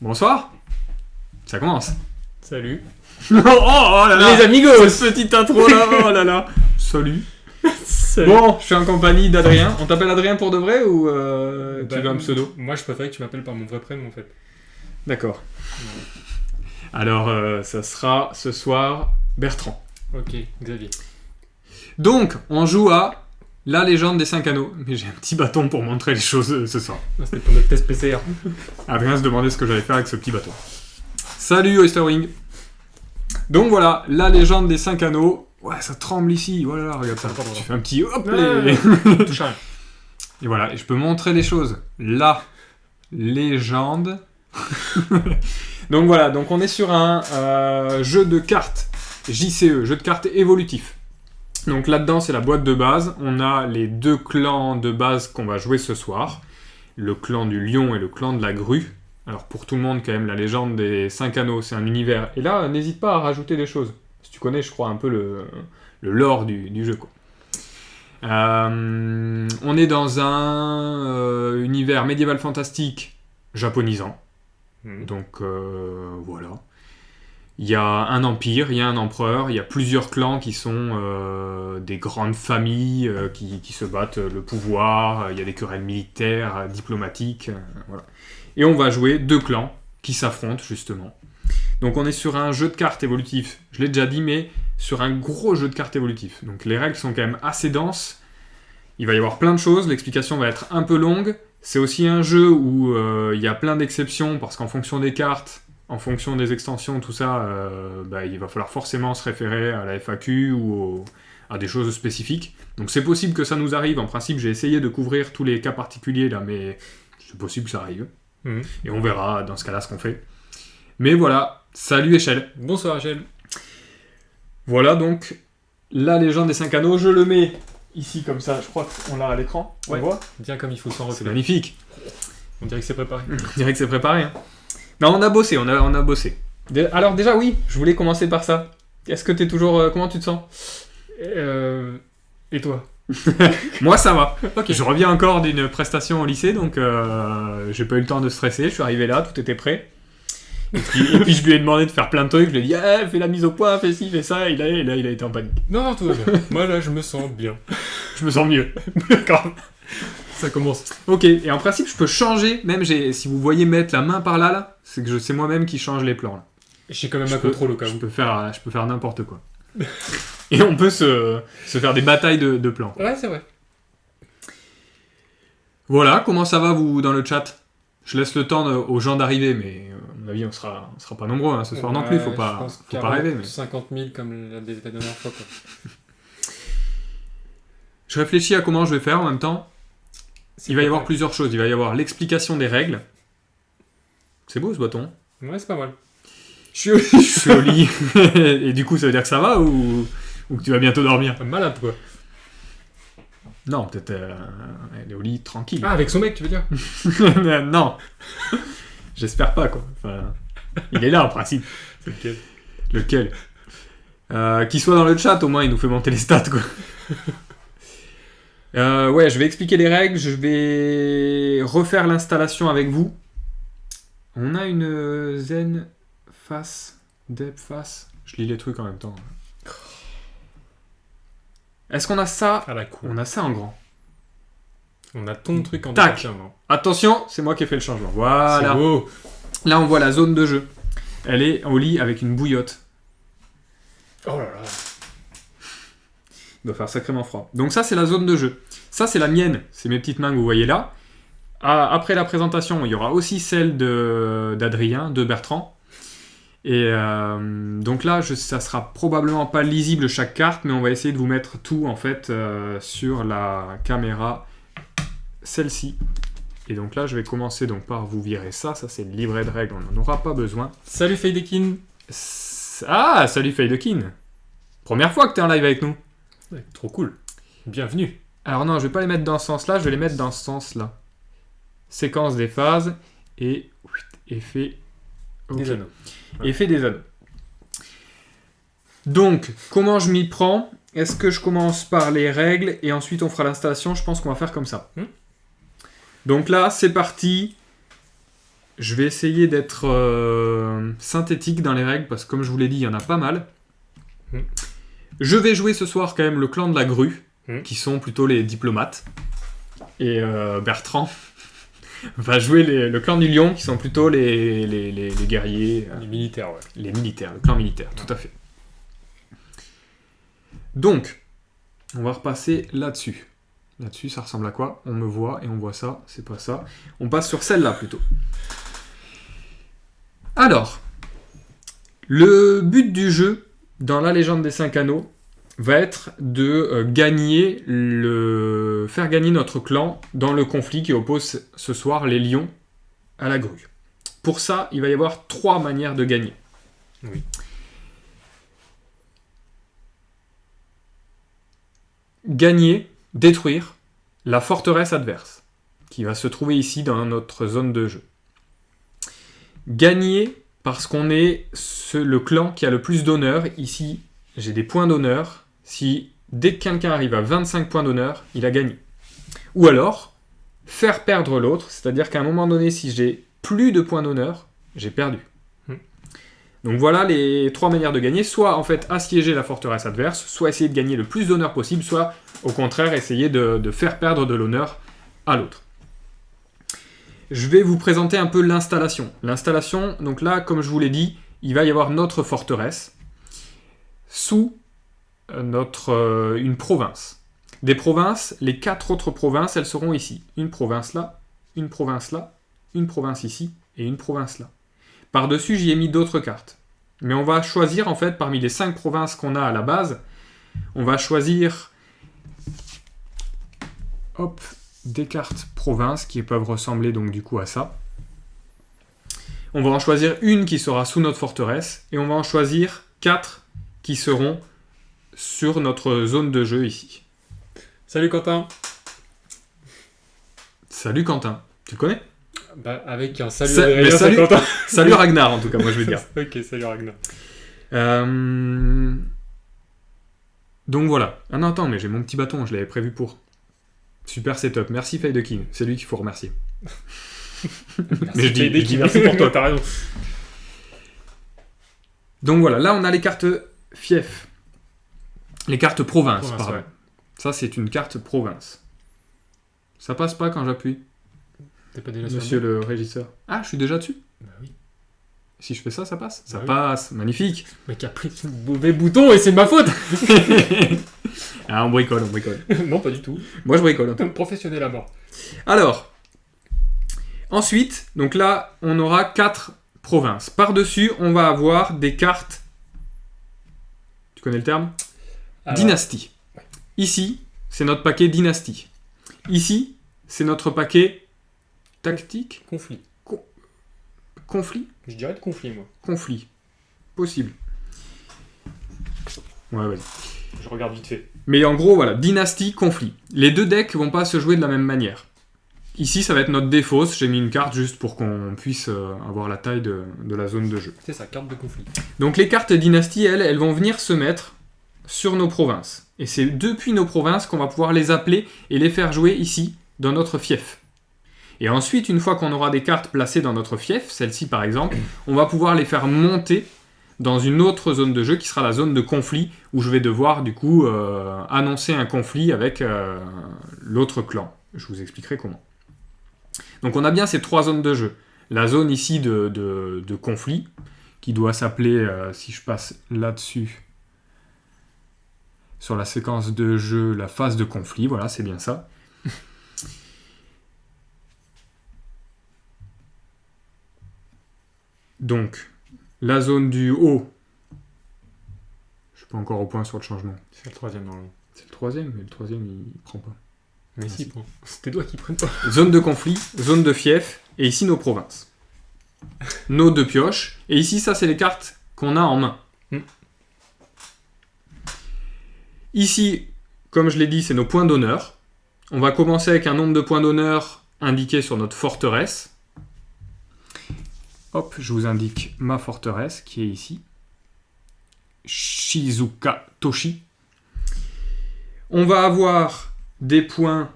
Bonsoir. Ça commence. Salut. Oh là là. Les amigos. Cette petite intro là, oh là là. Salut. Salut. Bon, je suis en compagnie d'Adrien. On t'appelle Adrien pour de vrai ou tu veux un pseudo? Moi, je préférais que tu m'appelles par mon vrai prénom, en fait. D'accord. Alors, ça sera ce soir Bertrand. Ok, Xavier. Donc, on joue à La Légende des 5 Anneaux. Mais j'ai un petit bâton pour montrer les choses ce soir. Non, c'était pour notre test PCR. Adrien se demandait ce que j'allais faire avec ce petit bâton. Salut Oysterwing. Donc voilà, La Légende des 5 Anneaux. Ouais, ça tremble ici. Voilà, regarde ça. Pardon. Tu fais un petit hop Touche à rien. Et voilà, et je peux montrer les choses. La Légende. Donc voilà, donc on est sur un jeu de cartes JCE, jeu de cartes évolutif. Donc là-dedans, c'est la boîte de base. On a les deux clans de base qu'on va jouer ce soir. Le clan du lion et le clan de la grue. Alors pour tout le monde, quand même, la légende des 5 anneaux, c'est un univers. Et là, n'hésite pas à rajouter des choses. Si tu connais, je crois, un peu le lore du jeu, quoi. On est dans un univers médiéval fantastique japonisant. Donc voilà. Il y a un empire, il y a un empereur, il y a plusieurs clans qui sont des grandes familles qui se battent le pouvoir, il y a des querelles militaires, diplomatiques, voilà. Et on va jouer deux clans qui s'affrontent justement. Donc on est sur un jeu de cartes évolutif, je l'ai déjà dit, mais sur un gros jeu de cartes évolutif. Donc les règles sont quand même assez denses, il va y avoir plein de choses, l'explication va être un peu longue. C'est aussi un jeu où il y a plein d'exceptions, parce qu'en fonction des cartes, en fonction des extensions, tout ça, il va falloir forcément se référer à la FAQ ou à des choses spécifiques. Donc c'est possible que ça nous arrive. En principe, j'ai essayé de couvrir tous les cas particuliers là, mais c'est possible que ça arrive. Et on verra dans ce cas-là ce qu'on fait. Mais voilà, salut Échelle. Bonsoir, Rachel. Voilà donc La Légende des 5 Anneaux. Je le mets ici comme ça, je crois qu'on l'a à l'écran. On Ouais. le voit. Bien comme il faut s'en C'est refaire. magnifique. On dirait que c'est préparé. On dirait que c'est préparé. Hein. Non, on a bossé, on a bossé. Alors déjà, oui, je voulais commencer par ça. Est-ce que t'es toujours... comment tu te sens? Et toi? Moi, ça va. Ok. Je reviens encore d'une prestation au lycée, donc j'ai pas eu le temps de stresser. Je suis arrivé là, tout était prêt. Et puis je lui ai demandé de faire plein de trucs. Je lui ai dit, fais la mise au point, fais ci, fais ça. Et là, il a été en panique. Non, tout va bien. Moi, là, je me sens bien. Je me sens mieux. D'accord. Ça commence. Ok, et en principe, je peux changer. Même, si vous voyez mettre la main par là, c'est que c'est moi-même qui change les plans. Là. J'ai quand même un contrôle au cas Je où. peux faire n'importe quoi. Et on peut se faire des batailles de plans. Ouais, c'est vrai. Voilà, comment ça va vous dans le chat? Je laisse le temps aux gens d'arriver, mais à mon avis on sera pas nombreux hein, ce soir non plus, faut pas rêver. Mais... 50 000 comme la dernière fois, quoi. Je réfléchis à comment je vais faire en même temps. C'est Il va y pas avoir mal. plusieurs choses. Il va y avoir l'explication des règles. C'est beau ce bâton. Ouais, c'est pas mal. Je suis au lit. Et du coup ça veut dire que ça va ou que tu vas bientôt dormir? Malade, quoi. Non, peut-être elle est au lit tranquille. Ah, avec son mec, tu veux dire? Non. J'espère pas quoi. Enfin, il est là en principe. C'est lequel? Lequel qu'il soit dans le chat, au moins il nous fait monter les stats quoi. Ouais, je vais expliquer les règles, je vais refaire l'installation avec vous. On a une Zen face, Dep face. Je lis les trucs en même temps. Est-ce qu'on a ça? À la cour. On a ça en grand. On a ton truc en Tac. déclenchement. Attention, c'est moi qui ai fait le changement. Voilà. C'est beau. Là, on voit la zone de jeu. Elle est au lit avec une bouillotte. Oh là là. Il doit faire sacrément froid. Donc ça, c'est la zone de jeu. Ça, c'est la mienne. C'est mes petites mains que vous voyez là. Après la présentation, il y aura aussi celle d'Adrien, de Bertrand. Et donc là, ça sera probablement pas lisible chaque carte, mais on va essayer de vous mettre tout en fait sur la caméra, celle-ci. Et donc là, je vais commencer donc par vous virer ça. Ça, c'est le livret de règles, on n'en aura pas besoin. Salut Feidekin. Ah, salut Feidekin. Première fois que tu es en live avec nous. Ouais, trop cool. Bienvenue. Alors non, je vais pas les mettre dans ce sens-là, je vais les mettre dans ce sens-là. Séquence des phases et effet... Okay. Des anneaux. Ouais. Effet des anneaux. Donc, comment je m'y prends? Est-ce que je commence par les règles et ensuite on fera l'installation? Je pense qu'on va faire comme ça. Donc là, c'est parti. je vais essayer d'être synthétique dans les règles, parce que comme je vous l'ai dit, il y en a pas mal. Je vais jouer ce soir quand même le clan de la grue, qui sont plutôt les diplomates. Et Bertrand va jouer le clan du lion, qui sont plutôt les guerriers. Les militaires, ouais. Les militaires, le clan militaire, tout à fait. Donc, on va repasser là-dessus. Là-dessus, ça ressemble à quoi? On me voit et on voit ça, c'est pas ça. On passe sur celle-là plutôt. Alors, le but du jeu, dans la légende des 5 anneaux, va être de faire gagner notre clan dans le conflit qui oppose ce soir les lions à la grue. Pour ça, il va y avoir 3 manières de gagner. Oui. Gagner, détruire la forteresse adverse, qui va se trouver ici dans notre zone de jeu. Gagner parce qu'on est le clan qui a le plus d'honneur. Ici, j'ai des points d'honneur. Si dès que quelqu'un arrive à 25 points d'honneur, il a gagné. Ou alors, faire perdre l'autre, c'est-à-dire qu'à un moment donné, si j'ai plus de points d'honneur, j'ai perdu. Donc voilà les 3 manières de gagner. Soit en fait assiéger la forteresse adverse, soit essayer de gagner le plus d'honneur possible, soit au contraire essayer de faire perdre de l'honneur à l'autre. Je vais vous présenter un peu l'installation. L'installation, donc là, comme je vous l'ai dit, il va y avoir notre forteresse sous une province. Des provinces, les 4 autres provinces, elles seront ici. Une province là, une province là, une province ici et une province là. Par-dessus, j'y ai mis d'autres cartes. Mais on va choisir, en fait, parmi les 5 provinces qu'on a à la base, on va choisir des cartes provinces qui peuvent ressembler donc du coup à ça. On va en choisir une qui sera sous notre forteresse et on va en choisir 4 qui seront sur notre zone de jeu ici. Salut Quentin. Salut Quentin. Tu le connais? Bah, avec un salut salut Quentin. Salut Ragnar en tout cas, moi je veux dire. Ok, salut Ragnar. Donc voilà. Ah non, attends, mais j'ai mon petit bâton, je l'avais prévu pour. Super setup. Merci Fade-King, c'est lui qu'il faut remercier. Mais je dis merci pour toi, t'as raison. Donc voilà, là on a les cartes fief. Les cartes province, pardon. Ouais. Ça c'est une carte province. Ça passe pas quand j'appuie. T'es pas déjà Monsieur le régisseur. Ah, je suis déjà dessus? Bah oui. Si je fais ça, ça passe? Ça Bah oui. passe, magnifique. Le mec a pris ce mauvais bouton et c'est de ma faute. Ah, on bricole. Non, pas du tout. Moi je bricole. Professionnel à mort. Alors, ensuite, donc là, on aura 4 provinces. Par-dessus, on va avoir des cartes. Tu connais le terme? Alors, Dynastie. Ici, c'est notre paquet dynastie. Ici, c'est notre paquet tactique. conflit. Conflit? Je dirais de conflit, moi. Conflit. Possible. Ouais, vas-y. Je regarde vite fait. Mais en gros, voilà, dynastie, conflit. Les 2 decks vont pas se jouer de la même manière. Ici, ça va être notre défausse. J'ai mis une carte juste pour qu'on puisse avoir la taille de la zone de jeu. C'est ça, carte de conflit. Donc les cartes dynastie, elles vont venir se mettre sur nos provinces. Et c'est depuis nos provinces qu'on va pouvoir les appeler et les faire jouer ici, dans notre fief. Et ensuite, une fois qu'on aura des cartes placées dans notre fief, celle-ci par exemple, on va pouvoir les faire monter dans une autre zone de jeu qui sera la zone de conflit, où je vais devoir du coup annoncer un conflit avec l'autre clan. Je vous expliquerai comment. Donc on a bien ces 3 zones de jeu. La zone ici de conflit, qui doit s'appeler, si je passe là-dessus, sur la séquence de jeu, la phase de conflit, voilà, c'est bien ça. Donc, la zone du haut, je suis pas encore au point sur le changement. C'est le 3ème normalement. C'est le 3ème, mais le 3ème il prend pas. Mais si, bon. C'est tes doigts qui prennent pas. Zone de conflit, zone de fief, et ici nos provinces. Nos 2 pioches, et ici ça c'est les cartes qu'on a en main. Ici, comme je l'ai dit, c'est nos points d'honneur. On va commencer avec un nombre de points d'honneur indiqué sur notre forteresse. Hop, je vous indique ma forteresse qui est ici. Shizuka Toshi. On va avoir des points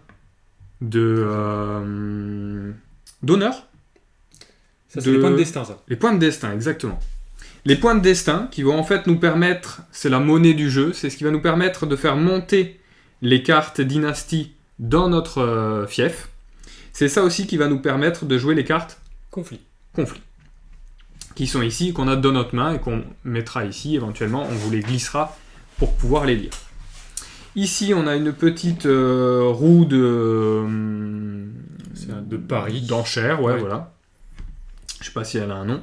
d'honneur. Ça, c'est les points de destin, ça. Les points de destin, exactement. Les points de destin qui vont en fait nous permettre, c'est la monnaie du jeu, c'est ce qui va nous permettre de faire monter les cartes dynastie dans notre fief. C'est ça aussi qui va nous permettre de jouer les cartes conflit, qui sont ici, qu'on a dans notre main et qu'on mettra ici, éventuellement, on vous les glissera pour pouvoir les lire. Ici, on a une petite roue de pari. D'enchères, ouais, voilà. Je sais pas si elle a un nom.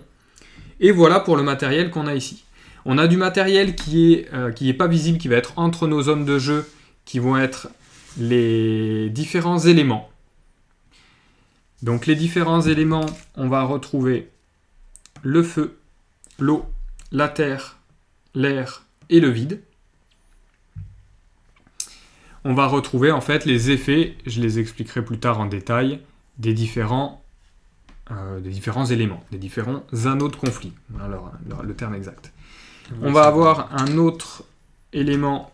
Et voilà pour le matériel qu'on a ici. On a du matériel qui est pas visible, qui va être entre nos zones de jeu, qui vont être les différents éléments. Donc les différents éléments, on va retrouver le feu, l'eau, la terre, l'air et le vide. On va retrouver en fait les effets, je les expliquerai plus tard en détail, des différents éléments, des différents anneaux de conflit. Voilà le terme exact. On va avoir un autre élément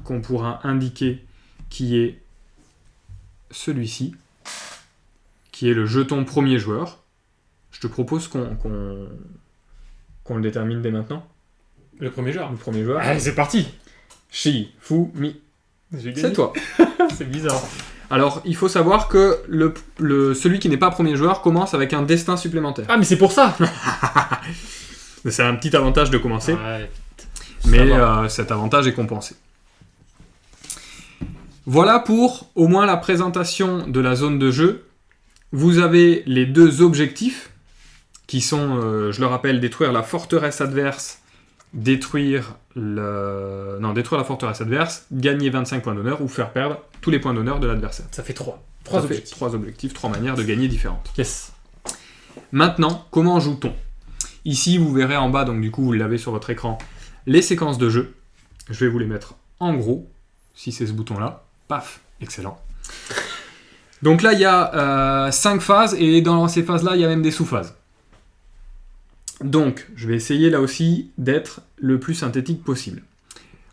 qu'on pourra indiquer qui est celui-ci, qui est le jeton premier joueur. Je te propose qu'on le détermine dès maintenant. Le premier joueur. Le premier joueur. Allez, c'est parti. Shi, Fu, Mi. C'est toi. C'est bizarre. Alors, il faut savoir que celui qui n'est pas premier joueur commence avec un destin supplémentaire. Ah, mais c'est pour ça. C'est un petit avantage de commencer. Ouais. Mais cet avantage est compensé. Voilà pour au moins la présentation de la zone de jeu. Vous avez les deux objectifs qui sont, je le rappelle, détruire la forteresse adverse, détruire la forteresse adverse, gagner 25 points d'honneur ou faire perdre tous les points d'honneur de l'adversaire. Ça fait 3. Trois objectifs, 3 manières de gagner différentes. Yes. Maintenant, comment joue-t-on ? Ici, vous verrez en bas, donc du coup, vous l'avez sur votre écran, les séquences de jeu. Je vais vous les mettre en gros, si c'est ce bouton-là. Paf, excellent. Donc là, il y a 5 phases, et dans ces phases-là, il y a même des sous-phases. Donc, je vais essayer là aussi d'être le plus synthétique possible.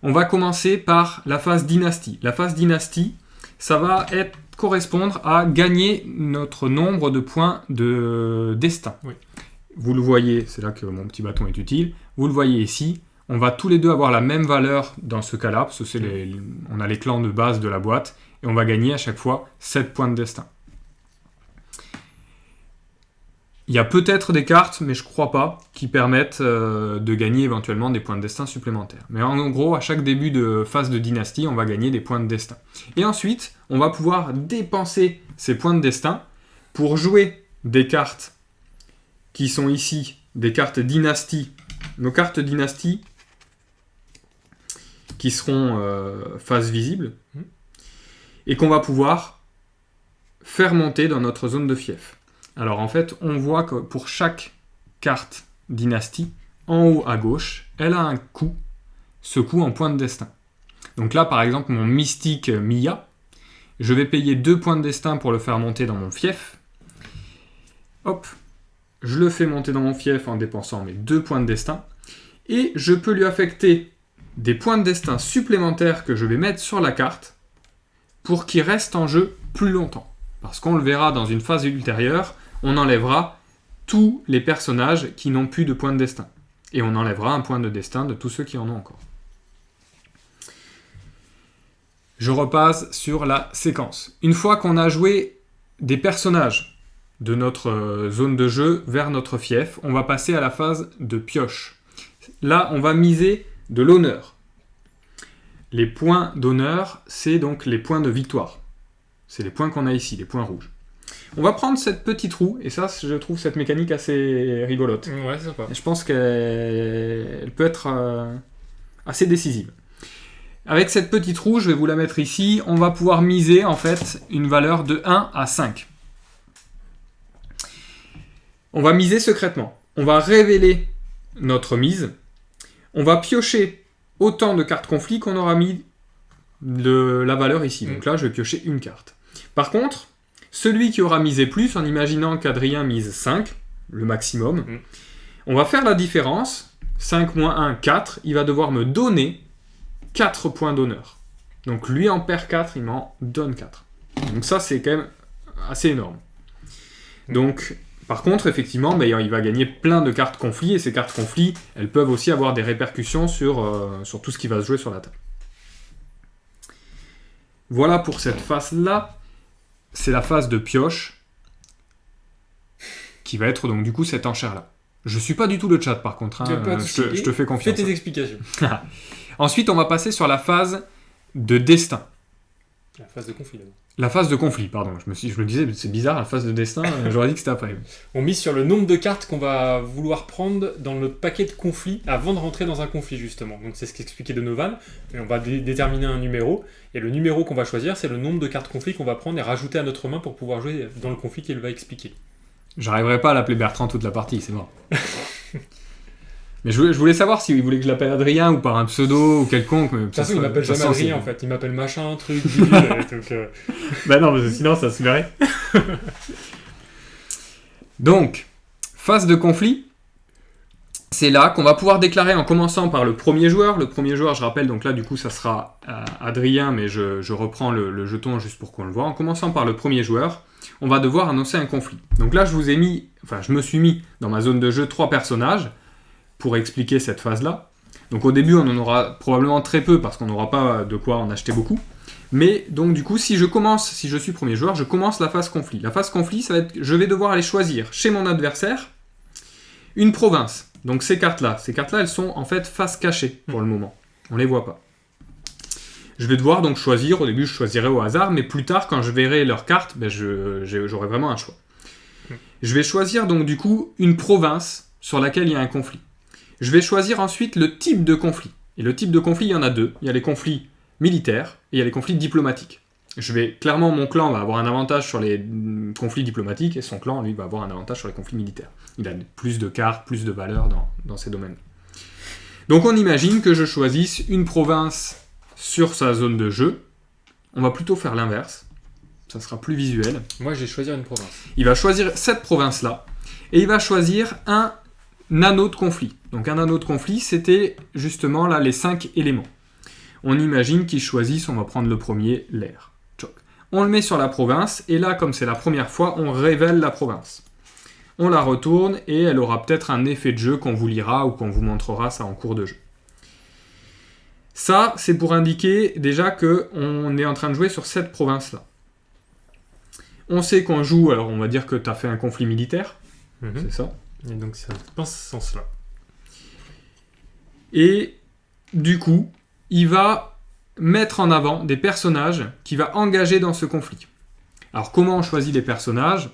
On va commencer par la phase dynastie. La phase dynastie, ça va correspondre à gagner notre nombre de points de destin. Oui. Vous le voyez, c'est là que mon petit bâton est utile. Vous le voyez ici. On va tous les deux avoir la même valeur dans ce cas-là, parce que on a les clans de base de la boîte, et on va gagner à chaque fois 7 points de destin. Il y a peut-être des cartes, mais je crois pas, qui permettent de gagner éventuellement des points de destin supplémentaires. Mais en gros, à chaque début de phase de dynastie, on va gagner des points de destin. Et ensuite, on va pouvoir dépenser ces points de destin pour jouer des cartes qui sont ici, des cartes dynastie. Nos cartes dynastie qui seront face visible et qu'on va pouvoir faire monter dans notre zone de fief. Alors en fait, on voit que pour chaque carte dynastie, en haut à gauche, elle a un coût, ce coût en points de destin. Donc là, par exemple, mon mystique Mia, je vais payer 2 points de destin pour le faire monter dans mon fief. Hop, je le fais monter dans mon fief en dépensant mes 2 points de destin. Et je peux lui affecter des points de destin supplémentaires que je vais mettre sur la carte pour qu'il reste en jeu plus longtemps. Parce qu'on le verra dans une phase ultérieure, on enlèvera tous les personnages qui n'ont plus de points de destin. Et on enlèvera un point de destin de tous ceux qui en ont encore. Je repasse sur la séquence. Une fois qu'on a joué des personnages de notre zone de jeu vers notre fief, on va passer à la phase de pioche. Là, on va miser de l'honneur. Les points d'honneur, c'est donc les points de victoire. C'est les points qu'on a ici, les points rouges. On va prendre cette petite roue, et ça, je trouve cette mécanique assez rigolote. Ouais, c'est sympa. Et je pense qu'elle peut être assez décisive. Avec cette petite roue, je vais vous la mettre ici, on va pouvoir miser en fait une valeur de 1 à 5. On va miser secrètement. On va révéler notre mise. On va piocher autant de cartes conflit qu'on aura mis la valeur ici. Donc là, je vais piocher une carte. Par contre, celui qui aura misé plus, en imaginant qu'Adrien mise 5, le maximum, on va faire la différence. 5 moins 1, 4. Il va devoir me donner 4 points d'honneur. Donc lui en perd 4, il m'en donne 4. Donc ça, c'est quand même assez énorme. Donc, Par contre, effectivement, il va gagner plein de cartes conflits, et ces cartes conflits, elles peuvent aussi avoir des répercussions sur tout ce qui va se jouer sur la table. Voilà pour cette phase-là. C'est la phase de pioche, qui va être donc du coup cette enchère-là. Je suis pas du tout le chat par contre, hein, je te fais confiance. Fais tes explications. Ensuite, on va passer sur la phase de destin. La phase de conflit d'abord. La phase de conflit, pardon. Je me disais, c'est bizarre, la phase de destin, j'aurais dit que c'était après. On mise sur le nombre de cartes qu'on va vouloir prendre dans notre paquet de conflits avant de rentrer dans un conflit, justement. Donc c'est ce qu'expliquait Donovan. Et on va déterminer un numéro. Et le numéro qu'on va choisir, c'est le nombre de cartes conflits qu'on va prendre et rajouter à notre main pour pouvoir jouer dans le conflit qu'il va expliquer. J'arriverai pas à l'appeler Bertrand toute la partie, c'est mort. Mais je voulais savoir s'il voulait que je l'appelle Adrien ou par un pseudo ou quelconque. De toute façon, il m'appelle jamais Adrien en fait. Il m'appelle machin, truc, bidule. Donc, Bah non, parce que sinon ça se verrait. Donc, phase de conflit. C'est là qu'on va pouvoir déclarer en commençant par le premier joueur. Le premier joueur, je rappelle, donc là du coup ça sera Adrien, mais je reprends le jeton juste pour qu'on le voit. En commençant par le premier joueur, on va devoir annoncer un conflit. Donc là je me suis mis dans ma zone de jeu 3 personnages pour expliquer cette phase-là. Donc au début on en aura probablement très peu parce qu'on n'aura pas de quoi en acheter beaucoup. Mais donc du coup si je suis premier joueur, je commence la phase conflit. La phase conflit, ça va être, je vais devoir aller choisir chez mon adversaire une province. Donc ces cartes-là, elles sont en fait face cachée pour le moment. On les voit pas. Je vais devoir donc choisir, au début je choisirai au hasard, mais plus tard quand je verrai leurs cartes, j'aurai vraiment un choix. Je vais choisir donc du coup une province sur laquelle il y a un conflit. Je vais choisir ensuite le type de conflit. Et le type de conflit, il y en a deux. Il y a les conflits militaires et il y a les conflits diplomatiques. Clairement, mon clan va avoir un avantage sur les conflits diplomatiques et son clan, lui, va avoir un avantage sur les conflits militaires. Il a plus de cartes, plus de valeur dans ces domaines. Donc on imagine que je choisisse une province sur sa zone de jeu. On va plutôt faire l'inverse. Ça sera plus visuel. Moi, je vais choisir une province. Il va choisir cette province-là et il va choisir un anneau de conflit. Donc un anneau de conflit, c'était justement là les 5 éléments. On imagine qu'ils choisissent, on va prendre le premier, l'air. On le met sur la province, et là, comme c'est la première fois, on révèle la province. On la retourne, et elle aura peut-être un effet de jeu qu'on vous lira ou qu'on vous montrera ça en cours de jeu. Ça, c'est pour indiquer déjà qu'on est en train de jouer sur cette province-là. On sait qu'on joue, alors on va dire que tu as fait un conflit militaire, c'est ça. Et donc c'est dans ce sens-là. Et du coup, il va mettre en avant des personnages qu'il va engager dans ce conflit. Alors comment on choisit les personnages ?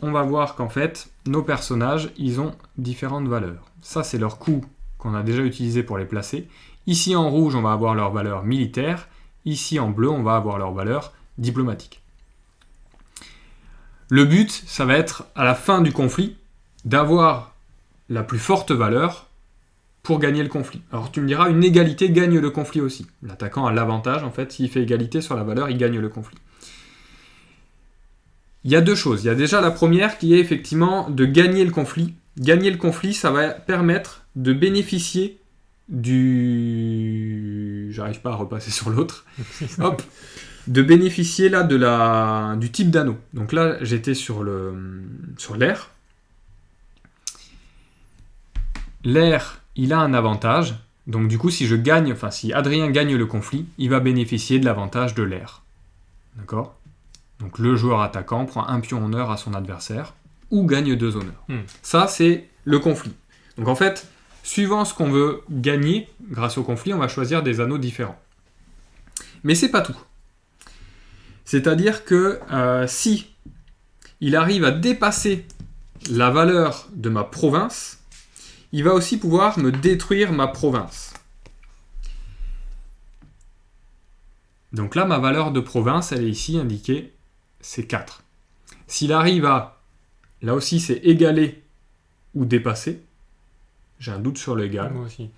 On va voir qu'en fait, nos personnages, ils ont différentes valeurs. Ça, c'est leur coût qu'on a déjà utilisé pour les placer. Ici en rouge, on va avoir leur valeur militaire. Ici en bleu, on va avoir leur valeur diplomatique. Le but, ça va être, à la fin du conflit, d'avoir la plus forte valeur pour gagner le conflit. Alors tu me diras, une égalité gagne le conflit aussi. L'attaquant a l'avantage, en fait, s'il fait égalité sur la valeur, il gagne le conflit. Il y a deux choses. Il y a déjà la première qui est effectivement de gagner le conflit. Gagner le conflit, ça va permettre de bénéficier J'arrive pas à repasser sur l'autre. Hop. De bénéficier là du type d'anneau. Donc là, j'étais sur l'air. L'air, il a un avantage. Donc du coup, si Adrien gagne le conflit, il va bénéficier de l'avantage de l'air. D'accord ? Donc le joueur attaquant prend un pion honneur à son adversaire ou gagne 2 honneurs. Ça, c'est le conflit. Donc en fait, suivant ce qu'on veut gagner grâce au conflit, on va choisir des anneaux différents. Mais c'est pas tout. C'est-à-dire que si il arrive à dépasser la valeur de ma province, il va aussi pouvoir me détruire ma province. Donc là, ma valeur de province, elle est ici indiquée, c'est 4. S'il arrive à, là aussi c'est égaler ou dépasser, j'ai un doute sur l'égal. Moi aussi.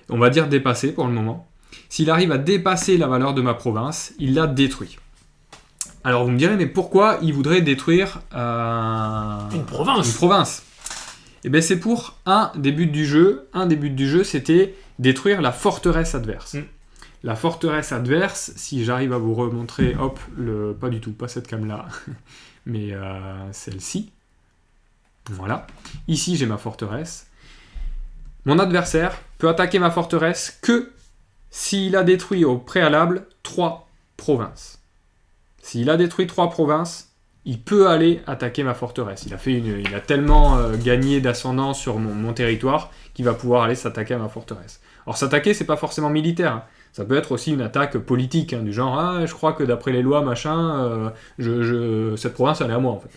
On va dire dépasser pour le moment. S'il arrive à dépasser la valeur de ma province, il la détruit. Alors vous me direz, mais pourquoi il voudrait détruire une province? Eh bien c'est pour un des buts du jeu. Un des buts du jeu, c'était détruire la forteresse adverse. La forteresse adverse, si j'arrive à vous remontrer, hop, pas du tout, pas cette cam-là, mais celle-ci. Voilà. Ici, j'ai ma forteresse. Mon adversaire peut attaquer ma forteresse que s'il a détruit au préalable 3 provinces. S'il a détruit 3 provinces, il peut aller attaquer ma forteresse. Il a tellement gagné d'ascendant sur mon territoire qu'il va pouvoir aller s'attaquer à ma forteresse. Alors s'attaquer, c'est pas forcément militaire. Hein. Ça peut être aussi une attaque politique, hein, du genre « Ah, je crois que d'après les lois, machin, cette province, elle est à moi, en fait. »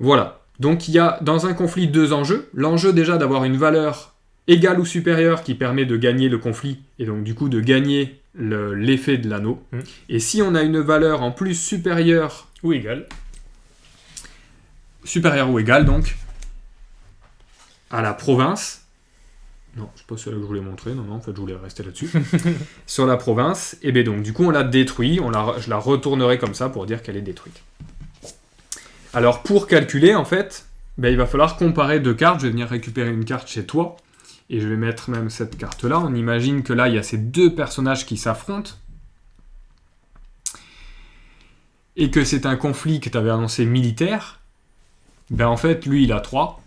Voilà. Donc il y a dans un conflit 2 enjeux. L'enjeu déjà d'avoir une valeur égale ou supérieure qui permet de gagner le conflit, et donc du coup de gagner l'effet de l'anneau. Et si on a une valeur en plus supérieure ou égale, donc, à la province, non, c'est pas celle que je voulais montrer, non, en fait je voulais rester là-dessus, sur la province, et bien donc du coup on la détruit, je la retournerai comme ça pour dire qu'elle est détruite. Alors pour calculer en fait, il va falloir comparer 2 cartes, je vais venir récupérer une carte chez toi, et je vais mettre même cette carte-là. On imagine que là, il y a ces 2 personnages qui s'affrontent. Et que c'est un conflit que tu avais annoncé militaire. En fait, lui, il a 3.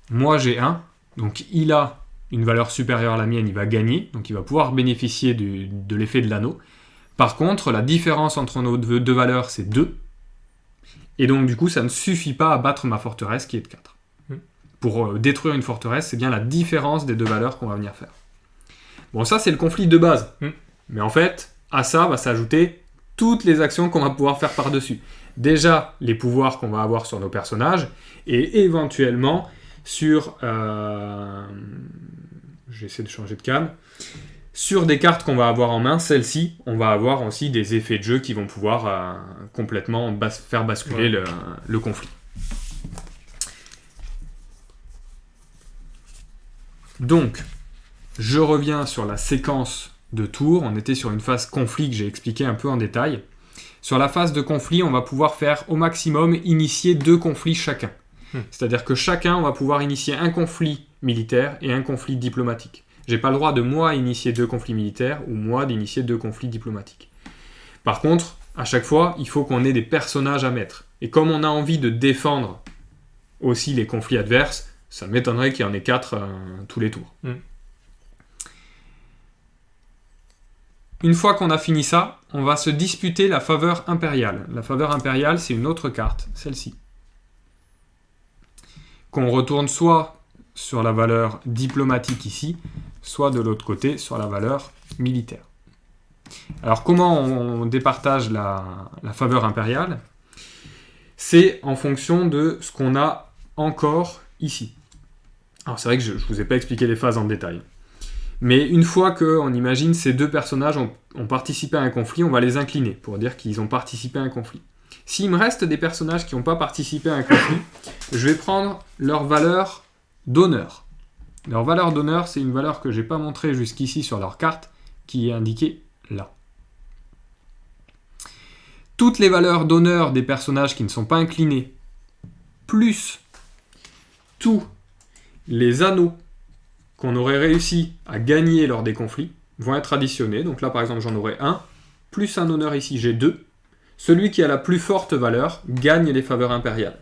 Moi, j'ai 1. Donc, il a une valeur supérieure à la mienne. Il va gagner. Donc, il va pouvoir bénéficier de l'effet de l'anneau. Par contre, la différence entre nos 2 valeurs, c'est 2. Et donc, du coup, ça ne suffit pas à battre ma forteresse qui est de 4. Pour détruire une forteresse, c'est bien la différence des 2 valeurs qu'on va venir faire. Bon, ça, c'est le conflit de base. Mais en fait, à ça va s'ajouter toutes les actions qu'on va pouvoir faire par-dessus. Déjà, les pouvoirs qu'on va avoir sur nos personnages, et éventuellement sur... J'essaie de changer de cam. Sur des cartes qu'on va avoir en main, celles-ci, on va avoir aussi des effets de jeu qui vont pouvoir complètement faire basculer le conflit. Donc, je reviens sur la séquence de tours. On était sur une phase conflit que j'ai expliqué un peu en détail. Sur la phase de conflit, on va pouvoir faire au maximum initier 2 conflits chacun. C'est-à-dire que chacun, on va pouvoir initier un conflit militaire et un conflit diplomatique. J'ai pas le droit de moi initier 2 conflits militaires ou moi d'initier 2 conflits diplomatiques. Par contre, à chaque fois, il faut qu'on ait des personnages à mettre. Et comme on a envie de défendre aussi les conflits adverses, ça m'étonnerait qu'il y en ait 4 tous les tours. Une fois qu'on a fini ça, on va se disputer la faveur impériale. La faveur impériale, c'est une autre carte, celle-ci. Qu'on retourne soit sur la valeur diplomatique ici, soit de l'autre côté sur la valeur militaire. Alors comment on départage la faveur impériale ? C'est en fonction de ce qu'on a encore ici. Alors c'est vrai que je ne vous ai pas expliqué les phases en détail. Mais une fois qu'on imagine ces 2 personnages ont participé à un conflit, on va les incliner pour dire qu'ils ont participé à un conflit. S'il me reste des personnages qui n'ont pas participé à un conflit, je vais prendre leur valeur d'honneur. Leur valeur d'honneur, c'est une valeur que je n'ai pas montrée jusqu'ici sur leur carte, qui est indiquée là. Toutes les valeurs d'honneur des personnages qui ne sont pas inclinés, plus tous les anneaux qu'on aurait réussi à gagner lors des conflits vont être additionnés. Donc là, par exemple, j'en aurai 1, plus un honneur ici, j'ai 2. Celui qui a la plus forte valeur gagne les faveurs impériales.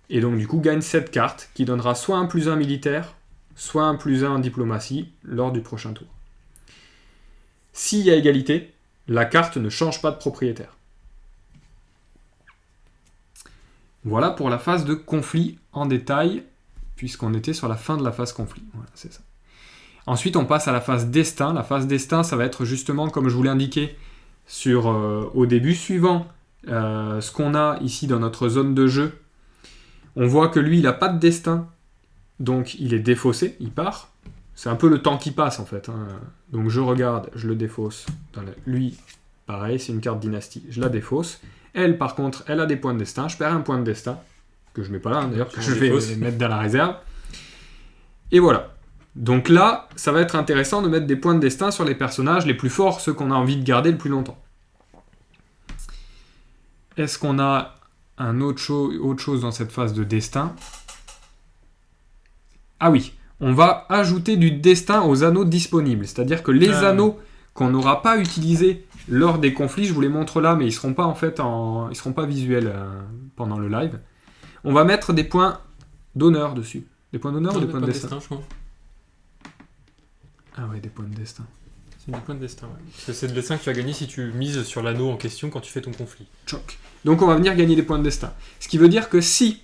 Et donc, du coup, gagne cette carte qui donnera soit un +1 militaire, soit un +1 en diplomatie lors du prochain tour. S'il y a égalité, la carte ne change pas de propriétaire. Voilà pour la phase de conflit en détail, puisqu'on était sur la fin de la phase conflit. Voilà, c'est ça. Ensuite, on passe à la phase destin. La phase destin, ça va être justement, comme je vous l'ai indiqué au début, suivant ce qu'on a ici dans notre zone de jeu. On voit que lui, il n'a pas de destin, donc il est défaussé, il part. C'est un peu le temps qui passe, en fait. Donc je regarde, je le défausse. Lui, pareil, c'est une carte dynastie, je la défausse. Elle, par contre, elle a des points de destin. Je perds un point de destin, que je ne mets pas là, d'ailleurs, que je vais mettre dans la réserve. Et voilà. Donc là, ça va être intéressant de mettre des points de destin sur les personnages les plus forts, ceux qu'on a envie de garder le plus longtemps. Est-ce qu'on a autre chose dans cette phase de destin ? Ah oui, on va ajouter du destin aux anneaux disponibles. C'est-à-dire que les anneaux qu'on n'aura pas utilisés lors des conflits, je vous les montre là, mais ils seront pas visuels pendant le live. On va mettre des points d'honneur dessus. Des points d'honneur ou des points de destin, je crois. Ah ouais, des points de destin. C'est des points de destin, ouais. Parce que c'est le destin que tu as gagné si tu mises sur l'anneau en question quand tu fais ton conflit. Choc. Donc on va venir gagner des points de destin. Ce qui veut dire que si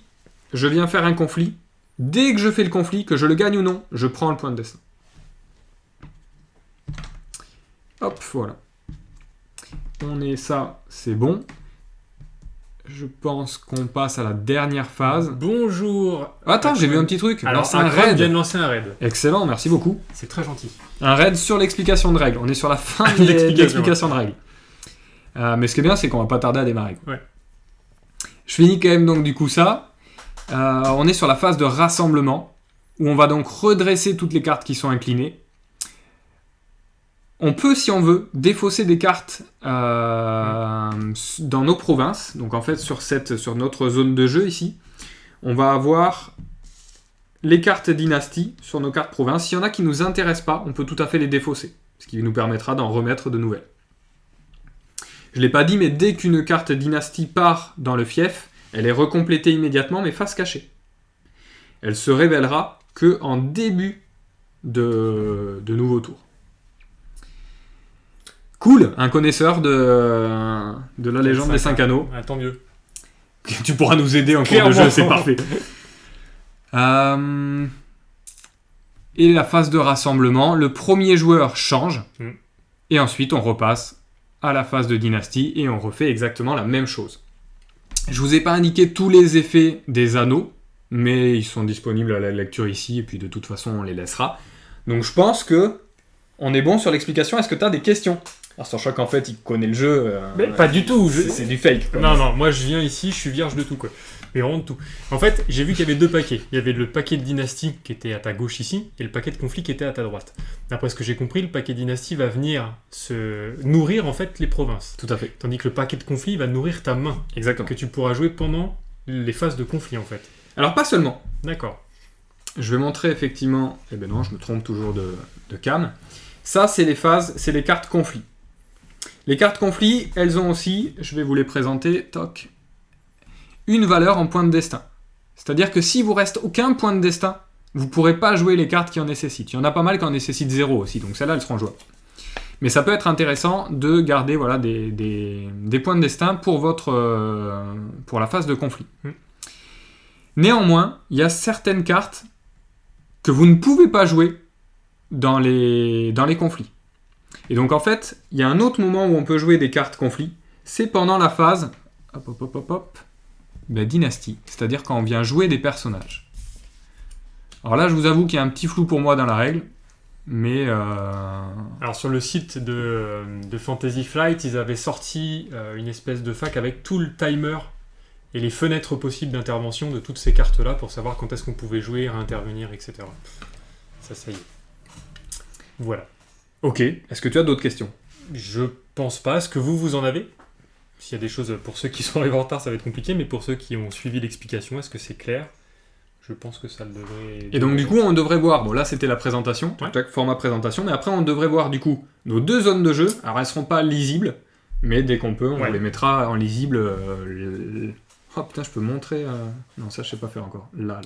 je viens faire un conflit, dès que je fais le conflit, que je le gagne ou non, je prends le point de destin. Hop, voilà. On est ça, c'est bon. Je pense qu'on passe à la dernière phase. Bonjour. Attends, j'ai vu un petit truc. Alors, un raid. vient de lancer un raid. Excellent, merci beaucoup. C'est très gentil. Un raid sur l'explication de règles. On est sur la fin de l'explication de règles. Mais ce qui est bien, c'est qu'on va pas tarder à démarrer. Ouais. Je finis quand même donc du coup ça. On est sur la phase de rassemblement, où on va donc redresser toutes les cartes qui sont inclinées. On peut, si on veut, défausser des cartes dans nos provinces. Donc en fait, sur notre zone de jeu ici, on va avoir les cartes dynastie sur nos cartes provinces. S'il y en a qui ne nous intéressent pas, on peut tout à fait les défausser, ce qui nous permettra d'en remettre de nouvelles. Je ne l'ai pas dit, mais dès qu'une carte dynastie part dans le fief, elle est recomplétée immédiatement, mais face cachée. Elle se révélera qu'en début de nouveau tour. Cool, un connaisseur de la légende des 5 anneaux. Ah, tant mieux. Tu pourras nous aider en cours de jeu, c'est parfait. Et la phase de rassemblement, le premier joueur change, et ensuite on repasse à la phase de dynastie, et on refait exactement la même chose. Je vous ai pas indiqué tous les effets des anneaux, mais ils sont disponibles à la lecture ici, et puis de toute façon on les laissera. Donc je pense que on est bon sur l'explication. Est-ce que tu as des questions ? Alors sachant qu'en fait il connaît le jeu. Mais pas du tout. C'est du fake. Quoi. Non, moi je viens ici, je suis vierge de tout quoi. Mais vraiment de tout. En fait, j'ai vu qu'il y avait 2 paquets. Il y avait le paquet de dynastie qui était à ta gauche ici, et le paquet de conflit qui était à ta droite. D'après ce que j'ai compris, le paquet dynastie va venir se nourrir en fait les provinces. Tout à fait. Tandis que le paquet de conflit va nourrir ta main. Exactement. Que tu pourras jouer pendant les phases de conflit en fait. Alors pas seulement. D'accord. Je vais montrer effectivement. Eh ben non, je me trompe toujours de cam. Ça, c'est les phases, c'est les cartes conflit. Les cartes conflit, elles ont aussi, je vais vous les présenter, toc, une valeur en point de destin. C'est-à-dire que si vous reste aucun point de destin, vous ne pourrez pas jouer les cartes qui en nécessitent. Il y en a pas mal qui en nécessitent 0 aussi, donc celles-là, elles seront jouables. Mais ça peut être intéressant de garder voilà, des points de destin pour la phase de conflit. Néanmoins, il y a certaines cartes que vous ne pouvez pas jouer dans les conflits. Et donc en fait, il y a un autre moment où on peut jouer des cartes conflits, c'est pendant la phase dynastie, c'est-à-dire quand on vient jouer des personnages. Alors là, je vous avoue qu'il y a un petit flou pour moi dans la règle, mais... Alors sur le site de Fantasy Flight, ils avaient sorti une espèce de fac avec tout le timer et les fenêtres possibles d'intervention de toutes ces cartes-là pour savoir quand est-ce qu'on pouvait jouer, réintervenir, etc. Ça y est. Voilà. Ok. Est-ce que tu as d'autres questions ? Je pense pas. Est-ce que vous en avez ? S'il y a des choses, pour ceux qui sont arrivés en retard, ça va être compliqué, mais pour ceux qui ont suivi l'explication, est-ce que c'est clair ? Je pense que ça le devrait... Et donc du coup, on devrait voir... Bon, là, c'était la présentation, format présentation, mais après, on devrait voir du coup nos 2 zones de jeu. Alors, elles seront pas lisibles, mais dès qu'on peut, on les mettra en lisible... Oh putain, je peux montrer... Non, ça, je sais pas faire encore. Là.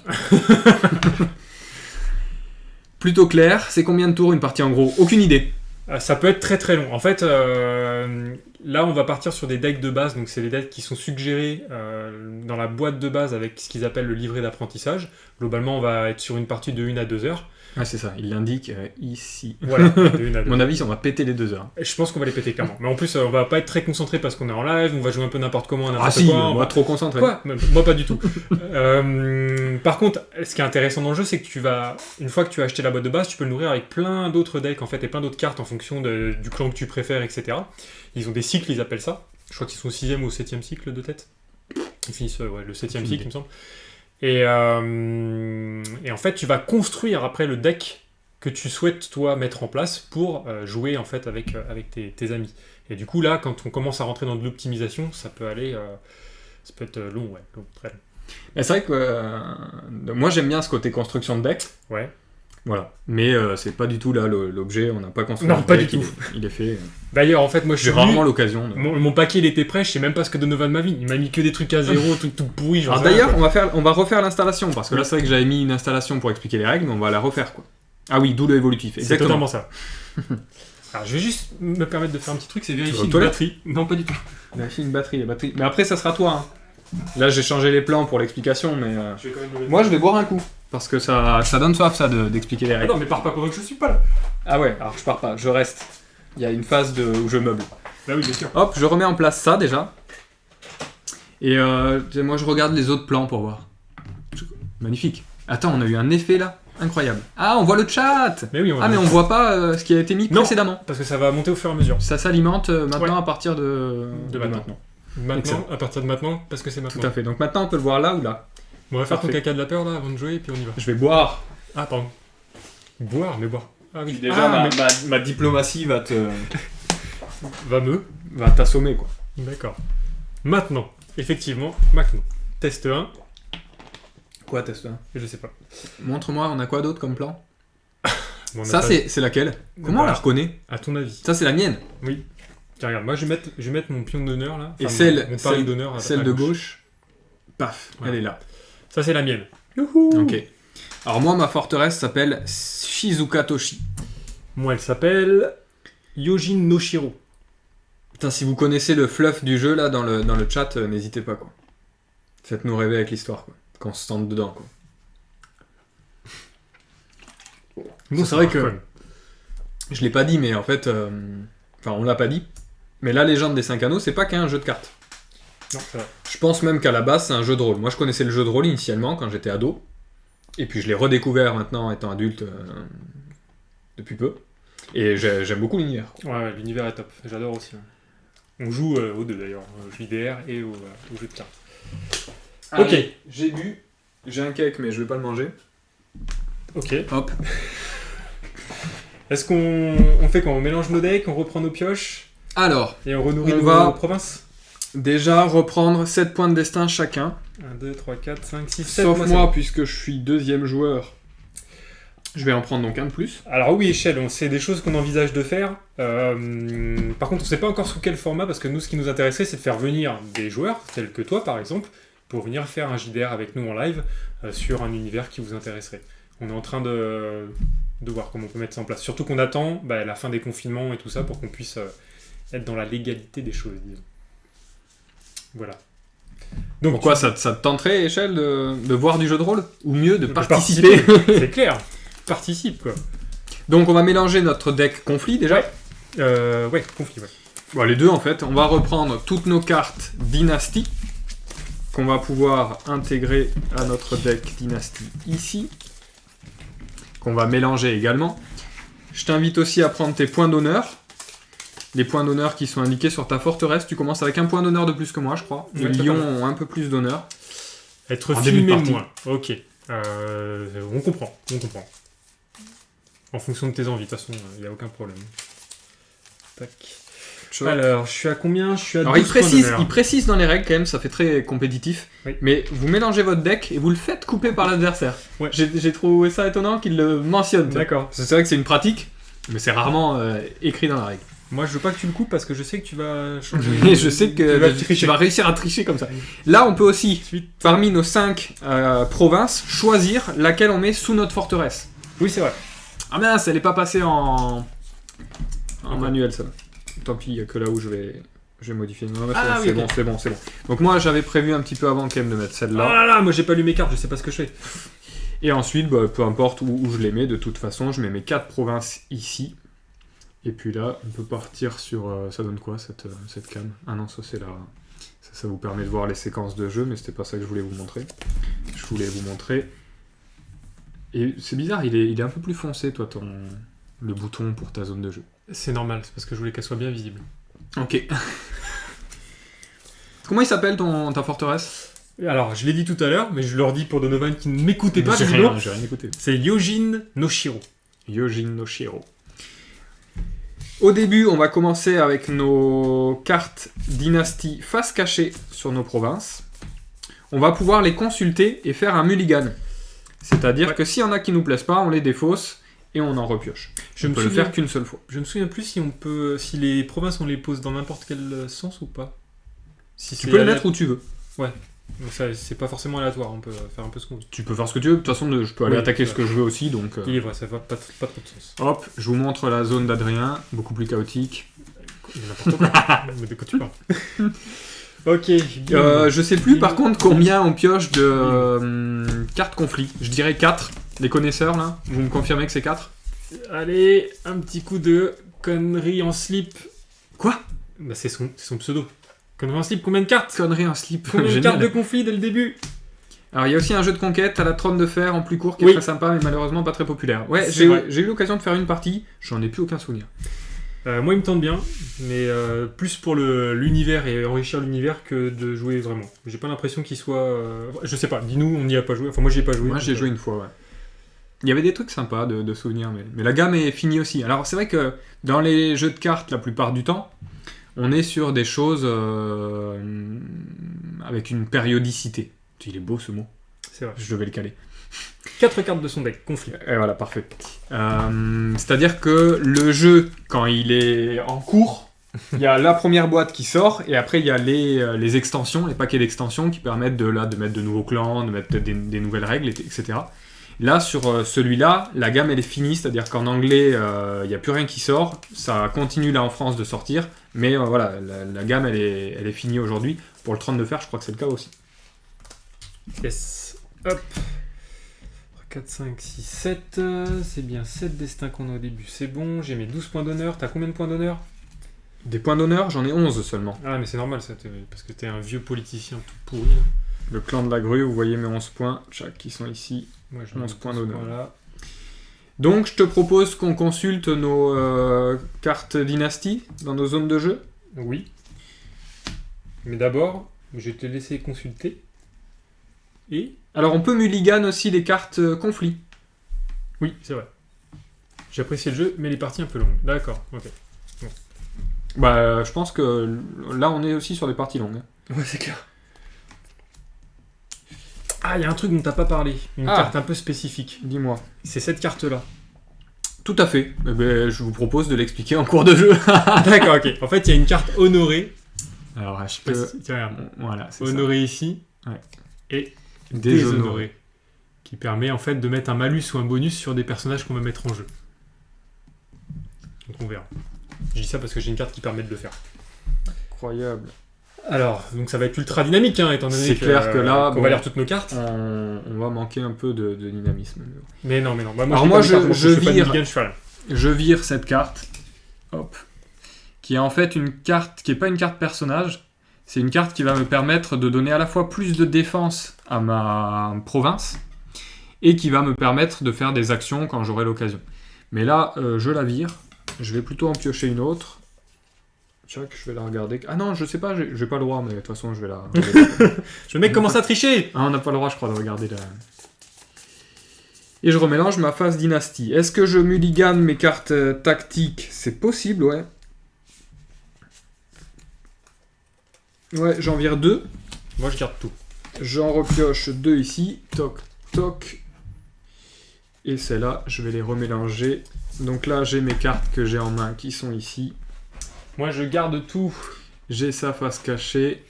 Plutôt clair. C'est combien de tours une partie en gros ? Aucune idée. Ça peut être très très long. En fait, là, on va partir sur des decks de base. Donc, c'est des decks qui sont suggérés dans la boîte de base avec ce qu'ils appellent le livret d'apprentissage. Globalement, on va être sur une partie de 1 à 2 heures. Ah, c'est ça. Il l'indique ici. Voilà, de 1 à 2 heures. À mon avis, on va péter les 2 heures. Et je pense qu'on va les péter clairement. Mais en plus, on va pas être très concentré parce qu'on est en live. On va jouer un peu n'importe comment, n'importe quoi. On va trop concentré. Quoi ? Moi, pas du tout. Par contre, ce qui est intéressant dans le jeu, c'est que une fois que tu as acheté la boîte de base, tu peux le nourrir avec plein d'autres decks en fait et plein d'autres cartes en fonction du clan que tu préfères, etc. Ils ont des cycles, ils appellent ça. Je crois qu'ils sont au 6e ou au 7e cycle de tête. Ils finissent le 7e cycle, il me semble. Et en fait, tu vas construire après le deck que tu souhaites, toi, mettre en place pour jouer en fait avec tes amis. Et du coup, là, quand on commence à rentrer dans de l'optimisation, ça peut être long, très long. Mais c'est vrai que moi, j'aime bien ce côté construction de deck. Ouais. Voilà. Mais c'est pas du tout là l'objet, on n'a pas construit. Non, le pas deck, du tout. Il est fait. D'ailleurs, en fait, moi, je J'ai suis rarement venu, l'occasion. mon paquet, il était prêt, je sais même pas ce que Donovan m'a mis. Il m'a mis que des trucs à zéro, tout pourri. Alors d'ailleurs, on va refaire l'installation, parce que là, c'est vrai que j'avais mis une installation pour expliquer les règles, mais on va la refaire, quoi. Ah oui, d'où le évolutif. c'est Exactement. totalement ça. Alors, je vais juste me permettre de faire un petit truc, c'est vérifier aux une toilettes batterie. Non, pas du tout. Vérifie une batterie, la batterie. Mais après, ça sera toi. Hein. Là, j'ai changé les plans pour l'explication, mais... Je vais quand même le- Moi, je vais boire un coup. Parce que ça donne soif, ça, d'expliquer les Ah règles. non, mais pars pas pendant que je suis pas là. Ah ouais, alors je pars pas, je reste. Il y a une phase où je meuble. Bah oui, bien sûr. Hop, je remets en place ça, déjà. Et moi, je regarde les autres plans pour voir. Magnifique. Attends, on a eu un effet, là. Incroyable. Ah, on voit le chat. Mais oui, Ah, mais on voit pas ce qui a été mis Non. précédemment. Parce que ça va monter au fur et à mesure. Ça s'alimente maintenant Ouais. à partir de maintenant. Maintenant, Excellent. à partir de maintenant, parce que c'est maintenant. Tout à fait. Donc maintenant, on peut le voir là ou là. Bon, on va faire ton Parfait. caca de la peur là avant de jouer et puis on y va. Je vais boire. Ah, pardon. Boire, mais boire. Ah oui, Déjà, ah, ma diplomatie va va t'assommer, quoi. D'accord. Maintenant, effectivement, maintenant. Test 1, Quoi, test là je sais pas. Montre-moi, on a quoi d'autre comme plan Bon, on a Ça, pas- c'est laquelle Comment on Bah, la reconnaît À ton avis. Ça, c'est la mienne. Tiens, regarde, moi je vais mettre mon pion d'honneur là. Et Enfin, celle, mon pari celle, d'honneur à celle de gauche, paf, Voilà. elle est là. Ça, c'est la mienne. Ok. Alors moi, ma forteresse s'appelle Shizuka Toshi. Moi, elle s'appelle Yojin Noshiro. Putain, si vous connaissez le fluff du jeu là dans le chat, n'hésitez pas, quoi. Faites-nous rêver avec l'histoire, quoi. Quand on se tente dedans, quoi. Bon, c'est vrai que je l'ai pas dit, mais en fait, enfin, on l'a pas dit. Mais la légende des 5 anneaux, c'est pas qu'un jeu de cartes. Non, c'est vrai. Je pense même qu'à la base, c'est un jeu de rôle. Moi, je connaissais le jeu de rôle initialement quand j'étais ado. Et puis, je l'ai redécouvert maintenant, étant adulte, depuis peu. Et j'aime beaucoup l'univers, quoi. Ouais, l'univers est top. J'adore aussi. On joue aux deux d'ailleurs, au jeu IDR et au jeu de cartes. Ok. J'ai bu. J'ai un cake, mais je vais pas le manger. Ok. Hop. Est-ce qu'on fait quoi? On mélange nos decks, on reprend nos pioches Alors, et on renourrit On nos va- provinces? déjà reprendre 7 points de destin chacun. 1, 2, 3, 4, 5, 6, 7. Sauf moi, puisque je suis deuxième joueur. Je vais en prendre donc un de plus. Alors oui, échelle, c'est des choses qu'on envisage de faire. Par contre, on ne sait pas encore sous quel format, parce que nous, ce qui nous intéressait, c'est de faire venir des joueurs, tels que toi par exemple, pour venir faire un JDR avec nous en live sur un univers qui vous intéresserait. On est en train de voir comment on peut mettre ça en place. Surtout qu'on attend la fin des confinements et tout ça pour qu'on puisse être dans la légalité des choses, disons. Voilà. Donc, Pourquoi ça te tenterait, Échelle, de voir du jeu de rôle? Ou mieux, de de participer? C'est clair. Participe, quoi. Donc on va mélanger notre deck conflit déjà. Ouais, conflit, ouais. Bon, les deux en fait. On va reprendre toutes nos cartes dynastie qu'on va pouvoir intégrer à notre deck dynastie ici. Qu'on va mélanger également. Je t'invite aussi à prendre tes points d'honneur. Les points d'honneur qui sont indiqués sur ta forteresse. Tu commences avec un point d'honneur de plus que moi, je crois. Les Ouais, lions totalement. ont un peu plus d'honneur. Être En début de filmé partie. moins. Ok. On comprend. En fonction de tes envies, de toute façon, il n'y a aucun problème. Tac. Alors, je suis à combien? Je suis à 12 Alors points d'honneur. il précise dans les règles quand même, ça fait très compétitif. Oui. Mais vous mélangez votre deck et vous le faites couper par l'adversaire. Ouais. J'ai trouvé ça étonnant qu'il le mentionne. D'accord. C'est vrai que c'est une pratique, mais c'est rarement écrit dans la règle. Moi, je veux pas que tu le coupes parce que je sais que tu vas changer. Et je sais que vas tricher. tu vas réussir à tricher comme ça. Là, on peut aussi, Suite. parmi nos 5 provinces, choisir laquelle on met sous notre forteresse. Oui, c'est vrai. Ah mince, elle n'est pas passée en Ok. manuel, ça. Tant pis, il n'y a que là où je vais modifier. Non, mais Ah, c'est oui, bon, c'est bon. Donc moi, j'avais prévu un petit peu avant quand même de mettre Oh celle-là. là là, moi j'ai pas lu mes cartes, je sais pas ce que je fais. Et ensuite, peu importe où je les mets, de toute façon, je mets mes 4 provinces ici. Et puis là, on peut partir sur... ça donne quoi, cette cam? Ah non, ça c'est là. Ça vous permet de voir les séquences de jeu, mais c'était pas ça que je voulais vous montrer. Je voulais vous montrer... Et c'est bizarre, il est un peu plus foncé, toi, le bouton pour ta zone de jeu. C'est normal, c'est parce que je voulais qu'elle soit bien visible. Ok. Comment il s'appelle ta forteresse? Alors, je l'ai dit tout à l'heure, mais je le redis pour Donovan qui ne m'écoutait pas, J'ai visiblement. rien écouté. C'est Yojin Noshiro. Yojin Noshiro. Au début, on va commencer avec nos cartes dynastie face cachée sur nos provinces. On va pouvoir les consulter et faire un mulligan. C'est-à-dire que s'il y en a qui nous plaisent pas, on les défausse et on en repioche. Je on me peut le souviens- faire qu'une seule fois. Je me souviens plus si les provinces on les pose dans n'importe quel sens ou pas. Si Tu peux les mettre où tu veux. Donc ça, c'est pas forcément aléatoire, on peut faire un peu ce qu'on veut. Tu peux faire ce que tu veux. De toute façon, je peux aller Oui, attaquer c'est ce que je veux aussi. Donc, Il est vrai, ça va pas trop de sens. hop, je vous montre la zone d'Adrien, beaucoup plus chaotique. Il y a n'importe quoi. Mais de quoi tu parles? Ok. Je sais plus par contre combien on pioche de cartes conflits. Je dirais 4. Les connaisseurs là, vous me confirmez que c'est 4? Allez, un petit coup de connerie en slip. Quoi? Bah c'est son pseudo. Connerie en slip, combien de cartes? Connerie en slip. Combien de Génial. cartes de conflit dès le début? Alors il y a aussi un jeu de conquête à la trône de fer en plus court qui est Oui. très sympa mais malheureusement pas très populaire. Ouais, C'est vrai. j'ai eu l'occasion de faire une partie, j'en ai plus aucun souvenir. Moi il me tente bien, mais plus pour l'univers et enrichir l'univers que de jouer vraiment. J'ai pas l'impression qu'il soit... Je sais pas, dis-nous, on n'y a pas joué. Enfin moi j'y ai pas joué. Moi j'ai joué une fois, ouais. Il y avait des trucs sympas de souvenirs, mais la gamme est finie aussi. Alors c'est vrai que dans les jeux de cartes, la plupart du temps, on est sur des choses avec une périodicité. Il est beau ce mot, C'est vrai. je devais le caler. 4 cartes de son deck, conflit. Et voilà, parfait. C'est-à-dire que le jeu, quand il est en cours, il y a la première boîte qui sort, et après il y a les extensions, les paquets d'extensions qui permettent de mettre de nouveaux clans, de mettre peut-être des nouvelles règles, etc. Là, sur celui-là, la gamme elle est finie, c'est-à-dire qu'en anglais, il n'y a plus rien qui sort. Ça continue là en France de sortir, mais voilà, la gamme elle est finie aujourd'hui. Pour le trône de fer, je crois que c'est le cas aussi. Yes. Hop. 4, 5, 6, 7. C'est bien 7 destins qu'on a au début. C'est bon, j'ai mes 12 points d'honneur. T'as combien de points d'honneur? Des points d'honneur, j'en ai 11 seulement. Ah, mais c'est normal, ça, parce que t'es un vieux politicien tout pourri. Là. Le clan de la grue, vous voyez mes 11 points, chaque qui sont ici. Moi, 11 points d'honneur. Voilà. Donc, je te propose qu'on consulte nos cartes dynastie dans nos zones de jeu. Oui. Mais d'abord, je vais te laisser consulter. Et... Alors, on peut mulligan aussi les cartes conflits. Oui, c'est vrai. J'ai apprécié le jeu, mais les parties un peu longues. D'accord, ok. Bah, je pense que là, on est aussi sur des parties longues. Ouais, c'est clair. Ah, il y a un truc dont t'as pas parlé. Une carte un peu spécifique. Dis-moi. C'est cette carte-là. Tout à fait. Eh ben, je vous propose de l'expliquer en cours de jeu. D'accord, ok. En fait, il y a une carte honorée. Alors, je Tiens, regarde. Voilà, c'est Honorée ici. Ouais. Et ça. déshonorée. Qui permet en fait de mettre un malus ou un bonus sur des personnages qu'on va mettre en jeu. Donc on verra. Je dis ça parce que j'ai une carte qui permet de le faire. Incroyable. Alors, donc ça va être ultra dynamique, hein, étant donné C'est clair que là, qu'on bon, va lire toutes nos cartes. On va manquer un peu de dynamisme. Mais non. Bah, Alors moi, je fais pas de vire. mulligan, je fais rien. Je vire cette carte. Hop. Qui est en fait une carte qui n'est pas une carte personnage. C'est une carte qui va me permettre de donner à la fois plus de défense à ma province et qui va me permettre de faire des actions quand j'aurai l'occasion. Mais là, je la vire. Je vais plutôt en piocher une autre. Tchac, je vais la regarder. Ah non, je sais pas, j'ai pas le droit, mais de toute façon, je vais la... Le mec commence à tricher. Ah, on n'a pas le droit, je crois, de regarder la... Et je remélange ma phase dynastie. Est-ce que je mulligan mes cartes tactiques? C'est possible, ouais. Ouais, j'en vire 2. Moi, je garde tout. J'en repioche 2 ici. Toc, toc. Et celles-là, je vais les remélanger. Donc là, j'ai mes cartes que j'ai en main qui sont ici. Moi, je garde tout. J'ai sa face cachée.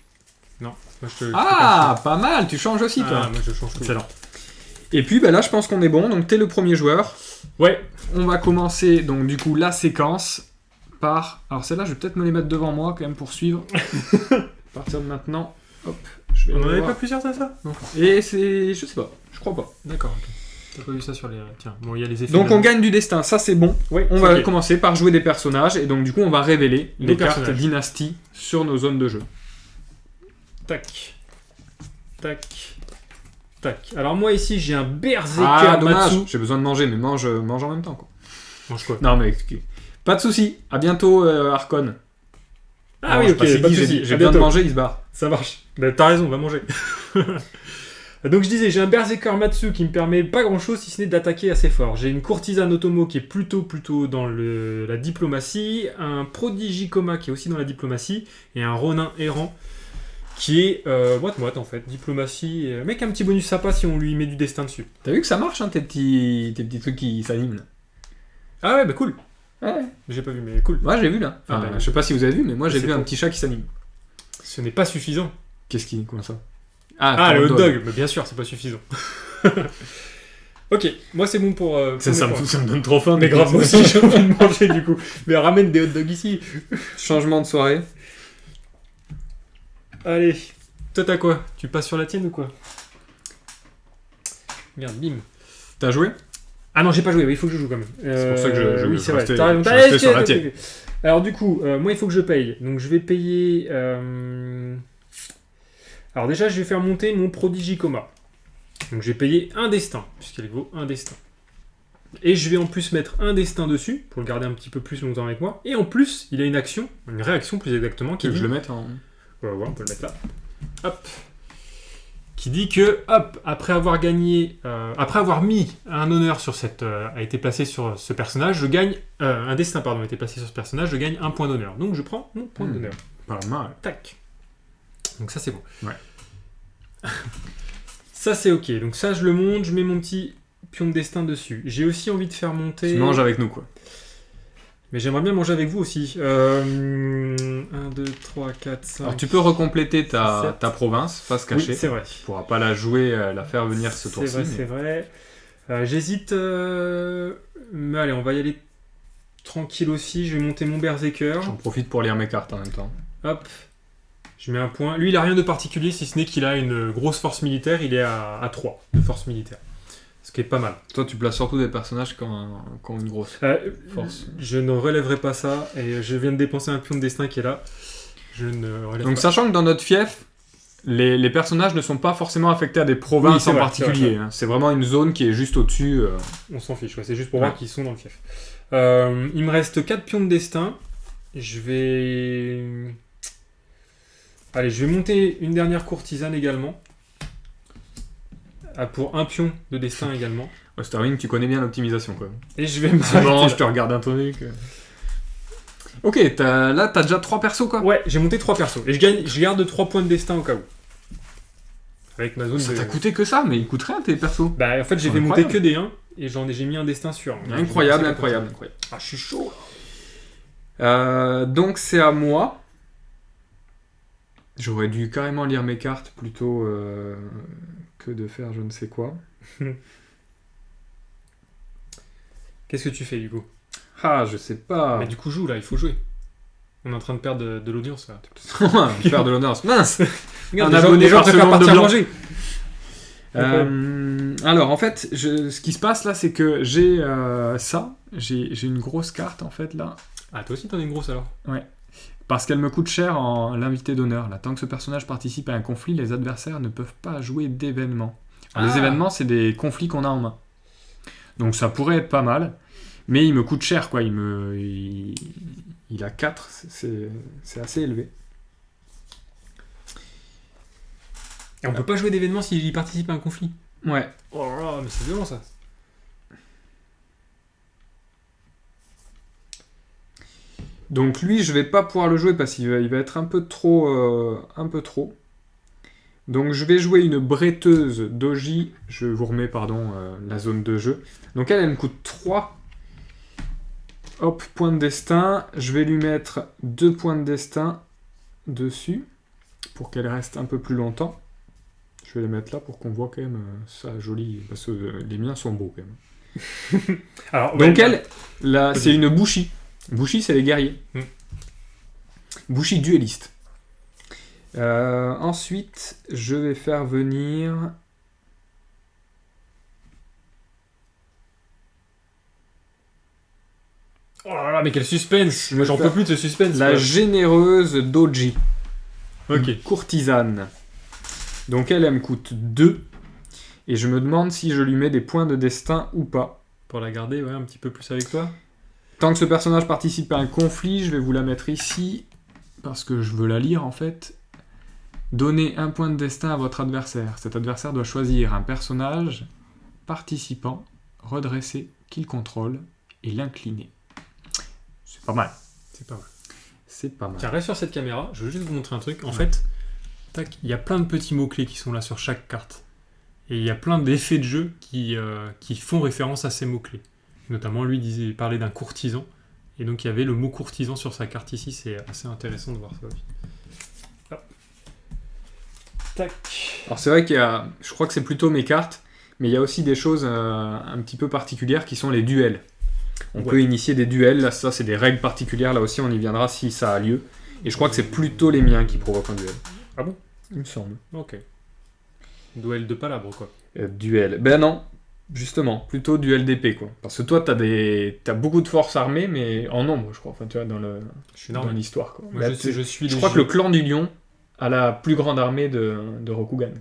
Non. Moi, je te Ah, pas mal, tu changes aussi, toi. Ah, moi, je change tout. Excellent. Et puis, bah là, je pense qu'on est bon. Donc, t'es le premier joueur. Ouais. On va commencer, donc, du coup, la séquence par... Alors, celle-là, je vais peut-être me les mettre devant moi, quand même, pour suivre. À partir de maintenant, hop, je vais On les en avait voir. pas plusieurs, ça? Non. Et c'est... Je sais pas, je crois pas. D'accord, ok. T'as pas vu ça sur les... Tiens, bon, il y a les effets... Donc, on là. gagne du destin, ça, c'est bon. Oui, On va commencer par jouer des personnages, et donc, du coup, on va révéler Nos les cartes personnages. dynastie sur nos zones de jeu. Tac. Tac. Tac. Alors, moi, ici, j'ai un Berserker Ah, dommage, Matsu. j'ai besoin de manger, mais mange en même temps, quoi. Mange quoi? Non, mais... Pas de soucis, à bientôt, Arcon. Ah Non, oui, je ok, sais pas de qui, soucis. j'ai À besoin de bientôt. manger, il se barre. Ça marche. Bah, t'as raison, va manger. Donc je disais, j'ai un Berserker Matsu qui me permet pas grand chose si ce n'est d'attaquer assez fort. J'ai une courtisane Otomo qui est plutôt dans la diplomatie, un Prodigy Koma qui est aussi dans la diplomatie, et un Ronin errant qui est moite-moite en fait. Diplomatie, mec, un petit bonus sympa si on lui met du destin dessus. T'as vu que ça marche, hein, tes petits trucs qui s'animent là. Ah ouais, bah cool. Ouais. J'ai pas vu, mais cool. Moi j'ai vu là. Enfin, je sais pas si vous avez vu, mais moi j'ai C'est vu un pas- petit chat qui s'anime. Ce n'est pas suffisant. Qu'est-ce qui. Comment ça? Ah, le hot dog. Mais bien sûr, c'est pas suffisant. Ok, moi c'est bon pour. Ça pour mes points. me donne trop faim. Mais grave, moi aussi j'ai envie de manger du coup. Mais ramène des hot dogs ici. Changement de soirée. Allez, toi t'as quoi? Tu passes sur la tienne ou quoi? Merde, bim. T'as joué? Ah non, j'ai pas joué, oui, il faut que je joue quand même. C'est pour ça que je oui, c'est vrai. restais- T'as raison. je restais sur la ok, tienne. ok. Alors du coup, moi il faut que je paye. Donc je vais payer. Alors déjà, je vais faire monter mon Prodigicoma. Donc je vais payer un destin, puisqu'elle vaut un destin. Et je vais en plus mettre un destin dessus, pour le garder un petit peu plus longtemps avec moi. Et en plus, il a une action, une réaction plus exactement, qui Que dit... je le mette en. Ouais, on peut le mettre là. Hop. Qui dit que, hop, après avoir gagné, après avoir mis un honneur sur cette, a été placé sur ce personnage, je gagne, un destin, pardon, a été placé sur ce personnage, je gagne un point d'honneur. Donc je prends mon point d'honneur. Pas mal. Tac. Donc ça c'est bon. Ouais. Ça c'est ok. Donc ça je le monte, je mets mon petit pion de destin dessus. J'ai aussi envie de faire monter... Tu manges avec nous quoi. Mais j'aimerais bien manger avec vous aussi. 1, 2, 3, 4, 5... Alors tu peux recompléter ta sept. province, face cachée. Oui, c'est vrai. Tu pourras pas la jouer, la faire venir ce C'est tour-ci. vrai, mais- c'est vrai. J'hésite... Mais allez, on va y aller tranquille aussi. Je vais monter mon Berserker. J'en profite pour lire mes cartes en même temps. Hop. Je mets un point. Lui, il a rien de particulier, si ce n'est qu'il a une grosse force militaire. Il est à 3 de force militaire. Ce qui est pas mal. Toi tu places surtout des personnages qui ont une grosse force. Je ne relèverai pas ça. Et je viens de dépenser un pion de destin qui est là. Je ne relève Donc pas. sachant que dans notre fief, les personnages ne sont pas forcément affectés à des provinces Oui, c'est en vrai, particulier. c'est vrai. Hein. C'est vraiment une zone qui est juste au-dessus. On s'en fiche. Ouais. C'est juste pour Ouais. voir qu'ils sont dans le fief. Il me reste 4 pions de destin. Je vais... Allez, je vais monter une dernière courtisane également. Pour un pion de destin également. Ouais, Sterling, tu connais bien l'optimisation quoi. Et je vais me Non, je te regarde un truc. Ok, là t'as déjà 3 persos quoi. Ouais, j'ai monté 3 persos. Et je garde 3 points de destin au cas où. Avec ma zone Ça de... t'a coûté que ça, mais ils coûtent rien tes persos. Bah en fait j'ai fait Incroyable. monter que des 1 et j'ai mis un destin sur. Incroyable, Donc, incroyable. Ah, je suis chaud. Donc c'est à moi. J'aurais dû carrément lire mes cartes plutôt que de faire je ne sais quoi. Qu'est-ce que tu fais du coup? Ah, je sais pas. Mais du coup joue là, il faut jouer. On est en train de perdre de l'audience là. Faire de l'honneur. Mince. Regarde, Un les gens- abonné les gens par préfèrent seconde de partir blanc. manger. Alors en fait, ce qui se passe là, c'est que j'ai ça. J'ai une grosse carte en fait là. Ah toi aussi t'en as une grosse alors. Parce qu'elle me coûte cher en l'invité d'honneur. Là, tant que ce personnage participe à un conflit, les adversaires ne peuvent pas jouer d'événements. Alors, les Ah. événements, c'est des conflits qu'on a en main. Donc ça pourrait être pas mal. Mais il me coûte cher, quoi. Il a 4. C'est assez élevé. Et on peut pas jouer d'événements s'il participe à un conflit. Ouais. Oh là là, mais c'est violent ça. Donc lui, je vais pas pouvoir le jouer parce qu'il va être un peu trop. Donc je vais jouer une bretteuse doji. Je vous remets, pardon, la zone de jeu. Donc elle me coûte 3. Hop, point de destin. Je vais lui mettre 2 points de destin dessus pour qu'elle reste un peu plus longtemps. Je vais les mettre là pour qu'on voit quand même ça joli. Parce que les miens sont beaux quand même. Alors, Donc ouais, elle, là, Vas-y. c'est une Bushi. Bushi, c'est les guerriers. Bushi dueliste. Ensuite, je vais faire venir... Oh là là, mais quel suspense. Moi j'en peux plus de ce suspense. la quoi. généreuse Doji. Ok. Une courtisane. Donc elle me coûte 2. Et je me demande si je lui mets des points de destin ou pas. Pour la garder, ouais, un petit peu plus avec toi. Tant que ce personnage participe à un conflit, je vais vous la mettre ici. Parce que je veux la lire en fait. Donnez un point de destin à votre adversaire. Cet adversaire doit choisir un personnage participant, redressé, qu'il contrôle, et l'incliner. C'est pas mal. C'est pas mal. C'est pas mal. Tiens, reste sur cette caméra. Je veux juste vous montrer un truc. En fait, Tac, il y a plein de petits mots-clés qui sont là sur chaque carte. Et il y a plein d'effets de jeu qui font référence à ces mots-clés. Notamment, lui parlait d'un courtisan. Et donc, il y avait le mot courtisan sur sa carte ici. C'est assez intéressant de voir ça aussi. Hop. Tac. Alors c'est vrai qu'il y a, je crois que c'est plutôt mes cartes, mais il y a aussi des choses un petit peu particulières qui sont les duels. On peut initier des duels, là ça c'est des règles particulières, là aussi on y viendra si ça a lieu. Et je crois que c'est plutôt les miens qui provoquent un duel. Ah bon ? Il me semble. Ok. Duel de palabres, quoi. Duel. Ben non, justement, plutôt duel d'épée, quoi. Parce que toi, t'as beaucoup de forces armées, mais en nombre, je crois. Enfin, tu vois, dans l'histoire, quoi. Moi, je crois que le clan du lion a la plus grande armée de Rokugan.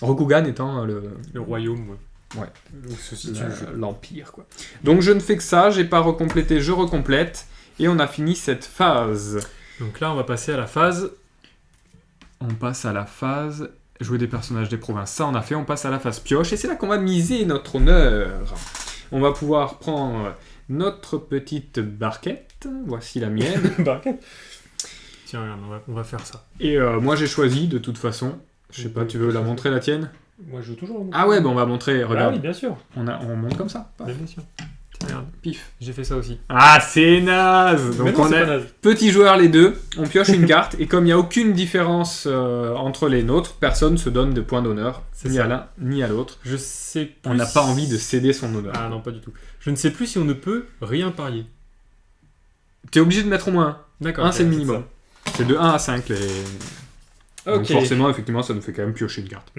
Rokugan étant le royaume, ouais. Où se situe l'empire, quoi. Donc je ne fais que ça, j'ai pas recomplété, je recomplète. Et on a fini cette phase. Donc là, on va passer à la phase... On passe à la phase... Jouer des personnages des provinces, ça on a fait, on passe à la phase pioche, et c'est là qu'on va miser notre honneur. On va pouvoir prendre notre petite barquette, voici la mienne. Barquette. Tiens, regarde, on va faire ça. Et moi j'ai choisi, de toute façon, je sais pas, tu veux la montrer la tienne ? Moi je veux toujours la montrer. Ah ouais, on va montrer, regarde. Ah oui, bien sûr. On monte comme ça. Bien sûr. Tiens, regarde, pif. J'ai fait ça aussi. Ah, c'est naze. Donc non, on est petits joueurs les deux, on pioche une carte, et comme il n'y a aucune différence entre les nôtres, personne se donne de points d'honneur, ni à l'un ni à l'autre. Je sais plus. On n'a pas envie de céder son honneur. Ah non, pas du tout. Je ne sais plus si on ne peut rien parier. T'es obligé de mettre au moins 1. D'accord. 1 c'est le minimum. C'est de 1 à 5 les... Ok. Donc forcément, effectivement, ça nous fait quand même piocher une carte.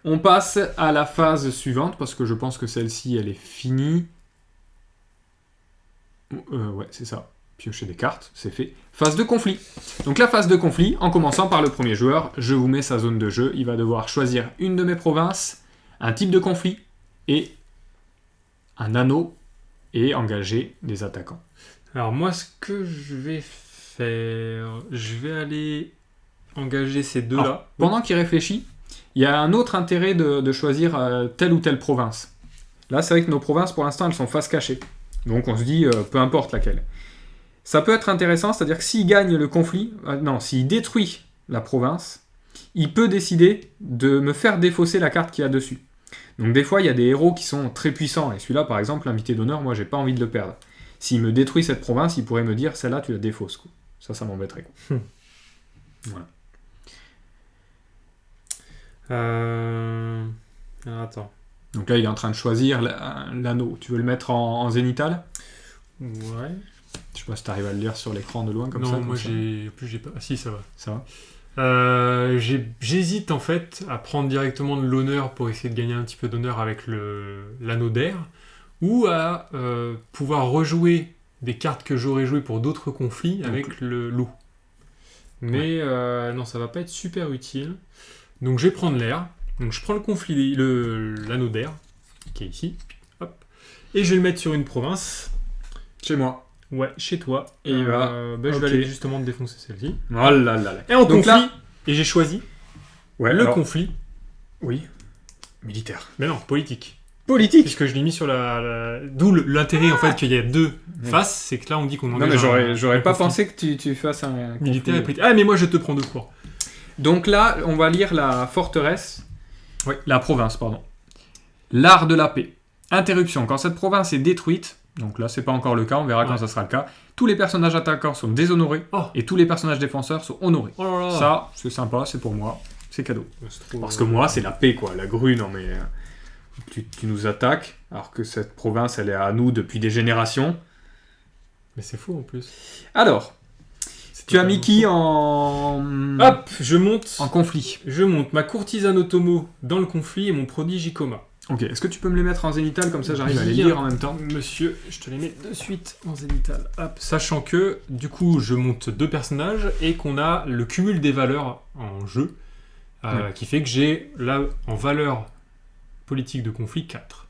On passe à la phase suivante, parce que je pense que celle-ci, elle est finie. Ouais, c'est ça. Piocher des cartes, c'est fait. Phase de conflit. Donc la phase de conflit, en commençant par le premier joueur, je vous mets sa zone de jeu. Il va devoir choisir une de mes provinces, un type de conflit, et un anneau, et engager des attaquants. Alors moi, ce que je vais faire... Je vais aller engager ces deux-là. Alors, pendant qu'il réfléchit, il y a un autre intérêt de choisir telle ou telle province. Là, c'est vrai que nos provinces, pour l'instant, elles sont face cachée. Donc on se dit, peu importe laquelle. Ça peut être intéressant, c'est-à-dire que s'il gagne le conflit, s'il détruit la province, il peut décider de me faire défausser la carte qu'il y a dessus. Donc des fois, il y a des héros qui sont très puissants, et celui-là, par exemple, l'invité d'honneur, moi, j'ai pas envie de le perdre. S'il me détruit cette province, il pourrait me dire, celle-là, tu la défausses, quoi. Ça m'embêterait, quoi. Voilà. Alors, attends. Donc là, il est en train de choisir l'anneau. Tu veux le mettre en zénital ? Ouais. Je sais pas si tu arrives à le lire sur l'écran de loin comme ça. Non, moi j'ai pas. Ah si, ça va. Ça va. J'hésite en fait à prendre directement de l'honneur pour essayer de gagner un petit peu d'honneur avec l'anneau d'air, ou à pouvoir rejouer des cartes que j'aurais jouées pour d'autres conflits avec le loup. Mais non, ça va pas être super utile. Donc je vais prendre l'air. Donc je prends le conflit, l'anneau d'air, qui est ici. Hop. Et je vais le mettre sur une province. Chez moi. Ouais, chez toi. Et je vais aller justement défoncer celle-ci. Oh là là là. Et en conflit, là... et j'ai choisi conflit. Oui. Militaire. Mais non, politique. Politique. Puisque je l'ai mis sur d'où l'intérêt en fait qu'il y a deux faces, c'est que là on dit qu'on engage. Non mais j'aurais pas pensé que tu fasses un militaire et politique. Ah mais moi je te prends deux cours. Donc là, on va lire la forteresse. Oui. La province, pardon. L'art de la paix. Interruption. Quand cette province est détruite, donc là c'est pas encore le cas, on verra quand ça sera le cas, tous les personnages attaquants sont déshonorés et tous les personnages défenseurs sont honorés. Oh là là. Ça, c'est sympa, c'est pour moi, c'est cadeau. Parce que moi, c'est la paix, quoi. La grue, non mais... Tu nous attaques, alors que cette province, elle est à nous depuis des générations. Mais c'est fou en plus. Alors, tu as mis qui en... Hop, je monte. En conflit. Je monte ma courtisane Otomo dans le conflit et mon prodige Ikoma. Ok, est-ce que tu peux me les mettre en zénital, comme ça j'arrive à les lire en même temps ? Monsieur, je te les mets de suite en zénital. Hop, sachant que, du coup, je monte deux personnages et qu'on a le cumul des valeurs en jeu, qui fait que j'ai, là, en valeur politique de conflit, 4.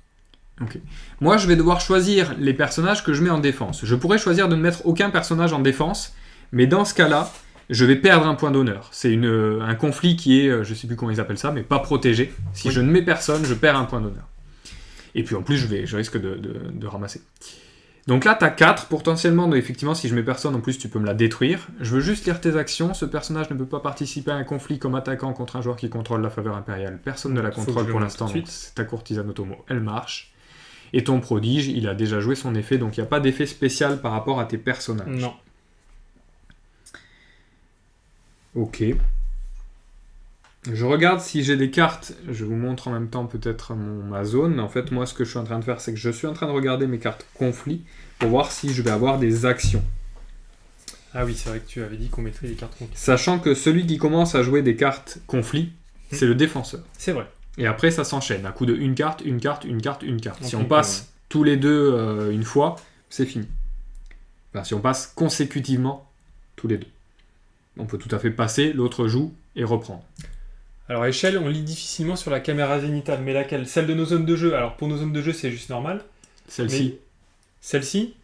Ok. Moi, je vais devoir choisir les personnages que je mets en défense. Je pourrais choisir de ne mettre aucun personnage en défense, mais dans ce cas-là, je vais perdre un point d'honneur. C'est un conflit qui est, je sais plus comment ils appellent ça, mais pas protégé. Si je ne mets personne, je perds un point d'honneur. Et puis en plus, je risque de ramasser. Donc là, t'as 4, potentiellement, donc effectivement, si je mets personne, en plus, tu peux me la détruire. Je veux juste lire tes actions. Ce personnage ne peut pas participer à un conflit comme attaquant contre un joueur qui contrôle la faveur impériale. Personne ne la contrôle pour l'instant, donc c'est ta courtisane Otomo. Elle marche. Et ton prodige, il a déjà joué son effet, donc il n'y a pas d'effet spécial par rapport à tes personnages. Non. Ok. Je regarde si j'ai des cartes. Je vous montre en même temps peut-être ma zone. Mais en fait, moi, ce que je suis en train de faire, c'est que je suis en train de regarder mes cartes conflits pour voir si je vais avoir des actions. Ah oui, c'est vrai que tu avais dit qu'on mettrait des cartes conflits. Sachant que celui qui commence à jouer des cartes conflits, c'est le défenseur. C'est vrai. Et après, ça s'enchaîne. Un coup de une carte, une carte, une carte, une carte. Si Ok, on passe tous les deux une fois, c'est fini. Enfin, si on passe consécutivement tous les deux. On peut tout à fait passer, l'autre joue et reprendre. Alors, échelle, on lit difficilement sur la caméra zénitale. Mais laquelle? Celle de nos zones de jeu. Alors, pour nos zones de jeu, c'est juste normal. Celle-ci. Mais celle-ci?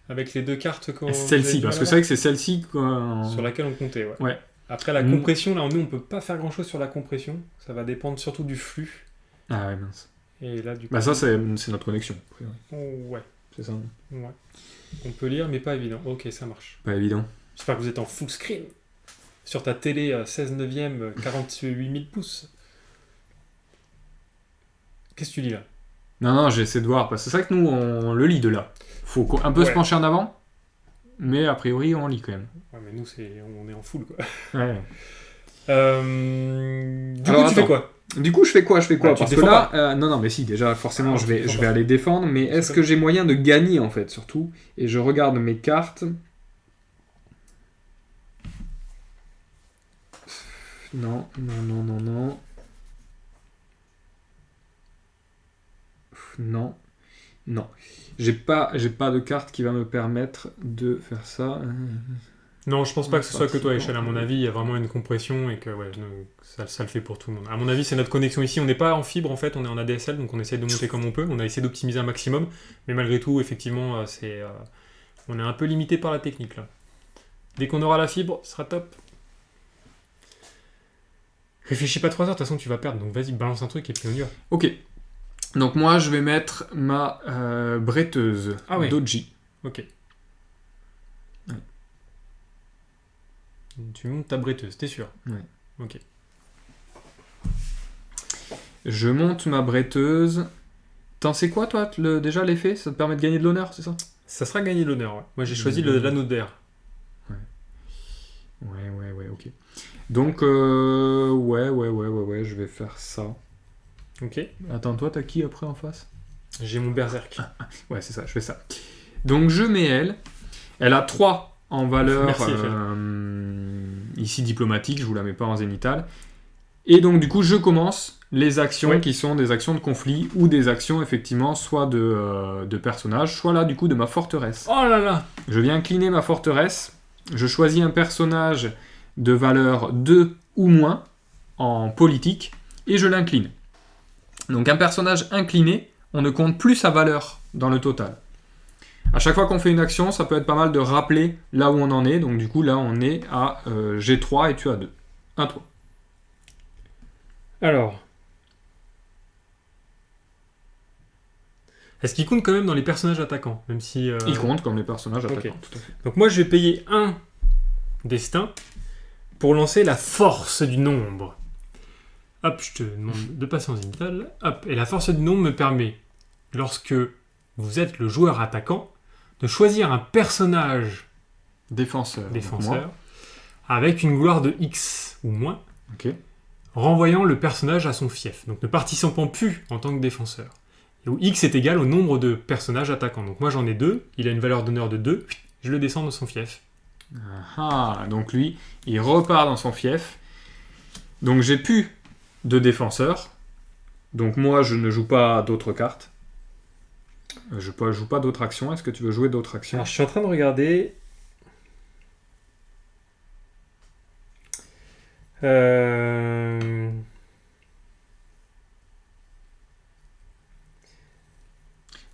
Avec les deux cartes qu'on... Celle-ci, parce que c'est vrai que c'est celle-ci sur laquelle on comptait, ouais. Ouais. Après, la compression, là, nous, on peut pas faire grand-chose sur la compression. Ça va dépendre surtout du flux. Ah ouais, mince. Et là, du coup... Bah ça, c'est notre connexion. Oh, ouais. C'est ça. Ouais. On peut lire, mais pas évident. Ok, ça marche. Pas évident. J'espère que vous êtes en full screen. Sur ta télé 16 neuvième, 48 000 pouces. Qu'est-ce que tu lis là? Non, j'essaie de voir, parce que c'est vrai que nous, on le lit de là. Faut un peu se pencher en avant, mais a priori, on lit quand même. Ouais, mais nous, on est en full, quoi. Ouais. Du coup, tu fais quoi? Du coup, je fais quoi? Parce que là... non, mais si, déjà, forcément, je vais aller défendre, mais est-ce que j'ai moyen de gagner, en fait, surtout? Et je regarde mes cartes... Non. Non. J'ai pas de carte qui va me permettre de faire ça. Non, je pense pas que ce soit que toi, échelle. À mon avis, il y a vraiment une compression et que ça le fait pour tout le monde. À mon avis, c'est notre connexion ici. On n'est pas en fibre, en fait, on est en ADSL, donc on essaie de monter comme on peut. On a essayé d'optimiser un maximum, mais malgré tout, effectivement, on est un peu limité par la technique, là. Dès qu'on aura la fibre, ce sera top. Réfléchis pas 3 heures, de toute façon tu vas perdre, donc vas-y, balance un truc et puis on y va. Ok. Donc moi je vais mettre ma bretteuse Doji. Ok. Ouais. Tu montes ta bretteuse, t'es sûr? Ouais. Ok. Je monte ma bretteuse. T'en sais quoi toi, déjà l'effet? Ça te permet de gagner de l'honneur, c'est ça? Ça sera gagner de l'honneur, ouais. Moi j'ai choisi l'anneau d'air. Ouais, ok. Donc, ouais, je vais faire ça. Ok. Attends, toi, t'as qui après en face? J'ai mon berserk. Ouais, c'est ça, je fais ça. Donc, je mets elle. Elle a 3 en valeur ici diplomatique, je vous la mets pas en zénithal. Et donc, du coup, je commence les actions qui sont des actions de conflit ou des actions, effectivement, soit de personnages, soit là, du coup, de ma forteresse. Oh là là! Je viens incliner ma forteresse. Je choisis un personnage de valeur 2 ou moins en politique et je l'incline. Donc un personnage incliné, on ne compte plus sa valeur dans le total. À chaque fois qu'on fait une action, ça peut être pas mal de rappeler là où on en est. Donc du coup là on est à G3 et tu as 2. À toi. Alors. Est-ce qu'il compte quand même dans les personnages attaquants, même si Il compte comme les personnages attaquants, okay. Tout à fait. Donc moi je vais payer 1 destin pour lancer la force du nombre. Hop, je te demande de passer en zénithal. Hop, et la force du nombre me permet, lorsque vous êtes le joueur attaquant, de choisir un personnage défenseur avec une gloire de X ou moins, renvoyant le personnage à son fief. Donc ne participant plus en tant que défenseur. Et où X est égal au nombre de personnages attaquants. Donc moi j'en ai 2, il a une valeur d'honneur de 2, je le descends de son fief. Donc lui, il repart dans son fief. Donc j'ai plus de défenseur. Donc moi, je ne joue pas d'autres cartes. Je joue pas d'autres actions. Est-ce que tu veux jouer d'autres actions? Alors je suis en train de regarder.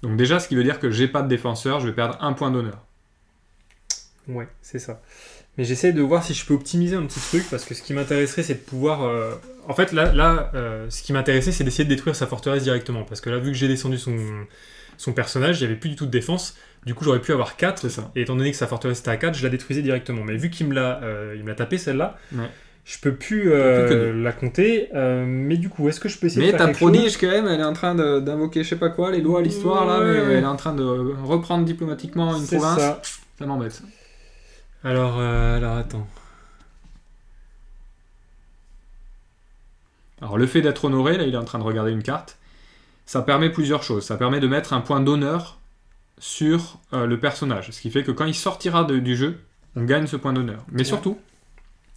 Donc déjà, ce qui veut dire que j'ai pas de défenseur, je vais perdre 1 point d'honneur. Ouais, c'est ça. Mais j'essaie de voir si je peux optimiser un petit truc, parce que ce qui m'intéresserait, c'est de pouvoir... En fait, là ce qui m'intéressait, c'est d'essayer de détruire sa forteresse directement. Parce que là, vu que j'ai descendu son personnage, il n'y avait plus du tout de défense. Du coup, j'aurais pu avoir 4. C'est ça. Et étant donné que sa forteresse était à 4, je la détruisais directement. Mais vu qu'il me l'a tapé celle-là, Ouais. je peux plus que la compter. Mais du coup, est-ce que je peux essayer Mais de ta faire quelque prodige, chose quand même, elle est en train d'invoquer je sais pas quoi, les lois, l'histoire, là, mais Ouais. elle est en train de reprendre diplomatiquement une C'est province. ça. Ça m'embête. Alors attends. Alors, le fait d'être honoré, là, il est en train de regarder une carte, ça permet plusieurs choses. Ça permet de mettre un point d'honneur sur le personnage. Ce qui fait que quand il sortira du jeu, on gagne ce point d'honneur. Mais surtout,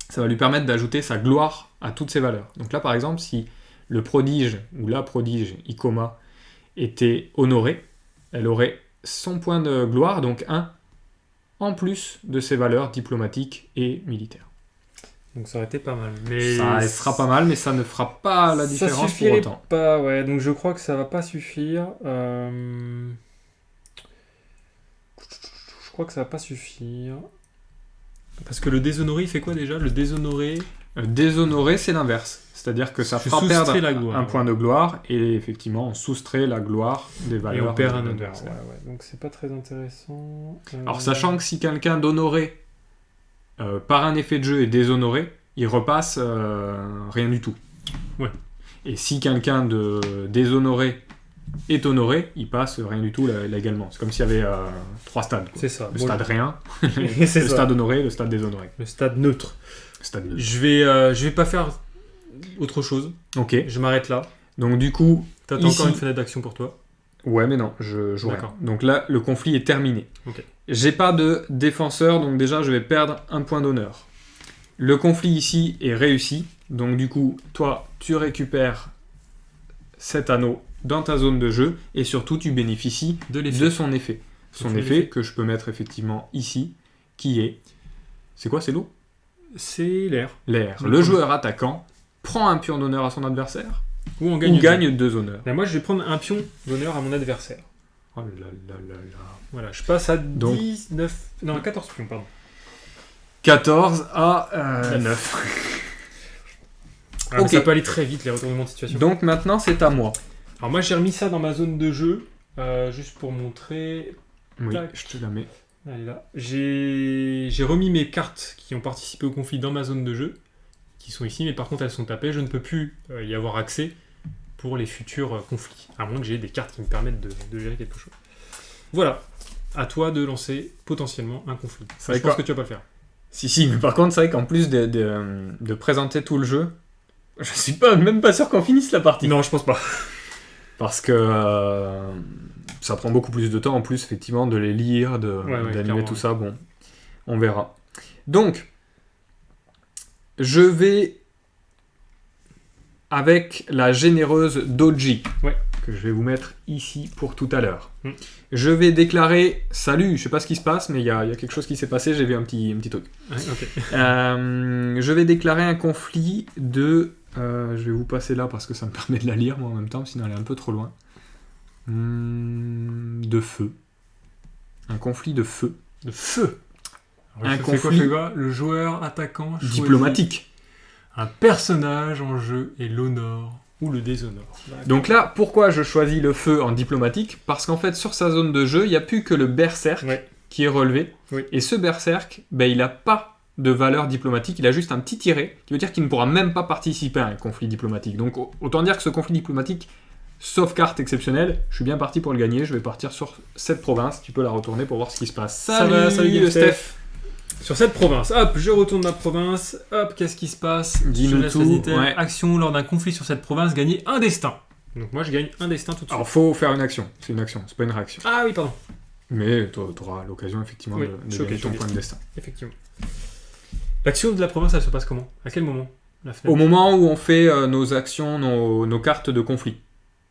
ça va lui permettre d'ajouter sa gloire à toutes ses valeurs. Donc là, par exemple, si le prodige, ou la prodige, Ikoma, était honorée, elle aurait son point de gloire, donc 1, en plus de ses valeurs diplomatiques et militaires. Donc ça aurait été pas mal. Mais Ça sera pas mal, mais ça ne fera pas la ça différence pour suffirait autant. pas, ouais. Donc je crois que ça va pas suffire. Je crois que ça va pas suffire. Parce que le déshonoré, il fait quoi déjà? Le déshonoré... Déshonoré, c'est l'inverse. C'est-à-dire que ça Je fera soustrais perdre la gloire, un point de gloire, et effectivement, on soustrait la gloire des Et valeurs. on perd de un honneur. l'adversaire. Ouais. Donc c'est pas très intéressant. Alors, sachant que si quelqu'un d'honoré, par un effet de jeu, est déshonoré, il repasse rien du tout. Ouais. Et si quelqu'un de déshonoré est honoré, il passe rien du tout légalement. C'est comme s'il y avait 3 stades. Quoi. C'est ça. Le Bon, stade rien, c'est le ça. stade honoré, le stade déshonoré. Le stade neutre. Stade neutre. Je vais pas faire autre chose. Ok. Je m'arrête là. Donc du coup, T'as Ici- encore une fenêtre d'action pour toi. ouais, mais non, je joue rien. D'accord. Donc là, le conflit est terminé. Ok. J'ai pas de défenseur, donc déjà, je vais perdre un point d'honneur. Le conflit ici est réussi. Donc du coup, toi, tu récupères cet anneau dans ta zone de jeu, et surtout, tu bénéficies De de l'effet. son effet. Son Son effet effet. que je peux mettre effectivement ici, qui est... C'est quoi, c'est l'eau? C'est l'air. L'air. Donc, Le on- joueur attaquant prend un pion d'honneur à son adversaire, Ou on ou gagne. gagne 2 honneurs. Là, moi, je vais prendre un pion d'honneur à mon adversaire. Oh là là là là. Voilà, je passe à Donc- 19... Non, à 14 pions, pardon. 14 à 9. Ah, mais Ok. ça peut aller très vite, les retournements de situation. Donc maintenant, c'est à moi. Alors moi, j'ai remis ça dans ma zone de jeu, juste pour montrer... Oui, Tac. je te la mets. Allez, là. J'ai remis mes cartes qui ont participé au conflit dans ma zone de jeu, qui sont ici, mais par contre, elles sont tapées. Je ne peux plus y avoir accès pour les futurs conflits, à moins que j'ai des cartes qui me permettent de gérer quelque chose. Voilà. À toi de lancer potentiellement un conflit. Ça Je va pense quoi que tu vas pas le faire. Si, mais par contre, c'est vrai qu'en plus de présenter tout le jeu, je suis même pas sûr qu'on finisse la partie. Non, je pense pas. Parce que ça prend beaucoup plus de temps en plus, effectivement, de les lire, d'animer clairement, tout ouais. ça. Bon, on verra. Donc, je vais avec la généreuse Doji, Ouais. que je vais vous mettre ici pour tout à l'heure. Mm. Je vais déclarer salut, je sais pas ce qui se passe, mais il y a quelque chose qui s'est passé, j'ai vu un petit truc. Ouais, ok. Je vais déclarer un conflit de... je vais vous passer là parce que ça me permet de la lire moi en même temps, sinon elle est un peu trop loin. De feu. Un conflit de feu. De feu. Alors, Un je fais conflit quoi le joueur attaquant choisit Diplomatique. un personnage en jeu et l'honore ou le déshonore. Donc là, pourquoi je choisis le feu en diplomatique? Parce qu'en fait, sur sa zone de jeu, il n'y a plus que le berserk Ouais. qui est relevé. Oui. Et ce berserk, ben, il n'a pas de valeur diplomatique, il a juste un petit tiret, qui veut dire qu'il ne pourra même pas participer à un conflit diplomatique. Donc autant dire que ce conflit diplomatique, sauf carte exceptionnelle, je suis bien parti pour le gagner, je vais partir sur cette province, tu peux la retourner pour voir ce qui se passe. Ça va, salut, le Steph. Sur cette province, hop, je retourne ma province, hop, qu'est-ce qui se passe? Dis-nous Je laisse tout, les items. ouais. Action lors d'un conflit sur cette province, gagner un destin. Donc moi je gagne un destin tout de suite. Alors faut faire une action, c'est une action, c'est pas une réaction. Ah oui, pardon, Mais tu auras l'occasion effectivement Oui, de je suis gagner ok, ton je suis point de destin. effectivement. L'action de la province, elle se passe comment? À quel moment? La fenêtre. Au moment où on fait nos actions, nos cartes de conflit.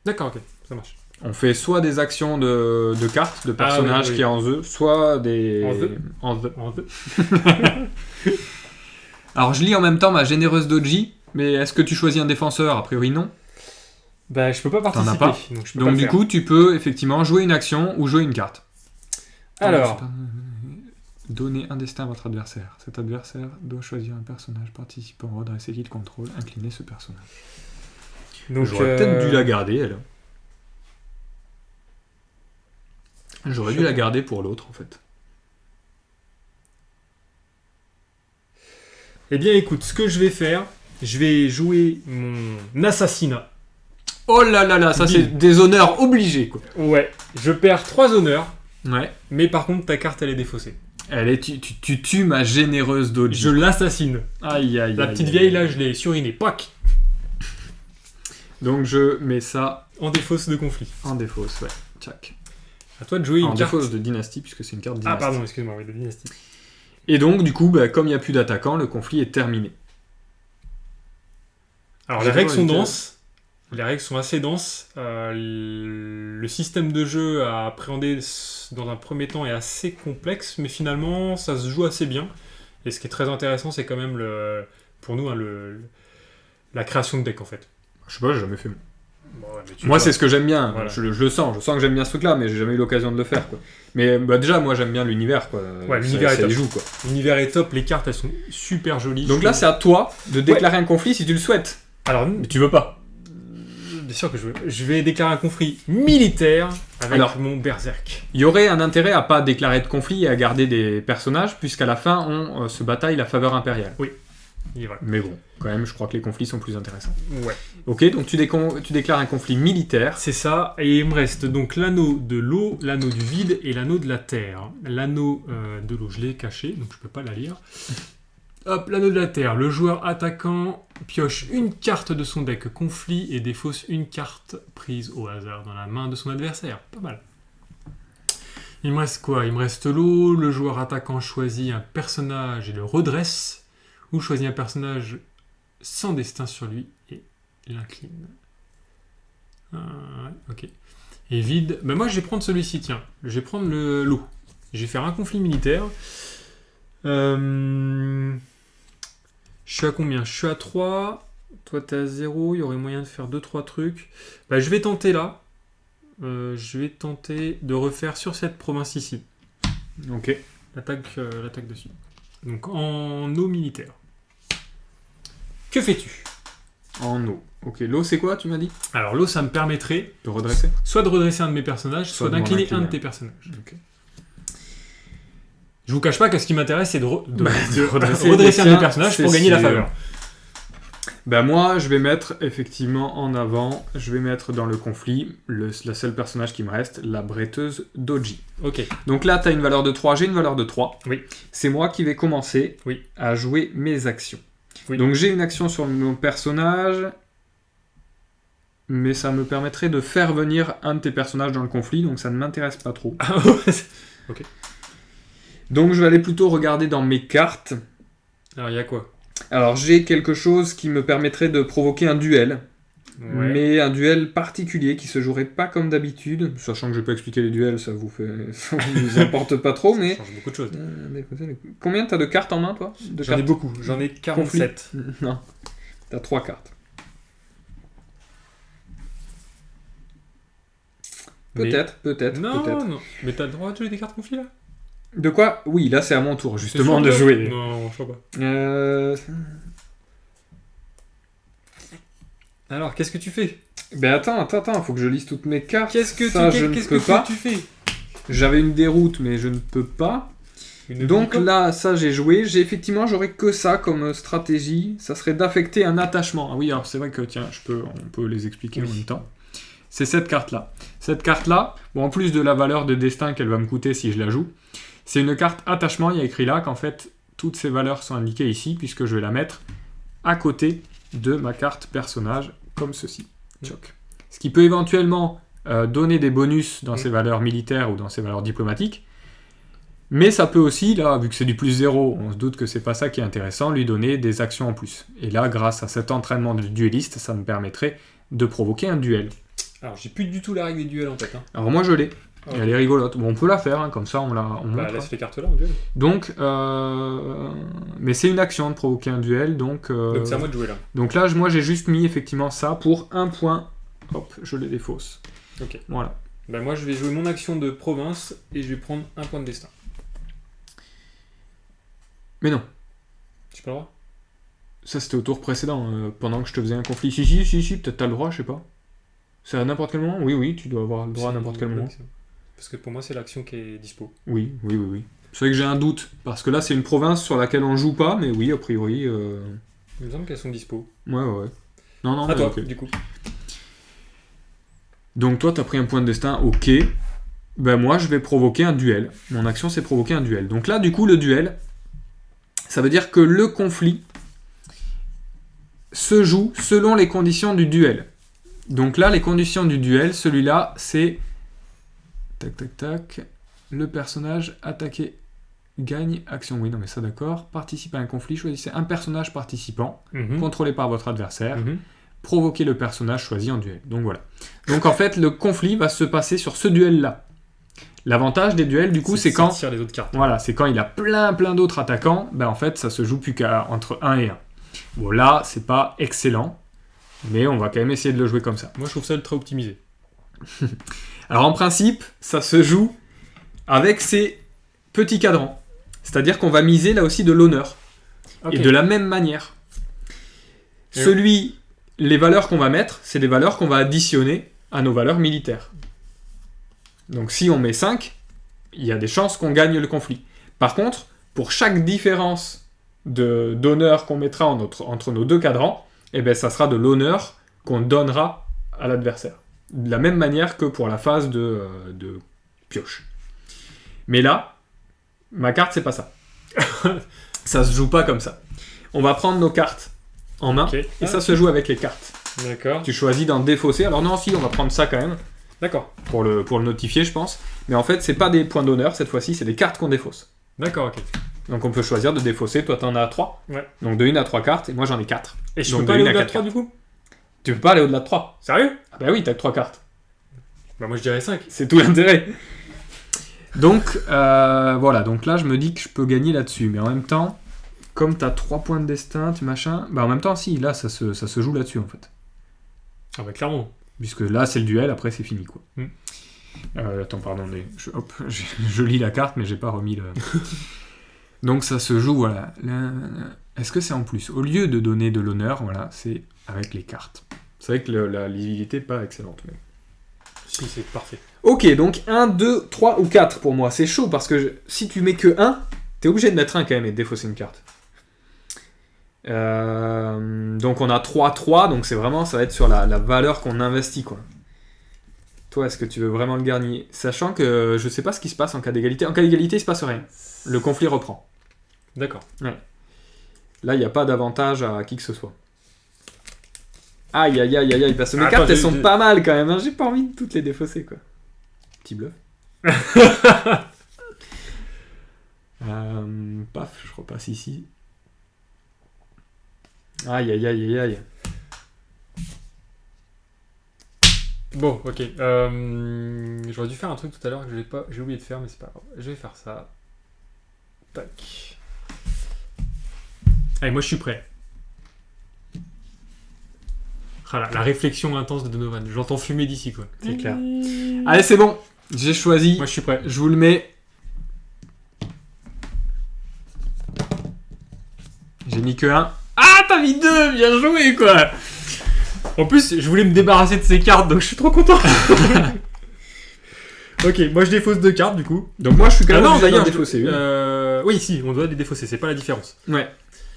D'accord, ok, ça marche. On fait soit des actions de cartes, de personnages oui, oui. qui est en jeu, soit des... En jeu. En jeu. Alors je lis en même temps ma généreuse Doji, mais est-ce que tu choisis un défenseur? A priori non. Bah je peux pas T'en as participer, pas. donc je peux pas Donc le du faire. coup tu peux effectivement jouer une action ou jouer une carte. Alors, Donnez un destin à votre adversaire. Cet adversaire doit choisir un personnage participant, redresser l'île contrôle, incliner ce personnage. donc J'aurais peut-être dû la garder elle. J'aurais dû la garder pour l'autre, en fait. Eh bien, écoute, ce que je vais faire, je vais jouer mon assassinat. Oh là là là, ça c'est des honneurs obligés, quoi. Ouais, je perds 3 honneurs, Ouais. mais par contre, ta carte, elle est défaussée. Tu tues ma généreuse Doji. Je l'assassine. Aïe, aïe, La aïe, petite aïe, vieille, aïe. là, je l'ai surinée. Pac. Donc je mets ça En défausse de conflit. en défausse, ouais. Tchac. À toi de jouer En une carte. défausse de dynastie, puisque c'est une carte dynastie. Ah, pardon, excuse-moi, oui, de dynastie. Et donc, du coup, comme il n'y a plus d'attaquant, le conflit est terminé. Alors, J'ai les règles pas sont évité. denses. Les règles sont assez denses. Le système de jeu à appréhender dans un premier temps est assez complexe, mais finalement, ça se joue assez bien. Et ce qui est très intéressant, c'est quand même, pour nous, la création de deck, en fait. Je sais pas, j'ai jamais fait. Bon, ouais, mais tu Moi, vois. c'est ce que j'aime bien. Voilà. Je le sens. Je sens que j'aime bien ce truc-là, mais j'ai jamais eu l'occasion de le faire, quoi. Mais déjà, moi, j'aime bien l'univers, quoi. Ouais, l'univers est ça top. y joue, quoi. L'univers est top, les cartes, elles sont super jolies. Donc là, c'est à toi de déclarer un conflit si tu le souhaites. Alors, Mais tu veux pas. bien sûr que je vais déclarer un conflit militaire avec Alors. mon berserk. Il y aurait un intérêt à pas déclarer de conflit et à garder des personnages, puisqu'à la fin, on se bataille la faveur impériale. Il est vrai. Mais bon, quand même, je crois que les conflits sont plus intéressants. Ouais. Ok, donc tu déclares un conflit militaire. C'est ça, et il me reste donc l'anneau de l'eau, l'anneau du vide et l'anneau de la terre. L'anneau de l'eau, je l'ai caché, donc je peux pas la lire. Hop, l'anneau de la terre. Le joueur attaquant pioche une carte de son deck conflit et défausse une carte prise au hasard dans la main de son adversaire. Pas mal. Il me reste quoi? Il me reste l'eau. Le joueur attaquant choisit un personnage et le redresse, ou choisit un personnage sans destin sur lui et l'incline. Ouais, ok. Et vide. Ben moi, je vais prendre celui-ci, tiens. Je vais prendre l'eau. Je vais faire un conflit militaire. Je suis à combien? Je suis à 3. Toi, t'es à 0. Il y aurait moyen de faire 2-3 trucs. Bah, je vais tenter là. Je vais tenter de refaire sur cette province ici. Ok. L'attaque dessus. Donc en eau militaire. Que fais-tu? En eau. Ok, l'eau, c'est quoi, tu m'as dit? Alors l'eau, ça me permettrait De redresser? soit de redresser un de mes personnages, soit de m'en d'incliner incliner un de un. tes personnages. Ok. Je vous cache pas que ce qui m'intéresse, c'est de redresser redresser un les de tiens, mes personnages c'est pour gagner la sûr. faveur. Bah moi, je vais mettre effectivement en avant, je vais mettre dans le conflit, la seule personnage qui me reste, la bretteuse Doji. Ok. Donc là, tu as une valeur de 3, j'ai une valeur de 3. Oui. C'est moi qui vais commencer Oui. à jouer mes actions. Oui. Donc j'ai une action sur mon personnage, mais ça me permettrait de faire venir un de tes personnages dans le conflit, donc ça ne m'intéresse pas trop. Donc je vais aller plutôt regarder dans mes cartes. Alors il y a quoi? Alors j'ai quelque chose qui me permettrait de provoquer un duel. Ouais. Mais un duel particulier qui se jouerait pas comme d'habitude, sachant que je vais pas expliquer les duels, ça vous importe pas trop, mais... Ça change beaucoup de choses. Combien t'as de cartes en main, toi? J'en ai beaucoup. J'en ai 47. Non, t'as 3 cartes. Peut-être. Non, non. Mais t'as le droit de jouer des cartes conflits là? De quoi? Oui, là c'est à mon tour, justement, C'est de sûr, jouer. Non, je crois pas. Alors, qu'est-ce que tu fais? Ben attends, faut que je lise toutes mes cartes. Qu'est-ce que Ça, tu je ne qu'est-ce peux que pas. tu fais? J'avais une déroute, mais je ne peux pas. Donc là, ça j'ai joué. Effectivement, j'aurais que ça comme stratégie. Ça serait d'affecter un attachement. Ah oui, alors c'est vrai que tiens, on peut les expliquer en même temps. C'est cette carte-là. Cette carte-là, bon, en plus de la valeur de destin qu'elle va me coûter si je la joue, c'est une carte attachement. Il y a écrit là qu'en fait, toutes ces valeurs sont indiquées ici, puisque je vais la mettre à côté de ma carte personnage, comme ceci. Choc. Ce qui peut éventuellement donner des bonus dans ses valeurs militaires ou dans ses valeurs diplomatiques. Mais ça peut aussi, là, vu que c'est du plus 0, on se doute que c'est pas ça qui est intéressant, lui donner des actions en plus. Et là, grâce à cet entraînement de dueliste, ça me permettrait de provoquer un duel. Alors, j'ai plus du tout la règle des duels en tête. Hein. Alors moi, je l'ai. Okay. Elle est rigolote. Bon, on peut la faire, hein, comme ça, on montre. Laisse les cartes là en duel. Donc, mais c'est une action de provoquer un duel, donc c'est à moi de jouer là. Donc là, moi, j'ai juste mis effectivement ça pour un point. Hop, je les défausse. Ok. Voilà. Ben moi, je vais jouer mon action de province et je vais prendre un point de destin. Mais non. J'ai pas le droit? Ça, c'était au tour précédent, pendant que je te faisais un conflit. Si, peut-être t'as le droit, je sais pas. C'est à n'importe quel moment? Oui, tu dois avoir le droit à n'importe quel moment. Parce que pour moi, c'est l'action qui est dispo. Oui. C'est vrai que j'ai un doute, parce que là, c'est une province sur laquelle on joue pas, mais oui, a priori... Il me semble qu'elles sont dispo. Ouais. Non, À mais toi, ok. du coup. Donc toi, t'as pris un point de destin, ok. Ben moi, je vais provoquer un duel. Mon action, c'est provoquer un duel. Donc là, du coup, le duel, ça veut dire que le conflit se joue selon les conditions du duel. Donc là, les conditions du duel, celui-là, c'est... Tac. Le personnage attaqué gagne action. Oui, non, mais ça, d'accord. Participe à un conflit, choisissez un personnage participant, contrôlé par votre adversaire. Provoquer le personnage choisi en duel. Donc voilà. Donc en fait, le conflit va se passer sur ce duel-là. L'avantage des duels, du coup, c'est quand... les autres cartes. Voilà, c'est quand il a plein d'autres attaquants, ben en fait, ça se joue plus qu'entre 1 et 1. Bon, là, c'est pas excellent, mais on va quand même essayer de le jouer comme ça. Moi, je trouve ça ultra optimisé. Alors, en principe, ça se joue avec ces petits cadrans. C'est-à-dire qu'on va miser, là aussi, de l'honneur. Okay. Et de la même manière. Les valeurs qu'on va mettre, c'est des valeurs qu'on va additionner à nos valeurs militaires. Donc si on met 5, il y a des chances qu'on gagne le conflit. Par contre, pour chaque différence d'honneur qu'on mettra entre nos deux cadrans, eh ben, ça sera de l'honneur qu'on donnera à l'adversaire. De la même manière que pour la phase de pioche. Mais là, ma carte, c'est pas ça. Ça se joue pas comme ça. On va prendre nos cartes en main, et ça se joue avec les cartes. D'accord. Tu choisis d'en défausser. Alors non, si, on va prendre ça quand même. D'accord. Pour le notifier, je pense. Mais en fait, c'est pas des points d'honneur cette fois-ci, c'est des cartes qu'on défausse. D'accord, ok. Donc on peut choisir de défausser. Toi, t'en as 3. Ouais. Donc de 1 à 3 cartes, et moi j'en ai 4. Et je donc peux pas aller au-delà de 3 du coup ? Tu peux pas aller au-delà de 3. Sérieux ? Ah bah oui, t'as que 3 cartes. Bah moi je dirais 5. C'est tout l'intérêt. Donc, voilà. Donc là, je me dis que je peux gagner là-dessus. Mais en même temps, comme t'as 3 points de destin, tu machin... Bah en même temps, si, là, ça se joue là-dessus, en fait. Ah bah clairement. Puisque là, c'est le duel, après, c'est fini, quoi. Attends, pardon. Je lis la carte, mais j'ai pas remis le... Donc ça se joue, voilà. Est-ce que c'est en plus ? Au lieu de donner de l'honneur, voilà, c'est avec les cartes. C'est vrai que la lisibilité n'est pas excellente. Mais... Si, c'est parfait. Ok, donc 1, 2, 3 ou 4 pour moi. C'est chaud parce que si tu mets que 1, t'es obligé de mettre 1 quand même et de défausser une carte. Donc on a 3, donc c'est vraiment, ça va être sur la valeur qu'on investit, quoi. Toi, est-ce que tu veux vraiment le gagner ? Sachant que je sais pas ce qui se passe en cas d'égalité. En cas d'égalité, il se passe rien. Le conflit reprend. D'accord. Ouais. Là, il n'y a pas d'avantage à qui que ce soit. Aïe, parce que mes cartes, elles sont pas mal quand même. Hein. J'ai pas envie de toutes les défausser, quoi. Petit bluff. Paf, je repasse ici. Aïe. Bon, ok. J'aurais dû faire un truc tout à l'heure que j'ai oublié de faire, mais c'est pas grave. Je vais faire ça. Tac. Allez, moi je suis prêt. Ah, la réflexion intense de Donovan. Je l'entends fumer d'ici, quoi. C'est clair. Allez, c'est bon. J'ai choisi. Moi je suis prêt. Je vous le mets. J'ai mis que 1. Ah, t'as mis 2. Bien joué, quoi. En plus, je voulais me débarrasser de ces cartes, donc je suis trop content. Ok, moi je défausse 2 cartes du coup. Donc moi je suis quand même obligé d'ailleurs d'en défausser une. Oui, si, on doit les défausser, c'est pas la différence. Ouais.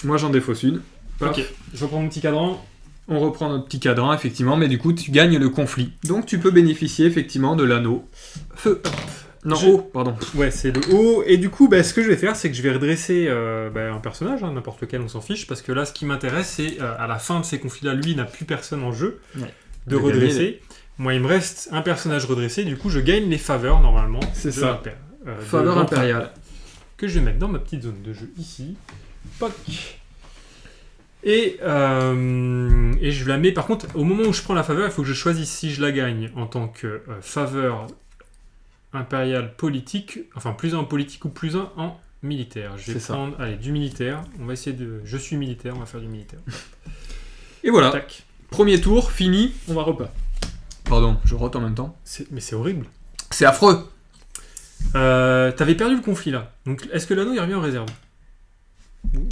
Moi j'en défausse une. Ok, je reprends mon petit cadran. On reprend notre petit cadran, effectivement, mais du coup tu gagnes le conflit. Donc tu peux bénéficier effectivement de l'anneau feu. Non, haut, pardon. Ouais, c'est le haut. Et du coup, ce que je vais faire, c'est que je vais redresser un personnage, hein, n'importe lequel, on s'en fiche, parce que là, ce qui m'intéresse, c'est à la fin de ces conflits-là, lui, il n'a plus personne en jeu, de redresser. Moi, il me reste un personnage redressé, du coup, je gagne les faveurs, normalement. C'est ça. Faveur impériale. Que je vais mettre dans ma petite zone de jeu, ici. Poc. Et je la mets, par contre, au moment où je prends la faveur, il faut que je choisisse si je la gagne en tant que faveur impériale politique, enfin plus un en politique ou plus un en militaire. Je vais prendre, allez, du militaire. On va essayer de... Je suis militaire, on va faire du militaire. Et voilà. Tac. Premier tour, fini, on va repas. Pardon, je rote en même temps. Mais c'est horrible. C'est affreux. T'avais perdu le conflit là. Donc est-ce que l'anneau il revient en réserve ?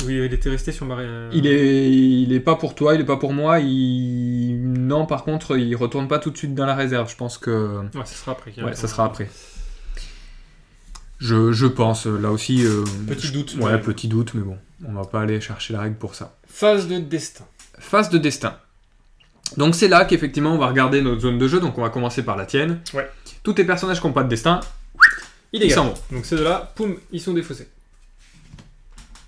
Oui, il était resté sur ma... Il est pas pour toi, il est pas pour moi. Non, par contre, il retourne pas tout de suite dans la réserve. Je pense que... Ouais, ça sera après. Ouais, ça sera après. Je pense, là aussi... Petit doute. Ouais, petit doute, mais bon, on va pas aller chercher la règle pour ça. Phase de destin. Phase de destin. Donc c'est là qu'effectivement on va regarder notre zone de jeu, donc on va commencer par la tienne. Ouais. Tous tes personnages qui n'ont pas de destin, ils s'en vont. Donc ces deux-là, poum, ils sont défaussés.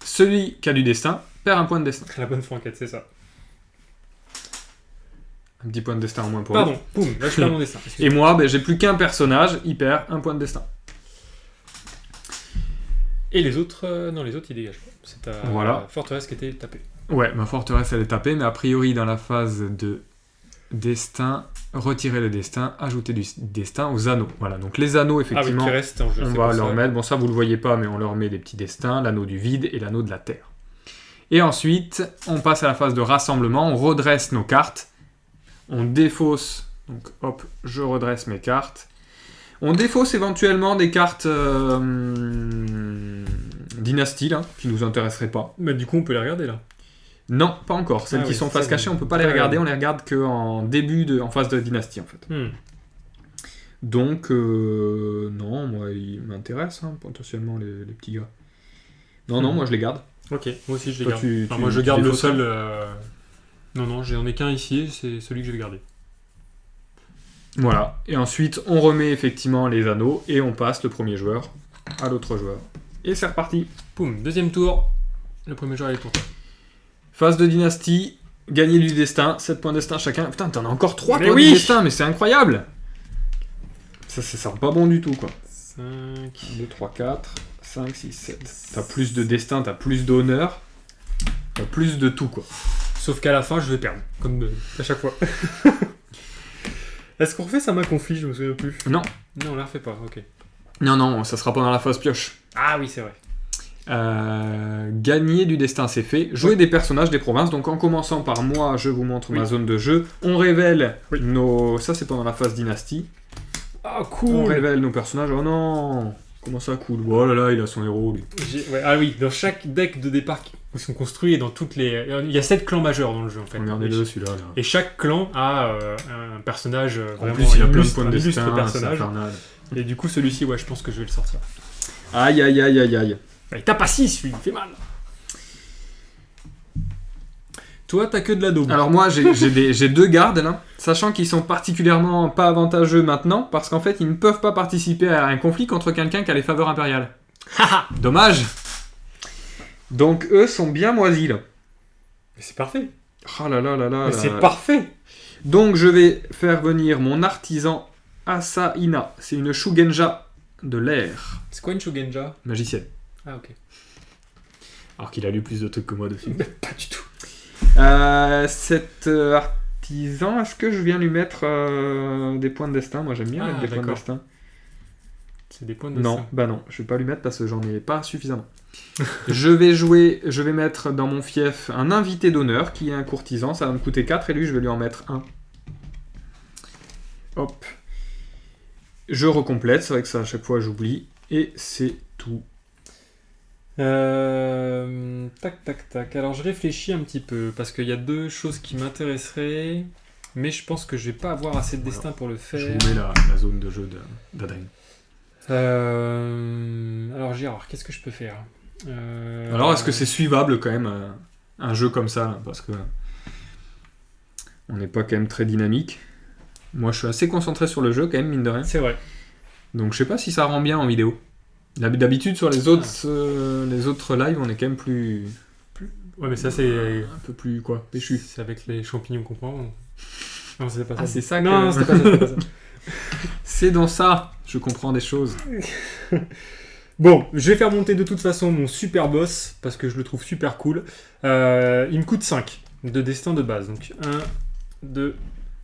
Celui qui a du destin perd un point de destin. La bonne franquette, c'est ça. Un petit point de destin en moins pour lui. Pardon, poum, là je perds mon destin. Et moi, ben, j'ai plus qu'un personnage, il perd un point de destin. Et les autres, non, les autres ils dégagent. C'est ta forteresse qui était tapée. Ouais, ma forteresse elle est tapée, mais a priori dans la phase de destin, retirer le destin, ajouter du destin aux anneaux. Voilà, donc les anneaux effectivement, qui restent en jeu, on va leur mettre, bon ça vous le voyez pas, mais on leur met des petits destins, l'anneau du vide et l'anneau de la terre. Et ensuite, on passe à la phase de rassemblement, on redresse nos cartes, on défausse, donc hop, je redresse mes cartes. On défausse éventuellement des cartes dynastie là, qui nous intéresseraient pas. Mais du coup on peut les regarder là. Non, pas encore. Celles qui sont face cachée, on peut pas les regarder, on les regarde qu'en en phase de dynastie en fait. Donc, non, moi ils m'intéressent potentiellement les petits gars. Non, moi je les garde. Ok, moi aussi je les Toi, garde. Moi je garde le seul. Non, j'en ai qu'un ici, c'est celui que je vais garder. Voilà, et ensuite on remet effectivement les anneaux et on passe le premier joueur à l'autre joueur. Et c'est reparti. Poum, deuxième tour, le premier joueur est pour toi. Phase de dynastie, gagner du destin, 7 points de destin chacun. Putain, t'en as encore 3 mais points de destin, mais c'est incroyable. Ça sent pas bon du tout quoi. 5, 2, 3, 4, 5, 6, 7. T'as plus de destin, t'as plus d'honneur, t'as plus de tout quoi. Sauf qu'à la fin je vais perdre, comme à chaque fois. Est-ce qu'on refait ça, ma conflit? Je me souviens plus. Non. Non, on la refait pas, ok. Non, ça sera pas dans la phase pioche. Ah oui, c'est vrai. Gagner du destin, c'est fait. Jouer des personnages des provinces. Donc en commençant par moi, je vous montre ma zone de jeu. On révèle nos... Ça, c'est pendant la phase dynastie. Ah, cool. On révèle nos personnages. Oh non. Comment ça, cool? Oh là là, il a son héros, lui. Ah oui, dans chaque deck de départ qui sont construits et dans toutes les... Il y a 7 clans majeurs dans le jeu, en fait. Regardez-le, celui-là. Là. Et chaque clan a un personnage vraiment... En plus, il a plein de points de destin, personnage. Et du coup, celui-ci, ouais, je pense que je vais le sortir. Aïe. Il tape à 6, lui, il fait mal. Toi, t'as que de la daube. Alors moi, j'ai 2 gardes, là, sachant qu'ils sont particulièrement pas avantageux maintenant, parce qu'en fait, ils ne peuvent pas participer à un conflit contre quelqu'un qui a les faveurs impériales. Dommage. Donc eux sont bien moisis, là. Mais c'est parfait. Oh là là. Mais c'est parfait. Donc je vais faire venir mon artisan Asaina. C'est une Shugenja de l'air. C'est quoi une Shugenja? Magicienne. Ah ok. Alors qu'il a lu plus de trucs que moi dessus. Pas du tout. Cet artisan, est-ce que je viens lui mettre des points de destin? Moi j'aime bien mettre des points de destin. C'est des points de destin. Non, bah non, je vais pas lui mettre parce que j'en ai pas suffisamment. je vais mettre dans mon fief un invité d'honneur qui est un courtisan, ça va me coûter 4 et lui je vais lui en mettre 1. Hop. Je recomplète, c'est vrai que ça à chaque fois j'oublie, et c'est tout. Tac. Alors je réfléchis un petit peu, parce qu'il y a 2 choses qui m'intéresseraient, mais je pense que je vais pas avoir assez de destin pour le faire. Je vous mets la zone de jeu d'Adrien. Alors Gérard, qu'est-ce que je peux faire? Alors est-ce que c'est suivable quand même un jeu comme ça là, parce que on n'est pas quand même très dynamique. Moi je suis assez concentré sur le jeu quand même, mine de rien. C'est vrai. Donc je sais pas si ça rend bien en vidéo. D'habitude sur les autres lives on est quand même plus... Ouais mais ça c'est... Un peu plus quoi, péchu. C'est avec les champignons qu'on prend. Non c'était pas ça. Ah c'est ça Non, c'était pas ça. C'est dans ça, je comprends des choses. Bon, je vais faire monter de toute façon mon super boss, parce que je le trouve super cool. Il me coûte 5 de destin de base. Donc 1, 2,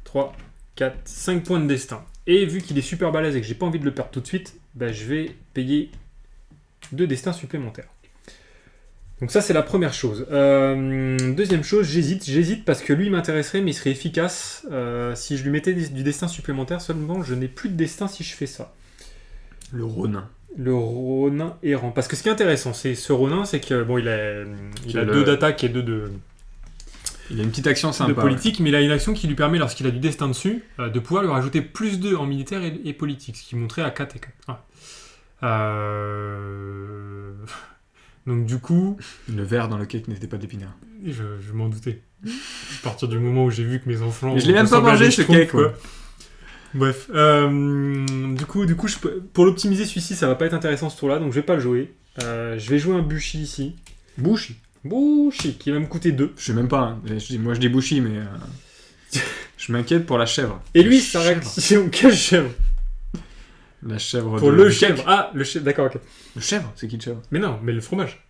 3, 4, 5 points de destin. Et vu qu'il est super balèze et que j'ai pas envie de le perdre tout de suite, bah, je vais payer 2 destins supplémentaires. Donc ça c'est la première chose. Deuxième chose, j'hésite parce que lui il m'intéresserait mais il serait efficace si je lui mettais du destin supplémentaire, seulement je n'ai plus de destin si je fais ça. Le Ronin. Le Ronin errant. Parce que ce qui est intéressant, c'est ce Ronin, c'est que bon il a 2 d'attaque et 2 de... Il a une petite action sympa. De politique, mais il a une action qui lui permet, lorsqu'il a du destin dessus, de pouvoir lui rajouter plus 2 en militaire et politique, ce qui monterait à 4 et 4. Donc du coup, Le verre dans le cake n'était pas d'épinards. je m'en doutais. À partir du moment où j'ai vu que mes enfants... Mais je l'ai même pas ressemblaient à mangé des ce schtroumpfs, cake, quoi. Bref, du coup pour l'optimiser, celui-ci, ça va pas être intéressant ce tour-là, donc je vais pas le jouer. Je vais jouer un Bushi ici. Bushi. Bushi, qui va me coûter 2. Je sais même pas. Hein. Moi je dis Bushi, mais je m'inquiète pour la chèvre. Et lui, La sa chèvre. réaction, quelle chèvre? La chèvre. Pour de- le du chèvre. cake. Ah, le chèvre, d'accord, ok. Le chèvre, c'est qui le chèvre? Mais non, mais le fromage.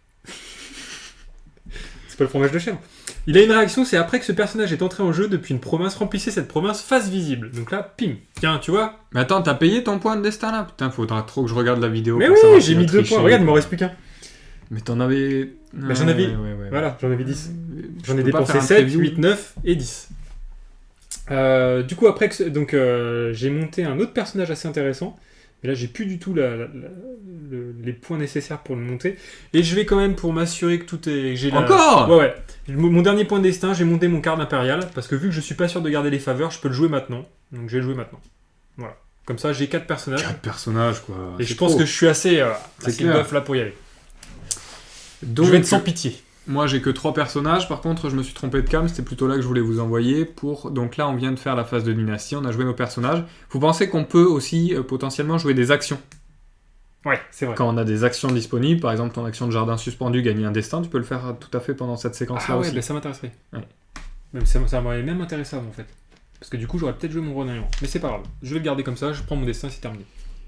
C'est pas le fromage de chèvre. Il a une réaction, c'est après que ce personnage est entré en jeu depuis une province, remplissez cette province face visible. Donc là, ping. Tiens, tu vois. Mais attends, t'as payé ton point de destin là? Putain, faudra trop que je regarde la vidéo. Mais pour oui, savoir j'ai s'il a mis 2 triché. points. Regarde, il m'en reste plus qu'un. Mais t'en avais. Bah, j'en avais- Ouais. Voilà, j'en avais 10. Je J'en ai peux pas dépensé faire un 7, preview. 8, 9 et 10. Du coup, après, donc, j'ai monté un autre personnage assez intéressant. Mais là, j'ai plus du tout les points nécessaires pour le monter. Et je vais quand même, pour m'assurer que tout est... Encore Ouais. Mon dernier point de destin, j'ai monté mon card impérial. Parce que vu que je suis pas sûr de garder les faveurs, je peux le jouer maintenant. Donc je vais le jouer maintenant. Voilà. Comme ça, j'ai 4 personnages. 4 personnages quoi. Et C'est je pense trop. que je suis assez clair. buff là pour y aller. Donc, je vais être sans pitié. moi j'ai que 3 personnages. Par contre, je me suis trompé de cam. C'était plutôt là que je voulais vous envoyer. Donc là, on vient de faire la phase de dynastie. On a joué nos personnages. Vous pensez qu'on peut aussi potentiellement jouer des actions? Ouais, c'est vrai. Quand on a des actions disponibles, par exemple ton action de jardin suspendu, gagner un destin, tu peux le faire tout à fait pendant cette séquence-là Ah ouais, aussi. bah ça m'intéresserait. Ouais. Même ça m'aurait même intéressé avant en fait. Parce que du coup j'aurais peut-être joué mon Ronin. Mais c'est pas grave. Je vais le garder comme ça, je prends mon destin, c'est terminé.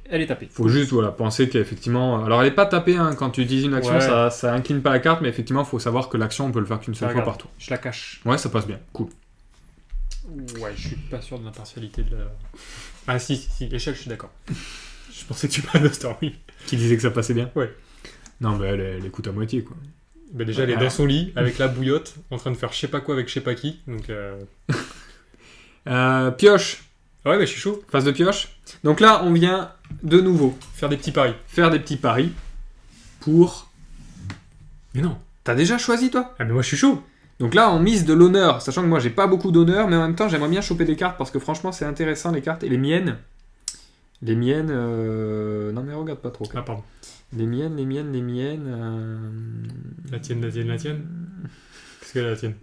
Elle est tapée. Faut juste penser qu'effectivement... Alors elle est pas tapée, hein, quand tu utilises une action, Ouais. ça incline pas la carte, mais effectivement il faut savoir que l'action on peut le faire qu'une seule fois Regarde. par tour. Je la cache. Ouais, ça passe bien, cool. Ouais, je suis pas sûr de l'impartialité de la... Ah si, échelle, je suis d'accord. Je pensais que tu parlais de Stormy. Qui disait que ça passait bien? Ouais. Non mais elle écoute à moitié quoi. Bah déjà elle est dans son lit, avec la bouillotte, en train de faire je sais pas quoi avec je sais pas qui. Donc Pioche, ouais, bah je suis chaud. phase de pioche. Donc là on vient de nouveau Faire des petits paris. faire des petits paris pour... Mais non. T'as déjà choisi toi? Ah mais moi je suis chaud. Donc là, on mise de l'honneur, sachant que moi j'ai pas beaucoup d'honneur, mais en même temps j'aimerais bien choper des cartes parce que franchement c'est intéressant les cartes. Et les miennes. Non mais regarde pas trop. Ah pardon. Les miennes. La tienne. Qu'est-ce que la tienne?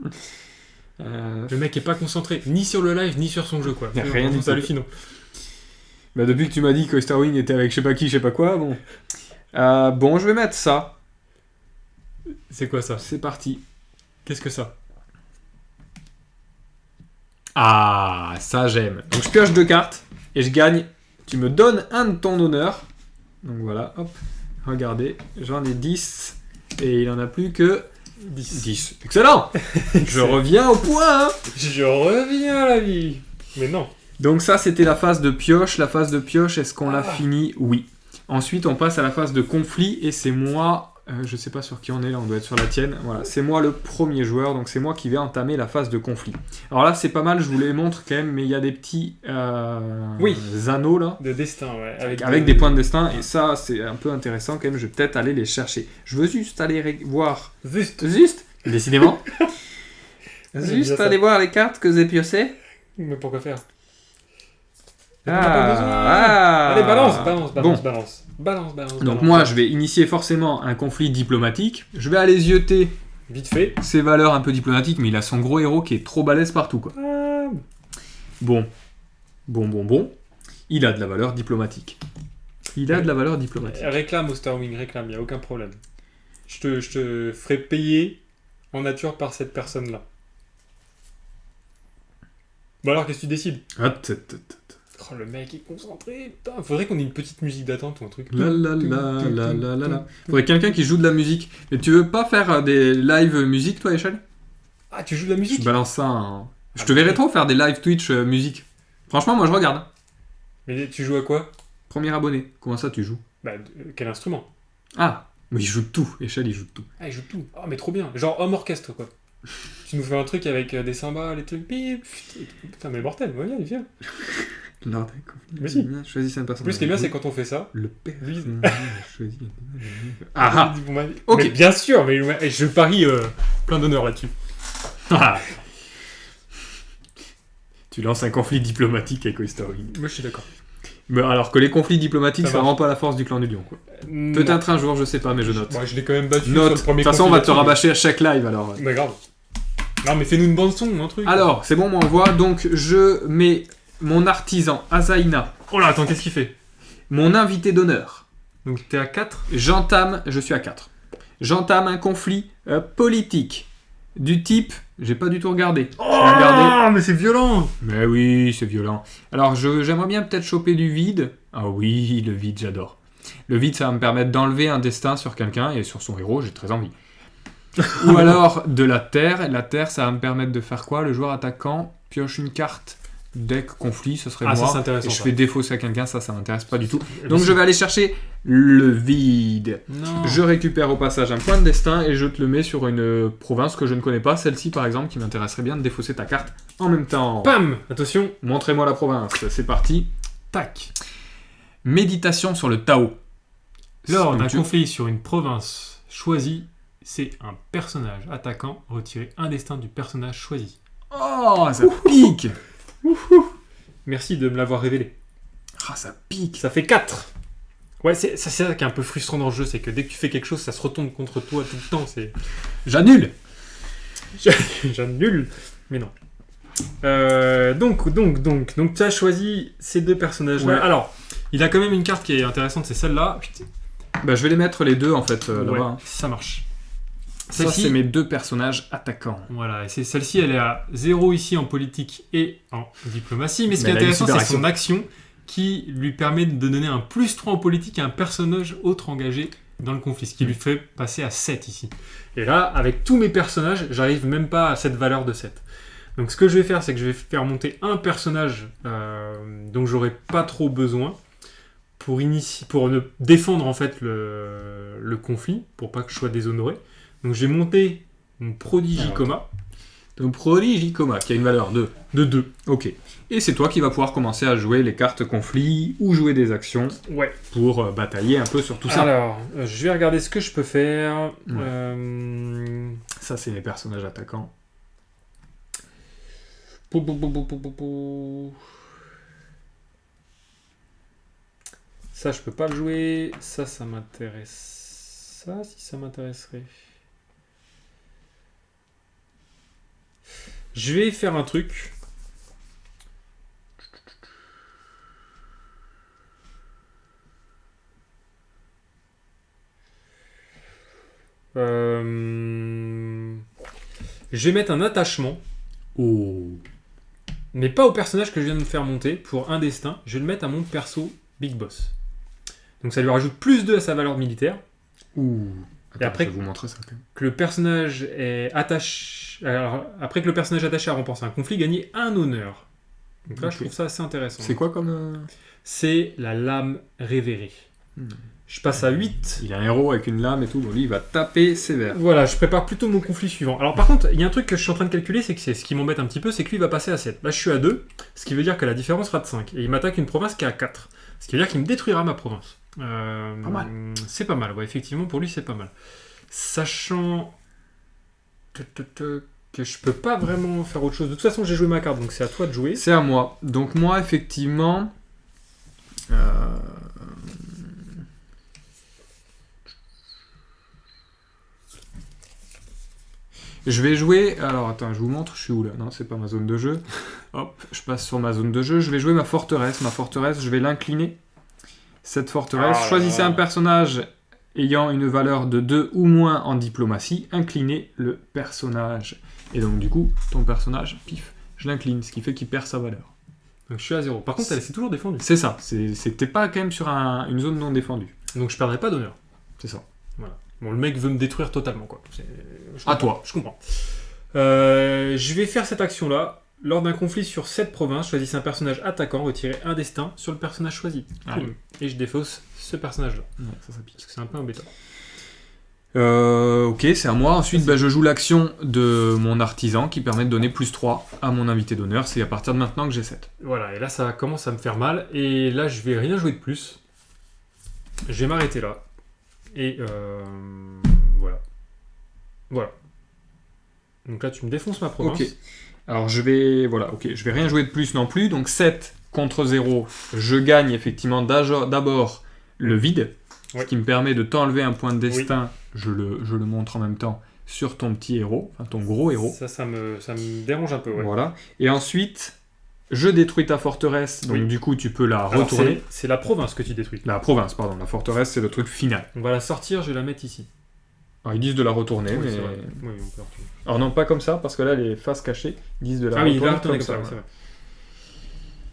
euh, Le mec est pas concentré, ni sur le live, ni sur son jeu quoi. Y a rien du C'est tout. hallucinant. Bah depuis que tu m'as dit que Starwing était avec je sais pas qui, je sais pas quoi, bon. Bon, je vais mettre ça. C'est quoi ça? C'est parti. Qu'est-ce que ça? Ah, ça j'aime. Donc je pioche 2 cartes et je gagne. Tu me donnes un de ton honneur. Donc voilà, hop. Regardez, j'en ai 10 et il en a plus que 10. Excellent. Je reviens au point. Hein. Je reviens à la vie. Mais non. Donc ça c'était la phase de pioche. La phase de pioche, est-ce qu'on l'a Ah. fini? Oui. Ensuite on passe à la phase de conflit et c'est moi... je sais pas sur qui on est là, on doit être sur la tienne. Voilà, c'est moi le premier joueur, donc c'est moi qui vais entamer la phase de conflit. Alors là, c'est pas mal, je vous les montre quand même, mais il y a des petits Oui. anneaux là, De destin, ouais. avec des points de destin, et ça, c'est un peu intéressant quand même, je vais peut-être aller les chercher. Je veux juste aller voir... Juste. Décidément. J'aime bien Juste ça. aller voir les cartes que j'ai piochées. Mais pourquoi faire? On n'a pas besoin. Allez, balance. Donc moi, je vais initier forcément un conflit diplomatique. Je vais aller zioter Vite fait. ses valeurs un peu diplomatiques, mais il a son gros héros qui est trop balèze partout, quoi. Bon. Il a de la valeur diplomatique. Réclame au Starwing, réclame, y a aucun problème. Je te ferai payer en nature par cette personne-là. Bon alors, qu'est-ce que tu décides? Oh, le mec est concentré. Putain, faudrait qu'on ait une petite musique d'attente ou un truc. La. Faudrait quelqu'un qui joue de la musique. Mais tu veux pas faire des live musique, toi, Échelle? Ah, tu joues de la musique? Je balance ça. Hein. Je te verrai trop faire des live Twitch musique. Franchement, moi, je regarde. Mais tu joues à quoi? Premier abonné. Comment ça, tu joues? Bah, quel instrument? Ah, mais il joue de tout. Échelle, il joue de tout. Ah, il joue tout. Ah, mais trop bien. Genre homme orchestre, quoi. Tu nous fais un truc avec des cymbales, les trucs. Putain, mais mortel. Ouais, viens. Lors d'un conflit, Mais si. choisissez une personne. En plus, ce qui est bien, c'est quand on fait ça. Le Lui- personnage choisi. Ah Ok. Ok. Mais bien sûr, mais je parie plein d'honneur là-dessus. ah. Tu lances un conflit diplomatique avec Oyster Ring. Moi, je suis d'accord. Mais alors que les conflits diplomatiques, Ça ça marche. rend pas la force du clan du lion, quoi. Non. Peut-être un jour, je sais pas, mais je note. Moi, je l'ai quand même battu sur Note. le De premier toute façon, on conflit va te là-dessus. rabâcher à chaque live, alors. Mais grave. Non, mais fais-nous une bande-son, un truc. Alors, c'est bon, moi on voit. Donc, je mets mon artisan, Azaina, Oh là, attends, qu'est-ce qu'il fait? mon invité d'honneur. Donc, t'es à 4. Je suis à 4. J'entame un conflit politique du type, j'ai pas du tout regardé. Je vais regarder. Oh, mais c'est violent. Mais oui, c'est violent. Alors, j'aimerais bien peut-être choper du vide. Ah oui, le vide, j'adore. Le vide, ça va me permettre d'enlever un destin sur quelqu'un et sur son héros, j'ai très envie. Ou alors de la terre. La terre, ça va me permettre de faire quoi? Le joueur attaquant pioche une carte. Deck conflit, ce serait Ah, ça, moi. c'est intéressant, Et je ça. fais défausser à quelqu'un, ça m'intéresse pas du tout. Donc je vais aller chercher le vide. Non. Je récupère au passage un point de destin et je te le mets sur une province que je ne connais pas. Celle-ci, par exemple, qui m'intéresserait bien de défausser ta carte en même temps. Pam. Attention. Montrez-moi la province. C'est parti. Tac. Méditation sur le Tao. Lors Donc d'un tu- conflit sur une province choisie, c'est un personnage attaquant. Retirer un destin du personnage choisi. Oh, ça pique. Merci de me l'avoir révélé. Ah, ça pique. Ça fait 4. Ouais, c'est ça qui est un peu frustrant dans le jeu, c'est que dès que tu fais quelque chose, ça se retombe contre toi tout le temps. C'est J'annule. j'annule. Mais non. Donc, tu as choisi ces deux personnages-là. Ouais. Alors, il a quand même une carte qui est intéressante, c'est celle-là. Putain. Bah, je vais les mettre les deux en fait Ouais, là-bas. hein. ça marche. Ça, Celle-ci, c'est mes deux personnages attaquants. voilà, et celle-ci, elle est à 0 ici en politique et en diplomatie. Mais ce qui est elle a une intéressant, super c'est son action qui lui permet de donner un +3 en politique à un personnage autre engagé dans le conflit, ce qui lui fait passer à 7 ici. Et là, avec tous mes personnages, j'arrive même pas à cette valeur de 7. Donc ce que je vais faire, c'est que je vais faire monter un personnage dont j'aurai pas trop besoin pour défendre en fait le conflit, pour pas que je sois déshonoré. Donc j'ai monté mon Prodigicoma Donc Prodigicoma qui a une valeur de de 2. Ok. Et c'est toi qui vas pouvoir commencer à jouer les cartes conflits ou jouer des actions Ouais. pour batailler un peu sur tout ça. Alors, je vais regarder ce que je peux faire. Ouais. Ça, c'est les personnages attaquants. Ça, je peux pas le jouer. Ça m'intéresse. Ça, si ça m'intéresserait. Je vais faire un truc. Je vais mettre un attachement, Oh. mais pas au personnage que je viens de me faire monter pour un destin. Je vais le mettre à mon perso Big Boss. Donc ça lui rajoute +2 à sa valeur militaire. Ouh. Attends, Et après- je vais vous montrer ça quand même. Que le personnage est attaché. Alors, après que le personnage attaché a remporté un conflit, gagner un honneur. Donc là, Ok. je trouve ça assez intéressant. C'est quoi comme... C'est la lame révérée. Hmm. Je passe à 8. Il y a un héros avec une lame et tout. Bon, lui, il va taper sévère. Voilà, je prépare plutôt mon conflit suivant. Alors par contre, il y a un truc que je suis en train de calculer, c'est que c'est ce qui m'embête un petit peu, c'est que lui va passer à 7. Là, je suis à 2, ce qui veut dire que la différence sera de 5. Et il m'attaque une province qui est à 4. Ce qui veut dire qu'il me détruira ma province. Pas mal. C'est pas mal, ouais, effectivement, pour lui, c'est pas mal. Sachant que je peux pas vraiment faire autre chose. De toute façon, j'ai joué ma carte, donc c'est à toi de jouer. C'est à moi. Donc moi, effectivement... Je vais jouer... Alors, attends, je vous montre, je suis où là? Non, c'est pas ma zone de jeu. Hop, je passe sur ma zone de jeu. Je vais jouer ma forteresse. Ma forteresse, je vais l'incliner. Cette forteresse, Ah là choisissez là. un personnage ayant une valeur de 2 ou moins en diplomatie. Inclinez le personnage. Et donc, du coup, ton personnage, pif, je l'incline, ce qui fait qu'il perd sa valeur. Donc je suis à 0. Par contre, elle s'est toujours défendue. C'est ça. C'était pas quand même sur une zone non défendue. Donc je perdrai pas d'honneur. C'est ça. Bon, le mec veut me détruire totalement, quoi. Je À comprends, toi. Je comprends. Je vais faire cette action-là. Lors d'un conflit sur cette province, choisissez un personnage attaquant, retirez un destin sur le personnage choisi. Allez. Boum. Et je défausse ce personnage-là. Ouais, ça pique. Parce que c'est un peu embêtant. Ok, c'est à moi. Ensuite, je joue l'action de mon artisan qui permet de donner +3 à mon invité d'honneur. C'est à partir de maintenant que j'ai 7. Voilà, et là ça commence à me faire mal. Et là je vais rien jouer de plus. Je vais m'arrêter là. Et voilà. Voilà. Donc là tu me défonces ma province. Ok. Alors je vais rien jouer de plus non plus. Donc 7 contre 0, je gagne effectivement d'abord le vide, Ouais. ce qui me permet de t'enlever un point de destin, je le montre en même temps, sur ton petit héros, enfin ton gros héros. Ça me dérange un peu, ouais. Voilà. Et ensuite, je détruis ta forteresse, donc Oui. du coup tu peux la Alors, retourner. c'est la province que tu détruis. La province, pardon, la forteresse c'est le truc final. On va la sortir, je vais la mettre ici. Alors ils disent de la retourner, Oui, mais... c'est vrai. Oui, on peut la retourner. Alors non, pas comme ça, parce que là les faces cachées disent de la Ah oui, retourner la retourner comme comme ça, ça. c'est vrai.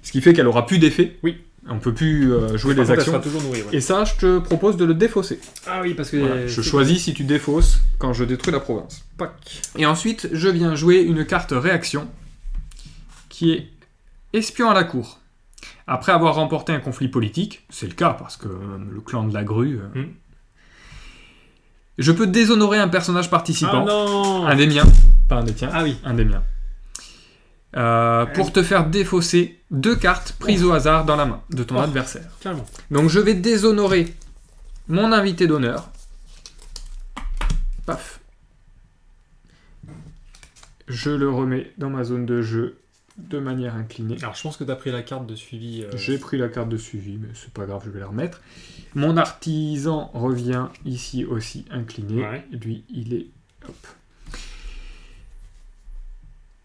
Ce qui fait qu'elle aura plus d'effet. Oui. On peut plus jouer Par des contre, elle actions. sera toujours nourrie, ouais. Et ça, je te propose de le défausser. Ah oui, parce que... Voilà, je choisis si tu défausses quand je détruis la province. Pac. Et ensuite, je viens jouer une carte réaction qui est espion à la cour. Après avoir remporté un conflit politique, c'est le cas parce que le clan de la grue... Je peux déshonorer un personnage participant. Ah non. Un des miens, pas un des tiens. Ah oui. Un des miens. Pour te faire défausser 2 cartes prises au hasard dans la main de ton adversaire. Carrément. Donc je vais déshonorer mon invité d'honneur. Paf. Je le remets dans ma zone de jeu de manière inclinée. Alors, je pense que tu as pris la carte de suivi. J'ai pris la carte de suivi, mais c'est pas grave, je vais la remettre. Mon artisan revient ici aussi incliné. Ouais. Lui, il est... Hop.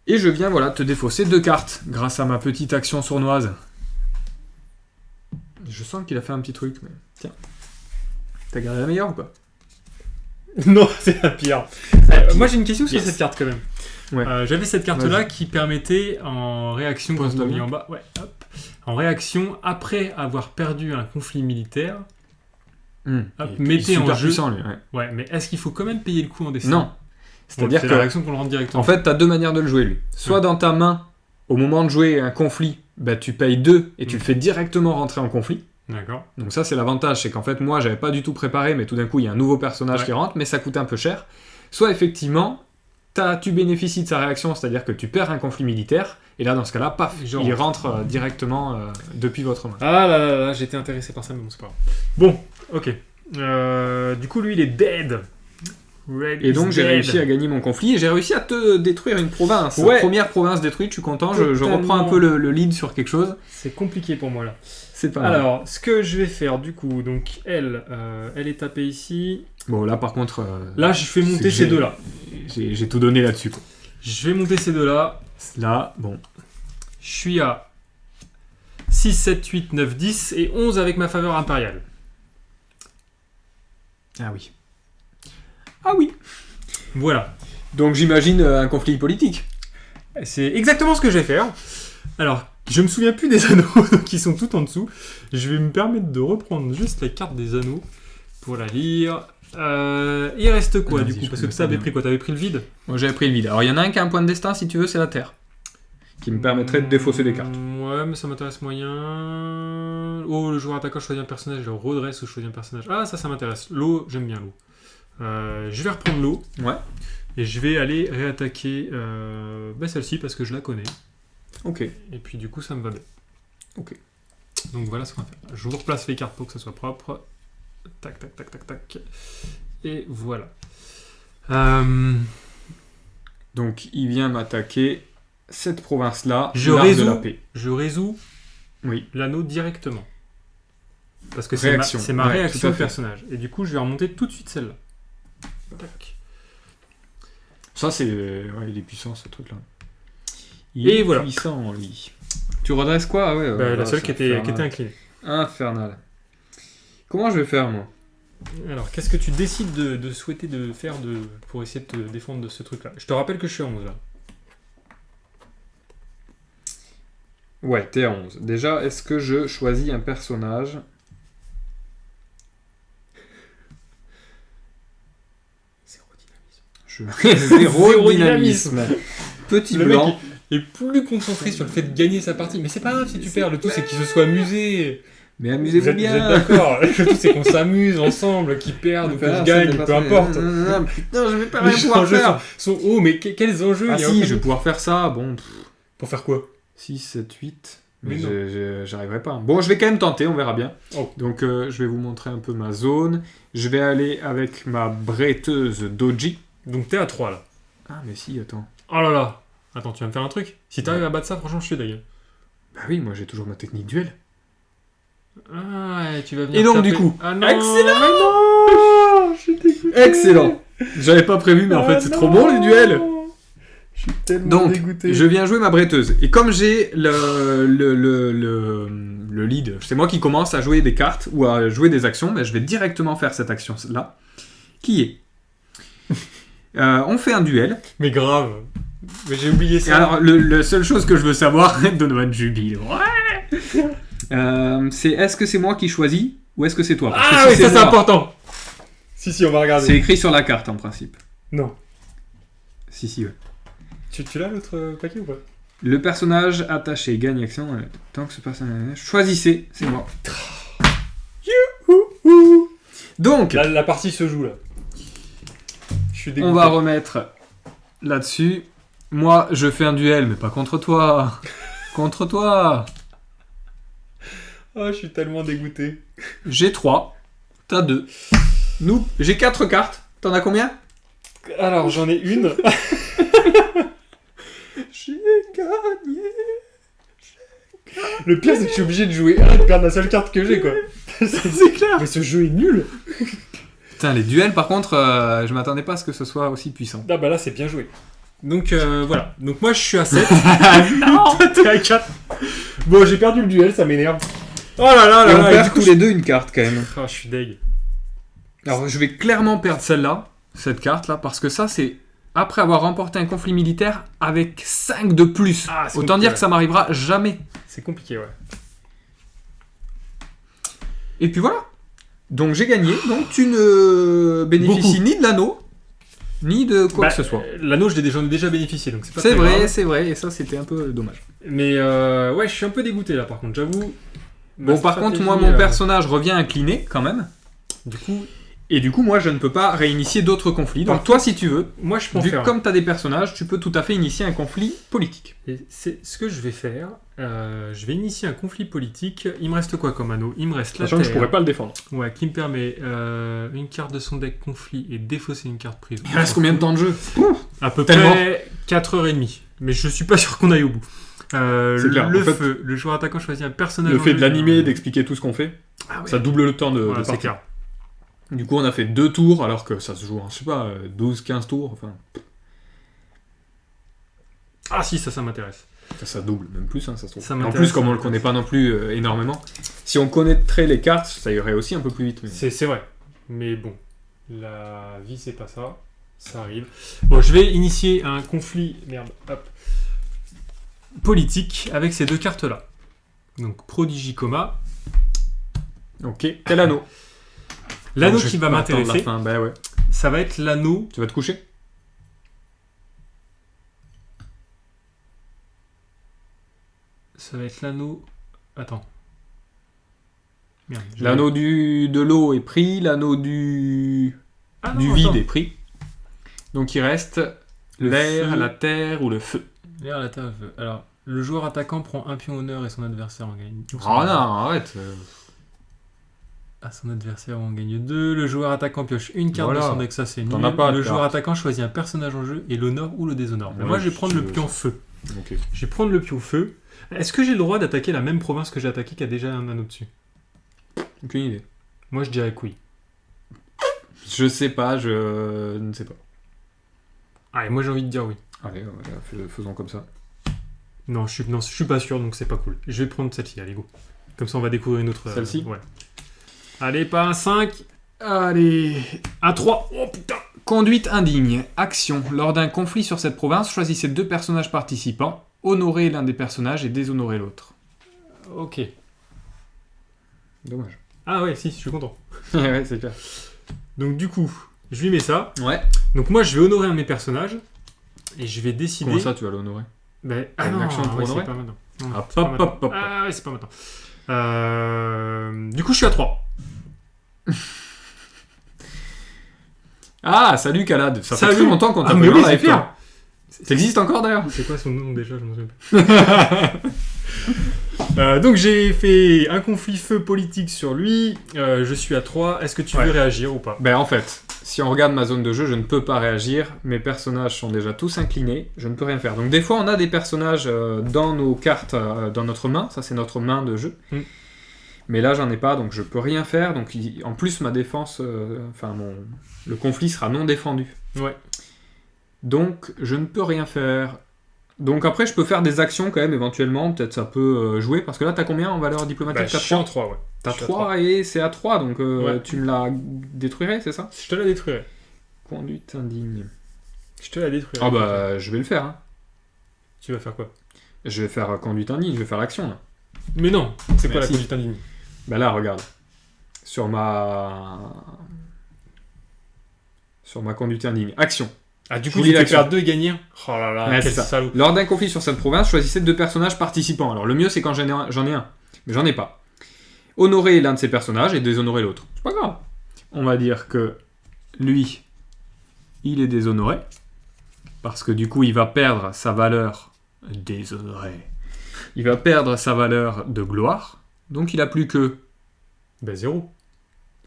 Et je viens, voilà, te défausser 2 cartes grâce à ma petite action sournoise. Je sens qu'il a fait un petit truc, mais... Tiens. T'as gardé la meilleure ou pas? Non, c'est la pire. Moi, j'ai une question sur cette carte quand même. Ouais. J'avais cette carte-là qui permettait, en réaction, quand Pose on la mis main. en bas, en réaction, après avoir perdu un conflit militaire, hop, mettez en jeu. Puissant, lui, ouais. Ouais, mais est-ce qu'il faut quand même payer le coup en dessin? Non. C'est-à-dire c'est que, la réaction qu'on le rend directement. en fait, t'as 2 manières de le jouer, lui. Soit dans ta main, au moment de jouer un conflit, bah, tu payes 2 et tu le fais directement rentrer en conflit. D'accord. Donc ça, c'est l'avantage, c'est qu'en fait, moi, j'avais pas du tout préparé, mais tout d'un coup, il y a un nouveau personnage Ouais. qui rentre, mais ça coûte un peu cher. Soit, effectivement, tu bénéficies de sa réaction, c'est-à-dire que tu perds un conflit militaire, et là, dans ce cas-là, paf, il rentre directement depuis votre main. Ah là là là, j'étais intéressé par ça, mais bon, c'est pas grave. Bon, ok. Du coup, lui, il est dead. Et donc, j'ai réussi à gagner mon conflit, et j'ai réussi à te détruire une province. Ouais. Première province détruite, je suis content, je Totalement. reprends un peu le lead sur quelque chose. C'est compliqué pour moi, là. C'est pas mal. Alors, ce que je vais faire, du coup, donc, elle est tapée ici. Bon, là, par contre... Là, je fais monter ces deux-là. J'ai tout donné là-dessus, quoi. Je vais monter ces deux-là. Là, bon. Je suis à 6, 7, 8, 9, 10 et 11 avec ma faveur impériale. Ah oui. Ah oui. Voilà. Donc, j'imagine un conflit politique. C'est exactement ce que je vais faire. Alors, je me souviens plus des anneaux, donc ils sont tout en dessous. Je vais me permettre de reprendre juste la carte des anneaux pour la lire. Il reste quoi, Vas-y, du coup? je Parce peux que ça avait bien. pris quoi? T'avais pris le vide? Moi, j'avais pris le vide. Alors, il y en a un qui a un point de destin, si tu veux, c'est la Terre. Qui me permettrait de défausser des cartes. Ouais, mais ça m'intéresse moyen. Oh, le joueur attaquant choisit un personnage, je le redresse ou je choisis un personnage. Ah, ça m'intéresse. L'eau, j'aime bien l'eau. Je vais reprendre l'eau. Ouais. Et je vais aller réattaquer celle-ci parce que je la connais. Ok. Et puis du coup, ça me va bien. Ok. Donc voilà ce qu'on va faire. Je vous replace les cartes pour que ça soit propre. Tac, tac, tac, tac, tac. Et voilà. Donc, il vient m'attaquer cette province-là. Je l'arbre résous. de la paix. Je résous Oui. l'anneau directement. Parce que Réaction. c'est ma Ouais, réaction tout à au fait. personnage. Et du coup, je vais remonter tout de suite celle-là. Tac. Ça, c'est... Ouais, il est puissant, ce truc-là. Il Et est voilà. puissant, lui. Tu redresses quoi? Ah ouais, La voilà, seule c'est qui était infernal. inclinée. Infernal. Comment je vais faire, moi? Alors, qu'est-ce que tu décides de souhaiter de faire pour essayer de te défendre de ce truc-là? Je te rappelle que je suis à 11 là. Ouais, t'es à 11. Déjà, est-ce que je choisis un personnage? Zéro dynamisme. Zéro dynamisme. Petit Le blanc. mec est plus concentré sur le fait de gagner sa partie. Mais c'est pas grave si tu perds. Le tout, c'est qu'il se soit amusé. Mais Vous amusez-vous êtes bien. d'accord. Le tout, c'est qu'on s'amuse ensemble, qu'il perde ou que je gagne, peu importe. Putain, je vais pas Les rien pouvoir enjeux faire. sont hauts, mais quels enjeux Ah il y a si, aucun je vais doute. pouvoir faire ça. Bon, Pour faire quoi? 6, 7, 8. Mais Mais non. j'arriverai pas. Bon, je vais quand même tenter, on verra bien. Oh. Donc, je vais vous montrer un peu ma zone. Je vais aller avec ma bretteuse Doji. Donc t'es à 3 là. Ah, mais si, attends. Oh là là. Attends, tu vas me faire un truc? Si t'arrives à battre ça, franchement, je suis dingue. Bah oui, moi j'ai toujours ma technique duel. Ah, et tu vas venir Et donc taper. du coup, Ah non, excellent. mais non, je suis dégoûté. Excellent. J'avais pas prévu, mais en fait c'est trop bon les duels. Je suis tellement Donc, dégoûté. je viens jouer ma bretteuse. Et comme j'ai le lead, c'est moi qui commence à jouer des cartes ou à jouer des actions, ben, je vais directement faire cette action-là, qui est... on fait un duel. Mais grave. Mais j'ai oublié Et ça. alors, la seule chose que je veux savoir, Donovan jubile. Ouais. C'est est-ce que c'est moi qui choisis ou est-ce que c'est toi? Parce que Ah si oui, ça c'est moi, important. Si, on va regarder. c'est écrit sur la carte en principe. Non. Si, ouais. Tu l'as l'autre paquet ou pas? Le personnage attaché gagne action. Tant que ce personnage... Choisissez, c'est moi. Donc, La partie se joue là. Je suis dégoûté. on va remettre là-dessus. Moi, je fais un duel, mais pas contre toi. Contre toi. Oh, je suis tellement dégoûté. J'ai 3. T'as 2. Nous, j'ai 4 cartes. T'en as combien? Alors, j'en ai une. J'ai gagné. Le pire, c'est que je suis obligé de jouer un et de perdre la seule carte que j'ai, quoi. C'est clair. Mais ce jeu est nul. Putain, les duels, par contre, je m'attendais pas à ce que ce soit aussi puissant. Ah bah là, c'est bien joué. Donc, voilà. Donc moi, je suis à 7. Non. Toi, t'es à 4. Bon, j'ai perdu le duel, ça m'énerve. Oh là là Et là on là. perd du coup, tous les deux une carte, quand même. Oh, je suis deg. Alors, je vais clairement perdre celle-là, cette carte-là, parce que ça, c'est après avoir remporté un conflit militaire avec 5 de plus. Ah, c'est Autant compliqué, dire que ça m'arrivera jamais. C'est compliqué, ouais. Et puis voilà. Donc j'ai gagné. Donc tu ne bénéficies ni de l'anneau, ni de quoi que ce soit. L'anneau, j'en ai déjà bénéficié, donc c'est pas C'est très vrai, grave. c'est vrai. Et ça, c'était un peu dommage. Mais ouais, je suis un peu dégoûté là, par contre, j'avoue. Bon, par contre, moi, mon personnage revient incliné quand même. Du coup, Et du coup, moi, je ne peux pas réinitier d'autres conflits. Donc Par toi, si tu veux, moi, je peux en vu faire. que comme tu as des personnages, tu peux tout à fait initier un conflit politique. Et c'est ce que je vais faire. Je vais initier un conflit politique. Il me reste quoi comme anneau? Il me reste la terre. pas le défendre. Ouais, qui me permet une carte de son deck conflit et défausser une carte prise. Il reste combien de temps de jeu? À peu Tellement. près 4h30. Mais je suis pas sûr qu'on aille au bout. C'est clair, Le en fait, feu. Le joueur attaquant choisit un personnage. Le en fait jeu. de l'animer, d'expliquer tout ce qu'on fait, Ah ouais. ça double le temps de Voilà, c'est partie. clair. Du coup, on a fait 2 tours, alors que ça se joue en, je sais pas, 12-15 tours. Enfin, Ah si, ça m'intéresse. ça double, même plus, hein, ça se trouve. Ça En m'intéresse, plus, comme ça on le connaît pas non plus énormément, si on connaîtrait les cartes, ça irait aussi un peu plus vite. Mais... C'est vrai. Mais bon, la vie, c'est pas ça. Ça arrive. Bon, je vais initier un conflit politique avec ces deux cartes-là. Donc, Prodigicoma. Ok, quel anneau? L'anneau Donc, je qui vais va pas attendre la m'intéresser, fin, bah ouais. ça va être l'anneau. Tu vas te coucher? Ça va être l'anneau. Attends. Merde. L'anneau de l'eau est pris, l'anneau du Ah non, vide attends. est pris. Donc il reste Le l'air, feu. la terre ou le feu. L'air, la terre, le feu. Alors, le joueur attaquant prend un pion honneur et son adversaire en gagne. Oh non, arrête. À son adversaire en gagne 2. Le joueur attaquant pioche une carte Voilà. de son deck, ça c'est T'en nul. as pas de Le joueur carte. attaquant choisit un personnage en jeu et l'honore ou le déshonore. Ouais, Moi je vais prendre le je- pion feu. Ok. Je vais prendre le pion feu. Est-ce que j'ai le droit d'attaquer la même province que j'ai attaqué qui a déjà un anneau dessus? Aucune idée. Moi je dirais que oui. Je sais pas, je ne sais pas. Allez, moi j'ai envie de dire oui. Allez, faisons comme ça. Non, je suis pas sûr donc c'est pas cool. Je vais prendre celle-ci, allez go. Comme ça on va découvrir une autre. Celle-ci Ouais. Allez, pas un 5, Allez. un 3. Oh putain! Conduite indigne. Action. Lors d'un conflit sur cette province, choisissez 2 personnages participants. Honorez l'un des personnages et déshonorez l'autre. Ok. Dommage. Ah ouais, si, je suis content. Ouais, c'est clair. Donc du coup, je lui mets ça. Ouais. Donc moi je vais honorer un de mes personnages. Et je vais décider... Comment ça, tu vas l'honorer? Ben, T'as une action pour ouais, honorer c'est pas maintenant. Non, Ah, c'est pas hop, maintenant. hop, hop. Ah ouais, c'est pas maintenant. Du coup, je suis à 3. Ah, salut Kalad. Ça fait Salut. très longtemps qu'on t'a Ah, pas mais vu en oui, c'est live, clair. toi. Ça existe encore d'ailleurs? C'est quoi son nom déjà? Je m'en souviens plus. Donc j'ai fait un conflit feu politique sur lui. Je suis à 3. Est-ce que tu veux Ouais. réagir ou pas? Ben en fait, si on regarde ma zone de jeu, je ne peux pas réagir. Mes personnages sont déjà tous inclinés. Je ne peux rien faire. Donc des fois, on a des personnages dans nos cartes, dans notre main. Ça, c'est notre main de jeu. Mais là, j'en ai pas, donc je peux rien faire. Donc en plus, ma défense... le conflit sera non défendu. Ouais. Donc, je ne peux rien faire. Donc après, je peux faire des actions quand même, éventuellement. Peut-être ça peut jouer. Parce que là, t'as combien en valeur diplomatique? Je suis en 3, ouais. T'as 3 et c'est à 3, donc tu me la détruirais, c'est ça? Je te la détruirais. Conduite indigne. Je te la détruirais. Ah bah, je vais le faire. Hein. Tu vas faire quoi? Je vais faire conduite indigne, je vais faire l'action, là. Mais non, c'est quoi la si. conduite indigne? Bah là, regarde. Sur ma conduite indigne. Action. Ah, du coup, tu peux faire 2 et gagner? Oh là là, quel salaud. Lors d'un conflit sur cette province, choisissez 2 personnages participants. Alors, le mieux, c'est quand j'en ai un. Mais j'en ai pas. Honorer l'un de ces personnages et déshonorer l'autre. C'est pas grave. On va dire que lui, il est déshonoré. Parce que du coup, il va perdre sa valeur déshonoré. Il va perdre sa valeur de gloire. Donc, il a plus que... Ben 0.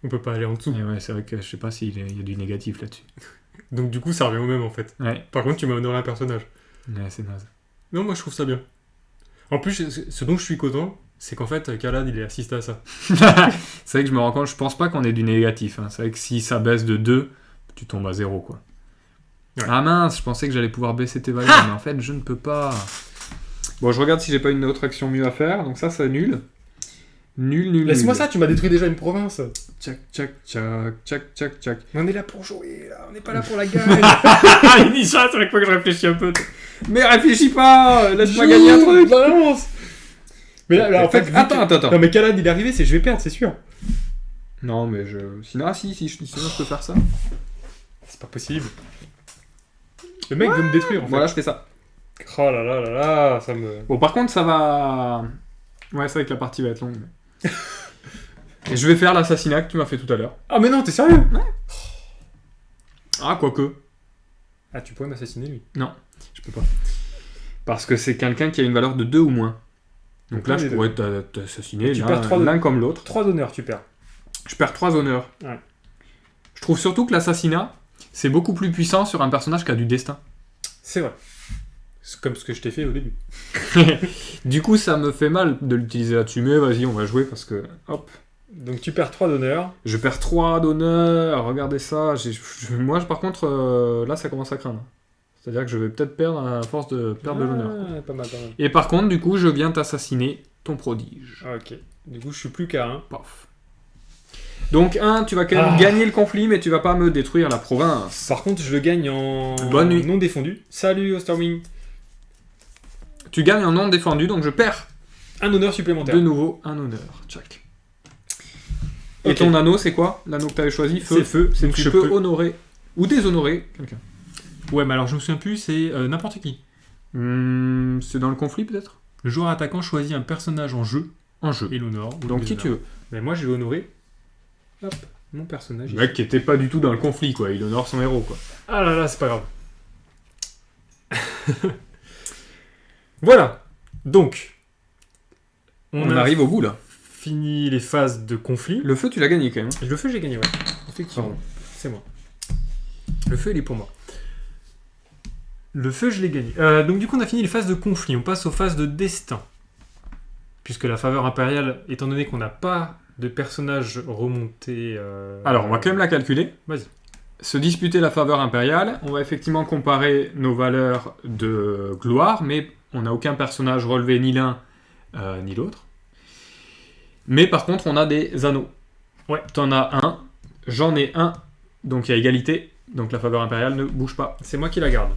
On peut pas aller en dessous. Et ouais, c'est vrai que je sais pas s'il y a du négatif là-dessus. Donc du coup, ça revient au même en fait. Ouais. Par contre, tu m'as honoré un personnage. Ouais, c'est naze. Non, moi je trouve ça bien. En plus, ce dont je suis content, c'est qu'en fait, Khalad, il est assisté à ça. C'est vrai que je me rends compte, je pense pas qu'on ait du négatif. Hein. C'est vrai que si ça baisse de 2, tu tombes à 0, quoi. Ouais. Ah mince, je pensais que j'allais pouvoir baisser tes valeurs, mais en fait, je ne peux pas. Bon, je regarde si j'ai pas une autre action mieux à faire. Donc ça, c'est nul. Nul. Laisse-moi ça, tu m'as détruit déjà une province. Tchac. On est là pour jouer, là. On n'est pas là pour la gagne. Il dit ça, c'est chaque fois que je réfléchis un peu. Mais réfléchis pas, laisse-moi gagner un truc. Balance. Mais là, en fait... Attends. Non, mais Khalad, il est arrivé, je vais perdre, c'est sûr. Non, mais je... Sinon, sinon je peux faire ça. C'est pas possible. Le mec veut me détruire, en fait. Voilà, je fais ça. Oh là là là là, ça me... Bon, par contre, ça va... Ouais, c'est vrai que la partie va être longue, mais... Et je vais faire l'assassinat que tu m'as fait tout à l'heure. Ah, mais non, t'es sérieux? Ouais. Ah, quoique. Ah, tu pourrais m'assassiner, lui. Non, je peux pas. Parce que c'est quelqu'un qui a une valeur de 2 ou moins. Donc là, je pourrais t'assassiner l'un comme l'autre. 3 d'honneur, tu perds. Je perds 3 honneurs. Ouais. Je trouve surtout que l'assassinat, c'est beaucoup plus puissant sur un personnage qui a du destin. C'est vrai. C'est comme ce que je t'ai fait au début. Du coup, ça me fait mal de l'utiliser là-dessus. Mais vas-y, on va jouer parce que... Hop. Donc tu perds 3 d'honneur. Je perds 3 d'honneur. Regardez ça. Moi, par contre, là, ça commence à craindre. C'est-à-dire que je vais peut-être perdre à force de perdre de l'honneur. Pas mal. Et par contre, du coup, je viens t'assassiner ton prodige. Ok. Du coup, je suis plus qu'à 1. Paf. Donc, tu vas quand même gagner le conflit, mais tu vas pas me détruire la province. Par contre, je le gagne en Bonne nuit. Non défendu. Salut, Osterwing. Tu gagnes en non défendu, donc je perds. Un honneur supplémentaire. De nouveau, un honneur. Check. Et ton anneau, c'est quoi? L'anneau que tu avais choisi? Feu. C'est feu. Donc je peux honorer ou déshonorer quelqu'un. Ouais, mais alors je me souviens plus, c'est n'importe qui. C'est dans le conflit peut-être? Le joueur attaquant choisit un personnage en jeu. Et l'honore. Donc qui tu veux? Mais moi, je vais honorer. Hop, mon personnage. Le mec qui était pas du tout dans le conflit, quoi. Il honore son héros, quoi. Ah là là, c'est pas grave. Voilà. Donc, on arrive au bout là. Fini les phases de conflit. Le feu, tu l'as gagné quand même. Le feu, j'ai gagné, ouais. Effectivement. C'est moi. Le feu, il est pour moi. Le feu, je l'ai gagné. Donc du coup, on a fini les phases de conflit. On passe aux phases de destin. Puisque la faveur impériale, étant donné qu'on n'a pas de personnage remonté... Alors, on va quand même la calculer. Vas-y. Se disputer la faveur impériale, on va effectivement comparer nos valeurs de gloire, mais on n'a aucun personnage relevé ni l'un ni l'autre. Mais par contre, on a des anneaux. Ouais. T'en as un, j'en ai un, donc il y a égalité, donc la faveur impériale ne bouge pas. C'est moi qui la garde.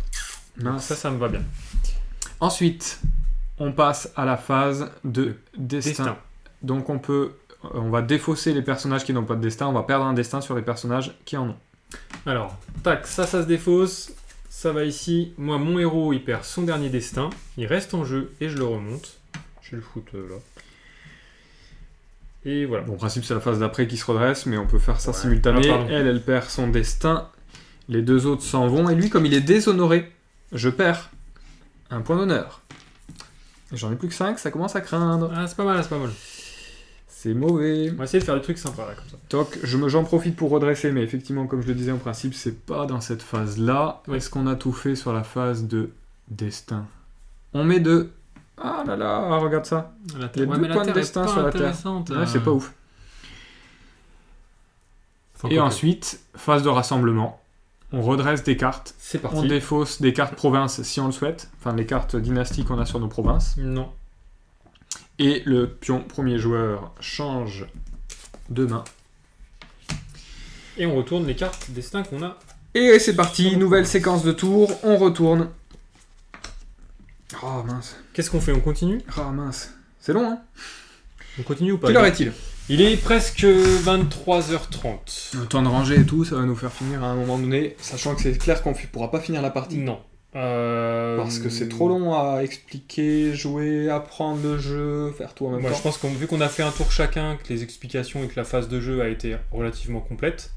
Mince. Ça me va bien. Ensuite, on passe à la phase de destin. Donc on va défausser les personnages qui n'ont pas de destin, on va perdre un destin sur les personnages qui en ont. Alors, tac, ça se défausse, ça va ici. Moi, mon héros, il perd son dernier destin, il reste en jeu et je le remonte. Je vais le foutre là. Et voilà. Bon, en principe, c'est la phase d'après qui se redresse, mais on peut faire ça simultané. Elle perd son destin, les deux autres s'en vont, et lui, comme il est déshonoré, je perds un point d'honneur. J'en ai plus que 5, ça commence à craindre. Ah, c'est pas mal, c'est pas mal. C'est mauvais. On va essayer de faire des trucs sympas là, comme ça. Toc, j'en profite pour redresser, mais effectivement, comme je le disais en principe, c'est pas dans cette phase-là. Oui. Est-ce qu'on a tout fait sur la phase de destin? On met deux. Ah là là, regarde ça. La Il y a Terre, deux mais la points de Terre est destin pas sur la Terre. intéressante. Ouais, c'est pas ouf. Et ensuite, phase de rassemblement. On redresse des cartes. C'est On parti. défausse des cartes provinces si on le souhaite. Enfin, les cartes dynastiques qu'on a sur nos provinces. Non. Et le pion premier joueur change de main. Et on retourne les cartes destin qu'on a. Et c'est parti, nouvelle séquence de tours. On retourne. Oh mince. Qu'est-ce qu'on fait? On continue? Ah mince. C'est long, hein? On continue ou pas? Quelle heure est-il? Il est presque 23h30. Le temps de ranger et tout, ça va nous faire finir à un moment donné, sachant que c'est clair qu'on ne pourra pas finir la partie. Non. Parce que c'est trop long à expliquer, jouer, apprendre le jeu, faire tout en même Moi, temps. je pense que vu qu'on a fait un tour chacun, que les explications et que la phase de jeu a été relativement complète,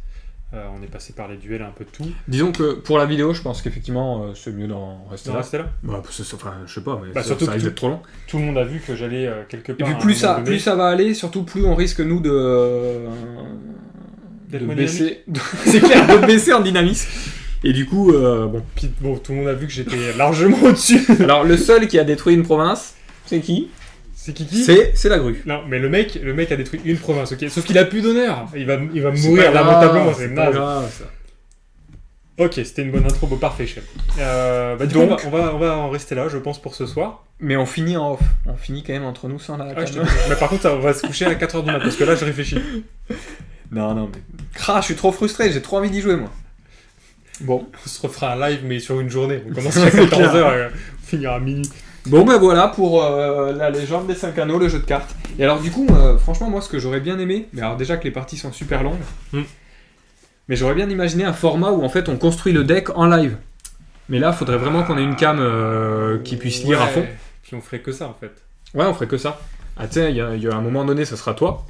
on est passé par les duels, un peu de tout. Disons que pour la vidéo, je pense qu'effectivement, c'est mieux d'en rester On là. rester là. Bah, enfin, je sais pas, mais Bah, surtout ça risque que d'être trop long. Tout le monde a vu que j'allais quelque Et part. puis à un plus moment donné. plus ça va aller, surtout plus on risque nous de D'être moins baisser. C'est clair, de baisser en dynamisme. Et du coup, bon. Puis, bon, tout le monde a vu que j'étais largement au-dessus. Alors le seul qui a détruit une province, c'est qui? C'est qui? C'est la grue. Non, mais le mec a détruit une province, ok. Sauf qu'il a plus d'honneur. Il va C'est mourir pas grave, lamentablement. C'est pas naze. grave, ça. Ok, c'était une bonne intro, bon, parfait, chef. Du Donc- coup, on va en rester là, je pense, pour ce soir. Mais on finit en off. On finit quand même entre nous sans la Ouais, cam. mais par contre, on va se coucher à 4h du mat, parce que là, je réfléchis. Non, mais. Je suis trop frustré, j'ai trop envie d'y jouer, moi. Bon. On se refera un live, mais sur une journée. On commence à 14h, on finira à minuit. Bon, ben voilà pour la légende des 5 anneaux, le jeu de cartes. Et alors, du coup, franchement, moi, ce que j'aurais bien aimé, mais alors déjà que les parties sont super longues, mais j'aurais bien imaginé un format où en fait on construit le deck en live. Mais là, il faudrait vraiment qu'on ait une cam qui puisse lire à fond. Puis on ferait que ça, en fait. Ouais, on ferait que ça. Ah, tu sais, il y a un moment donné, ça sera toi.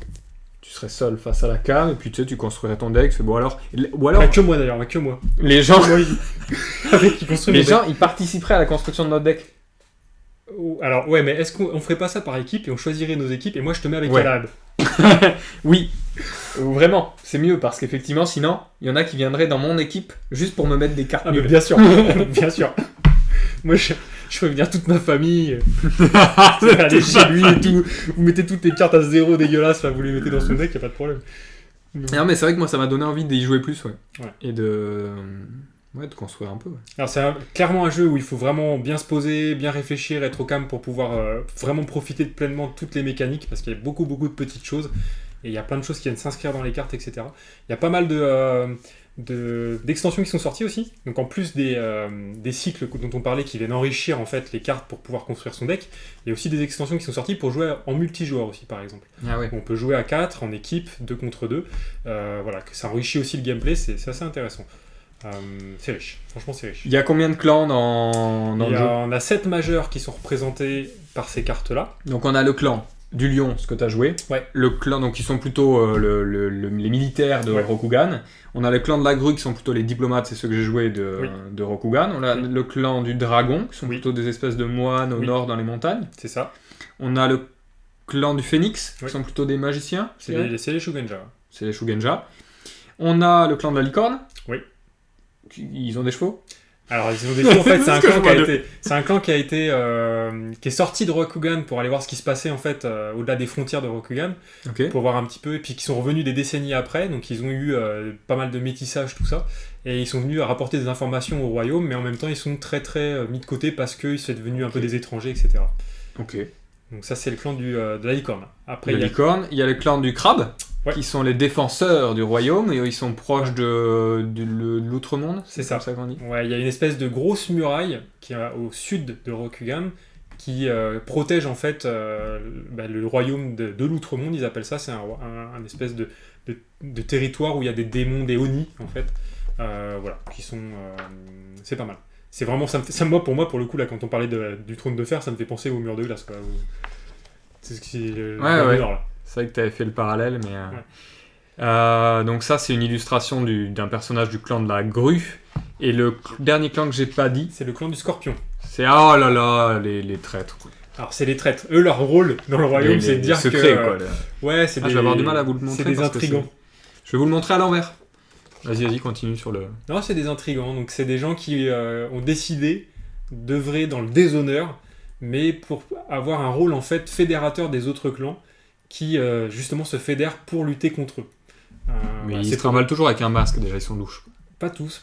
Tu serais seul face à la cam, et puis tu sais, tu construirais ton deck. C'est bon, alors. Ou alors, Pas que moi d'ailleurs, que moi. les gens, Avec qui construit les mon deck. gens, ils participeraient à la construction de notre deck. Alors, ouais, mais est-ce qu'on ferait pas ça par équipe et on choisirait nos équipes et moi je te mets avec Ouais. Calab? Oui, vraiment, c'est mieux parce qu'effectivement, sinon, il y en a qui viendraient dans mon équipe juste pour me mettre des cartes Ah, mais nulles. bien sûr, bien sûr. Moi je ferais venir toute ma famille, aller chez lui et tout. Vous mettez toutes les cartes à zéro dégueulasses, là, vous les mettez dans son deck, y a pas de problème. Non, mais c'est vrai que moi, ça m'a donné envie d'y jouer plus, ouais. Ouais. Et de construire un peu. Ouais. Alors c'est clairement un jeu où il faut vraiment bien se poser, bien réfléchir, être au calme pour pouvoir vraiment profiter pleinement de toutes les mécaniques parce qu'il y a beaucoup de petites choses et il y a plein de choses qui viennent s'inscrire dans les cartes, etc. Il y a pas mal d'extensions qui sont sorties aussi. Donc en plus des cycles dont on parlait qui viennent enrichir en fait les cartes pour pouvoir construire son deck, il y a aussi des extensions qui sont sorties pour jouer en multijoueur aussi par exemple. Ah ouais. On peut jouer à 4 en équipe, 2 contre 2. Voilà, que ça enrichit aussi le gameplay, c'est assez intéressant. C'est riche, franchement c'est riche. Il y a combien de clans dans le jeu? On a 7 majeurs qui sont représentés par ces cartes-là. Donc on a le clan du lion, ce que tu as joué. Ouais. Le clan, donc qui sont plutôt les militaires de Ouais. Rokugan. On a le clan de la grue qui sont plutôt les diplomates, c'est ceux que j'ai joués de Rokugan. On a le clan du dragon qui sont Oui. plutôt des espèces de moines au Oui. nord dans les montagnes. C'est ça. On a le clan du phénix qui Oui. sont plutôt des magiciens. C'est les Shugenja. C'est les Shugenja. On a le clan de la licorne. Oui. Ils ont des chevaux. Alors ils ont des chevaux, en fait, c'est un C'est ce que clan je qui a vois été, c'est un clan qui a été, qui est sorti de Rokugan pour aller voir ce qui se passait en fait au-delà des frontières de Rokugan, Ok. pour voir un petit peu, et puis qui sont revenus des décennies après, donc ils ont eu pas mal de métissage, tout ça, et ils sont venus à rapporter des informations au royaume, mais en même temps ils sont très mis de côté parce qu'ils sont devenus un peu des étrangers, etc. Ok. Donc ça c'est le clan de la licorne. Après La il y a licorne. Il y a le clan du crabe. Ouais. Qui sont les défenseurs du royaume et ils sont proches de l'outre-monde. C'est ça. Comme ça qu'on dit. Ouais, il y a une espèce de grosse muraille qui est au sud de Rokugan qui protège en fait le royaume de l'outre-monde, ils appellent ça. C'est un espèce de territoire où il y a des démons, des Oni en fait. Voilà, qui sont. C'est pas mal. C'est vraiment. Pour moi, pour le coup, là, quand on parlait du trône de fer, ça me fait penser au mur de glace. Quoi. C'est ce qui est le mur du Nord, là. C'est vrai que tu avais fait le parallèle, mais... donc ça, c'est une illustration d'un personnage du clan de la grue. Et le dernier clan que j'ai pas dit, C'est le clan du scorpion. c'est... Oh là là, les traîtres. Alors, c'est les traîtres. Eux, leur rôle dans le royaume, c'est de dire secrets, que... quoi. Ouais, c'est Je vais avoir du mal à vous le montrer. C'est des parce que intrigants. Je vais vous le montrer à l'envers. Vas-y, continue sur le... Non, c'est des intrigants. Donc, c'est des gens qui ont décidé d'œuvrer dans le déshonneur, mais pour avoir un rôle, en fait, fédérateur des autres clans qui, justement, se fédèrent pour lutter contre eux. Mais voilà, ils se trimballent toujours avec un masque, déjà, ils sont louches. Pas tous.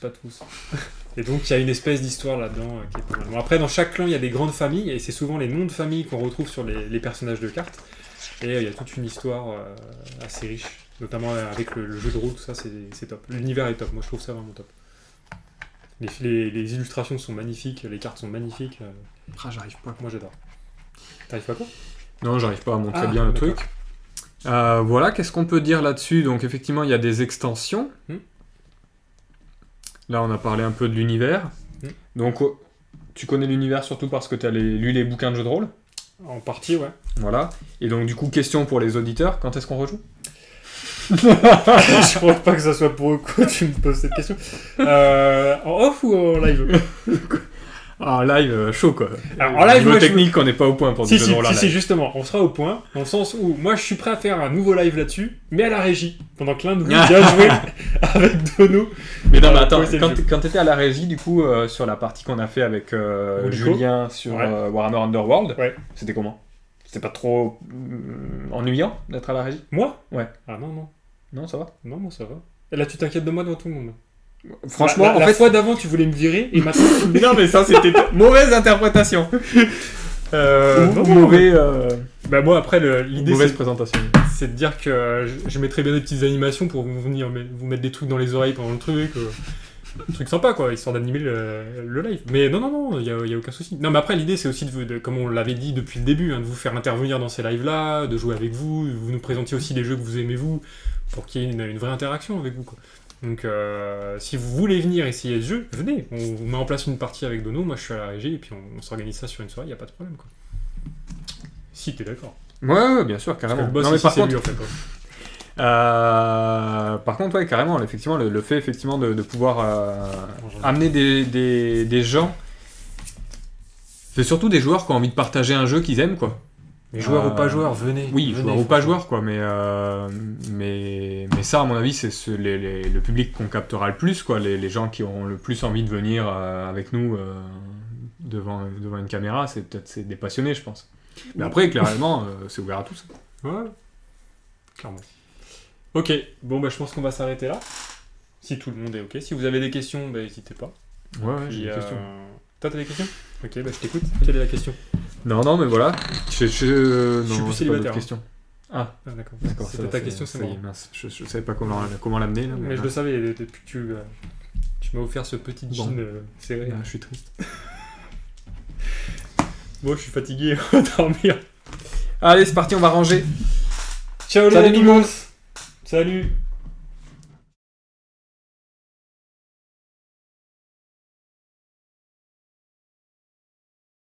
Et donc il y a une espèce d'histoire là-dedans qui est pas mal. Bon, après, dans chaque clan, il y a des grandes familles, et c'est souvent les noms de famille qu'on retrouve sur les personnages de cartes. Et il y a toute une histoire assez riche, notamment avec le jeu de rôle, tout ça, c'est top. L'univers est top, moi je trouve ça vraiment top. Les illustrations sont magnifiques, les cartes sont magnifiques. J'arrive pas. Moi j'adore. T'arrives pas quoi? Non, j'arrive pas à montrer bien le d'accord. truc. Voilà, qu'est-ce qu'on peut dire là-dessus? Donc effectivement, il y a des extensions. Là, on a parlé un peu de l'univers. Donc, tu connais l'univers surtout parce que tu as lu les bouquins de jeux de rôle. En partie, ouais. Voilà. Et donc, du coup, question pour les auditeurs, quand est-ce qu'on rejoue? Je crois pas que ça soit pour eux que tu me poses cette question. En off ou en live? En live, chaud quoi. Alors, en live, niveau moi, technique, on n'est pas au point pour des jeux de rôle en live. Si, justement, on sera au point, dans le sens où moi je suis prêt à faire un nouveau live là-dessus, mais à la régie, pendant que l'un de vous vient jouer avec Dono. Mais non, mais attends, quand t'étais à la régie, du coup, sur la partie qu'on a fait avec Julien sur Warhammer Underworld, c'était comment? C'était pas trop ennuyant d'être à la régie? Moi? Ouais. Ah non. Non, ça va? Non, moi ça va. Et là, tu t'inquiètes de moi devant tout le monde. Franchement, la fois d'avant, tu voulais me virer, et maintenant... Mais non, mais ça, c'était mauvaise interprétation. Mauvais... Bah moi, après, l'idée, mauvaise présentation. C'est de dire que je mettrais bien des petites animations pour venir vous mettre des trucs dans les oreilles pendant le truc. Un truc sympa, quoi, histoire d'animer le live. Mais non, il y a aucun souci. Non, mais après, l'idée, c'est aussi, comme on l'avait dit depuis le début, de vous faire intervenir dans ces lives-là, de jouer avec vous, vous nous présentiez aussi les jeux que vous aimez, vous, pour qu'il y ait une vraie interaction avec vous, quoi. Donc, si vous voulez venir essayer ce jeu, venez. On vous met en place une partie avec Dono, moi je suis à la régie, et puis on s'organise ça sur une soirée, il n'y a pas de problème, quoi. Si t'es d'accord. Ouais, bien sûr, carrément. Le boss non, mais ici, par c'est contre, lui, en fait. par contre, ouais, carrément, effectivement, le fait effectivement de pouvoir amener des gens, c'est surtout des joueurs qui ont envie de partager un jeu qu'ils aiment, quoi. Mais joueurs ou pas joueurs, venez. Oui, venez, joueurs ou pas joueurs, quoi. Mais ça, à mon avis, c'est le public qu'on captera le plus, quoi. Les gens qui auront le plus envie de venir avec nous devant une caméra, c'est des passionnés, je pense. Mais après, clairement, c'est ouvert à tous. Ouais, clairement. Ok, bon, bah je pense qu'on va s'arrêter là. Si tout le monde est ok. Si vous avez des questions, bah n'hésitez pas. Ouais, j'ai des questions. Toi, t'as des questions? Ok, bah je t'écoute. Quelle est la question? Non, mais voilà. Je suis plus célibataire. Question. Ah, d'accord. C'était ta question, c'est bon. Mince. Je savais pas comment l'amener. Là, mais je le savais depuis que tu m'as offert ce petit jean serré. Je suis triste. Bon, je suis fatigué, on va dormir. Allez, c'est parti, on va ranger. Ciao les amis. Salut.